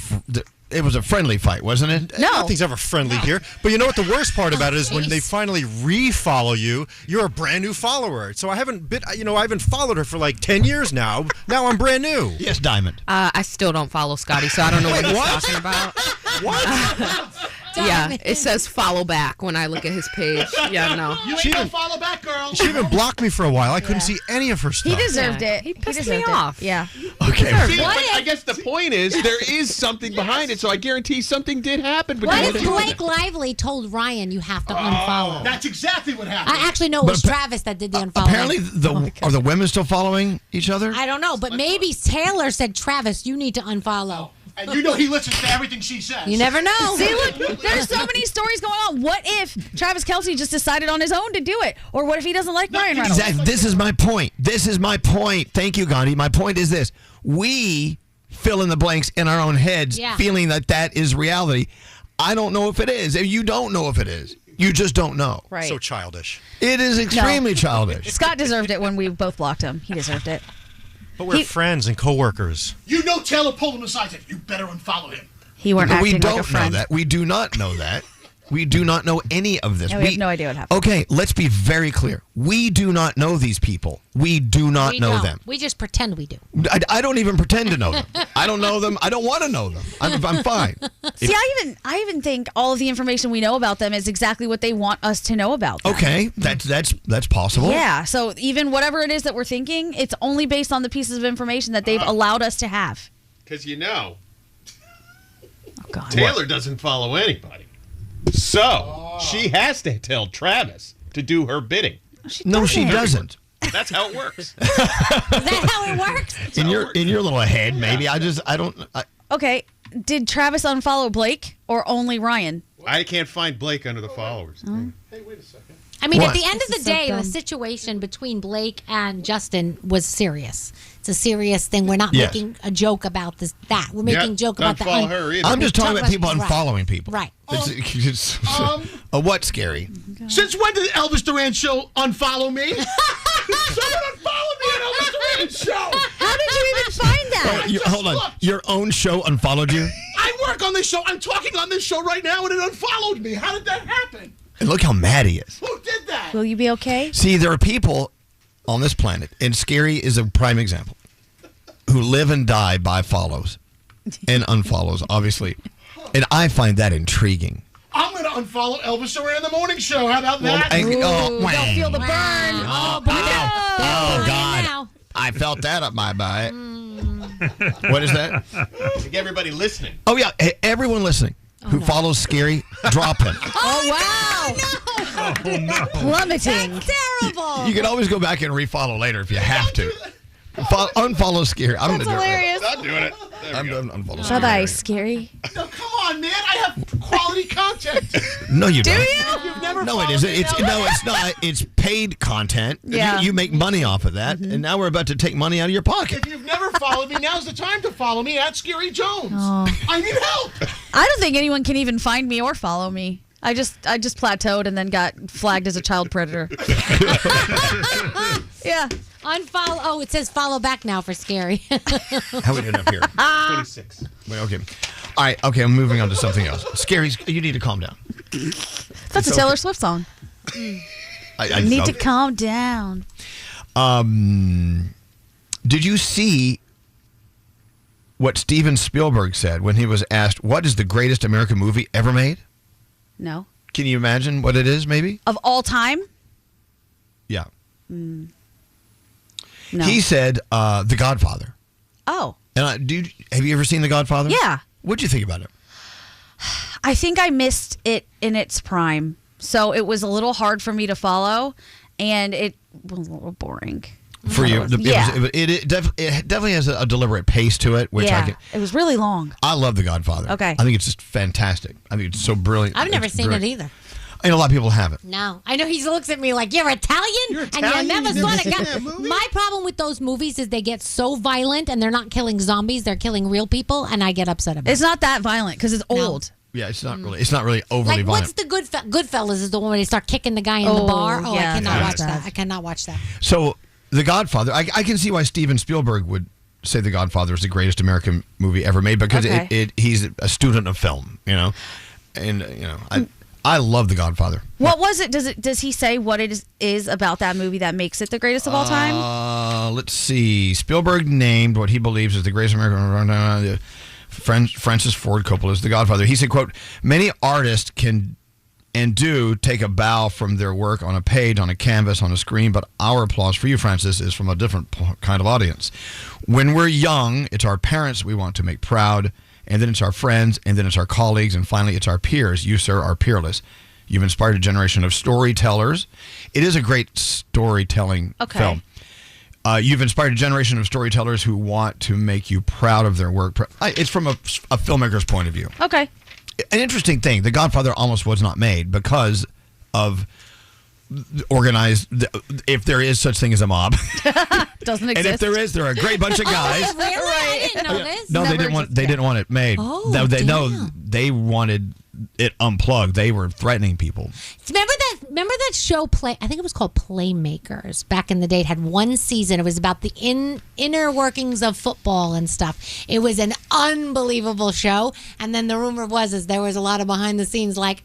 it was a friendly fight, wasn't it? No. Nothing's ever friendly here. But you know what the worst part about it is when they finally re-follow you, you're a brand new follower. So I haven't followed her for like 10 years now. Now I'm brand new. Yes, Diamond. I still don't follow Scotty, so I don't know what he's what? talking about. What? Yeah, it says follow back when I look at his page. Yeah, no. You ain't no follow back, girl. She even blocked me for a while. I couldn't see any of her stuff. He deserved it. He pissed deserved me it. off. Yeah. Okay. See, but I guess the point is there is something behind it, so I guarantee something did happen. But What you if wouldn't know Blake that. Lively told Ryan you have to unfollow? That's exactly what happened. I actually know it was But Travis that did the unfollow. Apparently, are the women still following each other? I don't know, but maybe Taylor said, Travis, you need to unfollow. And you know he listens to everything she says. You never know. See, look, there's so many stories going on. What if Travis Kelce just decided on his own to do it? Or what if he doesn't like Ryan Reynolds? Exactly. This is my point. Thank you, Gandhi. My point is this. We fill in the blanks in our own heads, feeling that is reality. I don't know if it is. And you don't know if it is. You just don't know. Right. So childish. It is extremely childish. Scott deserved it when we both blocked him. He deserved it. But we're friends and coworkers. You know Taylor pulled him aside and said, you better unfollow him. He weren't acting We like a don't know friend. that. We do not know that. We do not know any of this. Yeah, we have no idea what happened. Okay, let's be very clear. We do not know these people. We do not know don't. them. We just pretend we do. I don't even pretend to know them. I don't know them. I don't want to know them. I'm fine. See, I even think all of the information we know about them is exactly what they want us to know about them. Okay, that's possible. Yeah, so even whatever it is that we're thinking, it's only based on the pieces of information that they've allowed us to have. Because you know, God. Taylor doesn't follow anybody. So she has to tell Travis to do her bidding. No, she doesn't. That's how it works. Is that how it works? In your little head, maybe. I don't. Okay, did Travis unfollow Blake or only Ryan? I can't find Blake under the followers. Hey, wait a second. I mean, What? at the end of the This is so day, the dumb. situation between Blake and Justin was serious. It's a serious thing. We're not Yes. making a joke about this. We're making a joke don't about the. follow her either. I'm just talking about people right. unfollowing people. Right. What's scary? Since when did the Elvis Duran show unfollow me? Someone unfollowed me on Elvis Duran show. How did you even find that? Hold on. looked. Your own show unfollowed you? I work on this show. I'm talking on this show right now, and it unfollowed me. How did that happen? And look how mad he is. Who did that? Will you be okay? See, there are people on this planet, and Skeery is a prime example, who live and die by follows and unfollows, obviously. And I find that intriguing. I'm going to unfollow Elvis Duran in the morning show. How about that? Don't feel the burn. Oh, Oh, God. I felt that up my butt. What is that? Like everybody listening. Oh, yeah. Hey, everyone listening who follows Skeery, drop him. Oh, wow. Oh, no. Plummeting. Terrible. You can always go back and refollow later if you have to. Unfollow Skeery. I'm That's gonna do hilarious. Not doing it. There I'm we go. done. Unfollow Bye-bye, Skeery. Scary. No, come on, man. I have quality content. No, you don't. You've never No, it followed isn't. me, It's Elvis? it's not. It's paid content. Yeah. You make money off of that, and now we're about to take money out of your pocket. If you've never followed me, now's the time to follow me at Scary Jones. I need help. I don't think anyone can even find me or follow me. I just plateaued and then got flagged as a child predator. Yeah. Unfollow. Oh, it says follow back now for Scary. How we doing up here? 26. Wait, okay. All right. Okay. I'm moving on to something else. Scary. You need to calm down. That's a Taylor Swift song. I Need to calm down. Did you see what Steven Spielberg said when he was asked, "What is the greatest American movie ever made?" No. Can you imagine what it is? Maybe. Of all time? Yeah. No. He said, "The Godfather." Oh. And have you ever seen The Godfather? Yeah. What'd you think about it? I think I missed it in its prime. So it was a little hard for me to follow, and it was a little boring. For you, Yeah. it definitely has a deliberate pace to it, which Yeah. It was really long. I love The Godfather. Okay. I think it's just fantastic. I think it's so brilliant. I've never It's seen great. it either. I know a lot of people haven't. No. I know he looks at me like, you're Italian? And you never saw it. My problem with those movies is they get so violent and they're not killing zombies, they're killing real people, and I get upset about it. It's not that violent because it's old. Yeah, it's not really. It's not really overly Like, violent. what's the Goodfellas is the one where they start kicking the guy in the Oh, bar. yeah, I cannot that's watch that. bad. I cannot watch that. So, The Godfather. I can see why Steven Spielberg would say The Godfather is the greatest American movie ever made because he's a student of film, and I love The Godfather. What was it? Does he say what it is about that movie that makes it the greatest of all time? Let's see. Spielberg named what he believes is the greatest American. Francis Ford Coppola's The Godfather. He said, quote, many artists can and do take a bow from their work on a page, on a canvas, on a screen, but our applause for you, Francis, is from a different kind of audience. When we're young, it's our parents we want to make proud, and then it's our friends, and then it's our colleagues, and finally it's our peers. You, sir, are peerless. You've inspired a generation of storytellers. It is a great storytelling film. You've inspired a generation of storytellers who want to make you proud of their work. It's from a filmmaker's point of view. Okay. An interesting thing, The Godfather almost was not made because of organized, if there is such thing as a mob. Doesn't exist. And if there is, they're a great bunch of guys. Really? I didn't know this. No, they didn't want it made. Oh, they wanted it unplugged. They were threatening people. Remember that show I think it was called Playmakers back in the day. It had one season. It was about the inner workings of football and stuff. It was an unbelievable show. And then the rumor was there was a lot of behind the scenes like,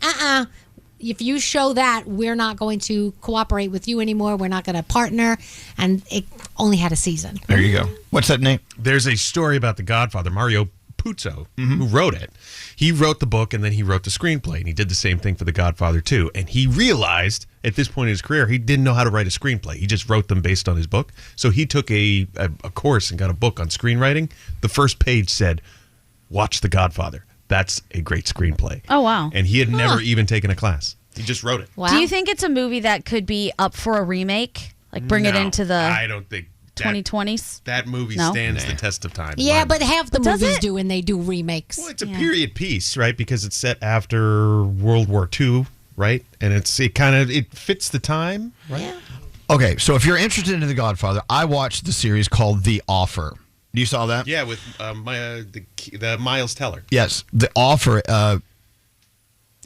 if you show that, we're not going to cooperate with you anymore. We're not going to partner. And it only had a season. There you go. What's that name? There's a story about The Godfather. Mario Puzo, who wrote it. He wrote the book and then he wrote the screenplay, and he did the same thing for The Godfather too. And he realized at this point in his career he didn't know how to write a screenplay. He just wrote them based on his book. So he took a course and got a book on screenwriting. The first page said, "Watch The Godfather. That's a great screenplay." Oh wow! And he had never even taken a class. He just wrote it. Wow. Do you think it's a movie that could be up for a remake? Like bring it into the I don't think 2020s? That movie stands the test of time. Yeah, but half the movies do when they do remakes. Well, it's a period piece, right? Because it's set after World War II, right? And it fits the time, right? Yeah. Okay, so if you're interested in The Godfather, I watched the series called The Offer. You saw that? Yeah, with the Miles Teller. Yes, The Offer.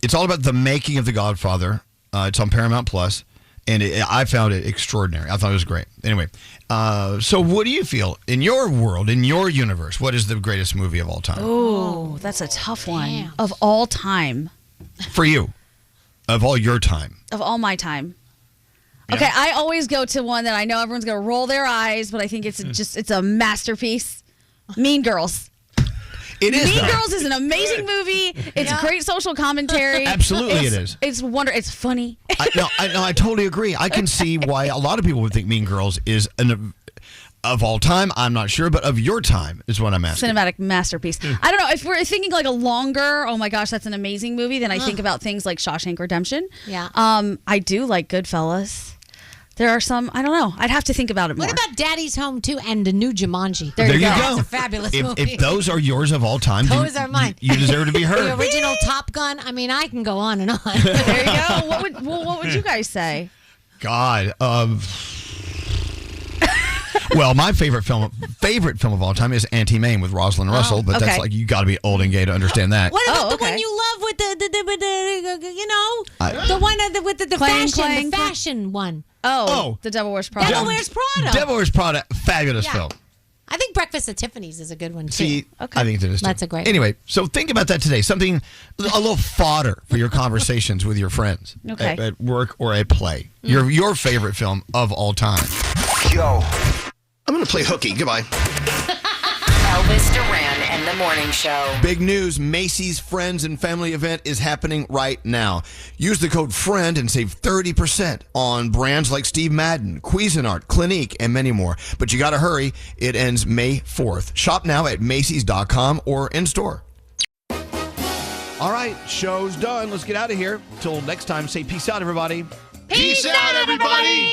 It's all about the making of The Godfather. It's on Paramount Plus. And I found it extraordinary. I thought it was great. Anyway, so what do you feel in your world, in your universe? What is the greatest movie of all time? Oh, that's a tough one. Of all time. For you, of all your time. Of all my time. Yeah. Okay, I always go to one that I know everyone's going to roll their eyes, but I think it's a masterpiece. Mean Girls. It is. Mean Girls is an amazing movie. It's great social commentary. Absolutely, it is. It's It's funny. I totally agree. I can see why a lot of people would think Mean Girls is of all time. I'm not sure, but of your time is what I'm asking. Cinematic masterpiece. I don't know if we're thinking like a longer. Oh my gosh, that's an amazing movie. Then I think about things like Shawshank Redemption. Yeah. I do like Goodfellas. There are some, I don't know. I'd have to think about it more. What about Daddy's Home 2 and the new Jumanji? There you go. That's a fabulous movie. If those are yours of all time, those are mine. You deserve to be heard. The original Top Gun. I mean, I can go on and on. There you go. What would you guys say? God. Well, my favorite film of all time is Auntie-Mame with Rosalind Russell, but that's like you got to be old and gay to understand that. What about the one you love with the one with the fashion one? Oh, The Devil Wears Prada. Devil Wears Prada. Devil Wears Prada, fabulous film. I think Breakfast at Tiffany's is a good one too. See, I think that is too. That's a great one. Anyway, so think about that today. Something, a little fodder for your conversations with your friends at work or at play. Your favorite film of all time. Yo, I'm going to play hooky. Goodbye. Elvis Duran and the Morning Show. Big news, Macy's Friends and Family event is happening right now. Use the code FRIEND and save 30% on brands like Steve Madden, Cuisinart, Clinique, and many more. But you got to hurry. It ends May 4th. Shop now at Macys.com or in-store. All right, show's done. Let's get out of here. Till next time, say peace out, everybody. Peace out, everybody.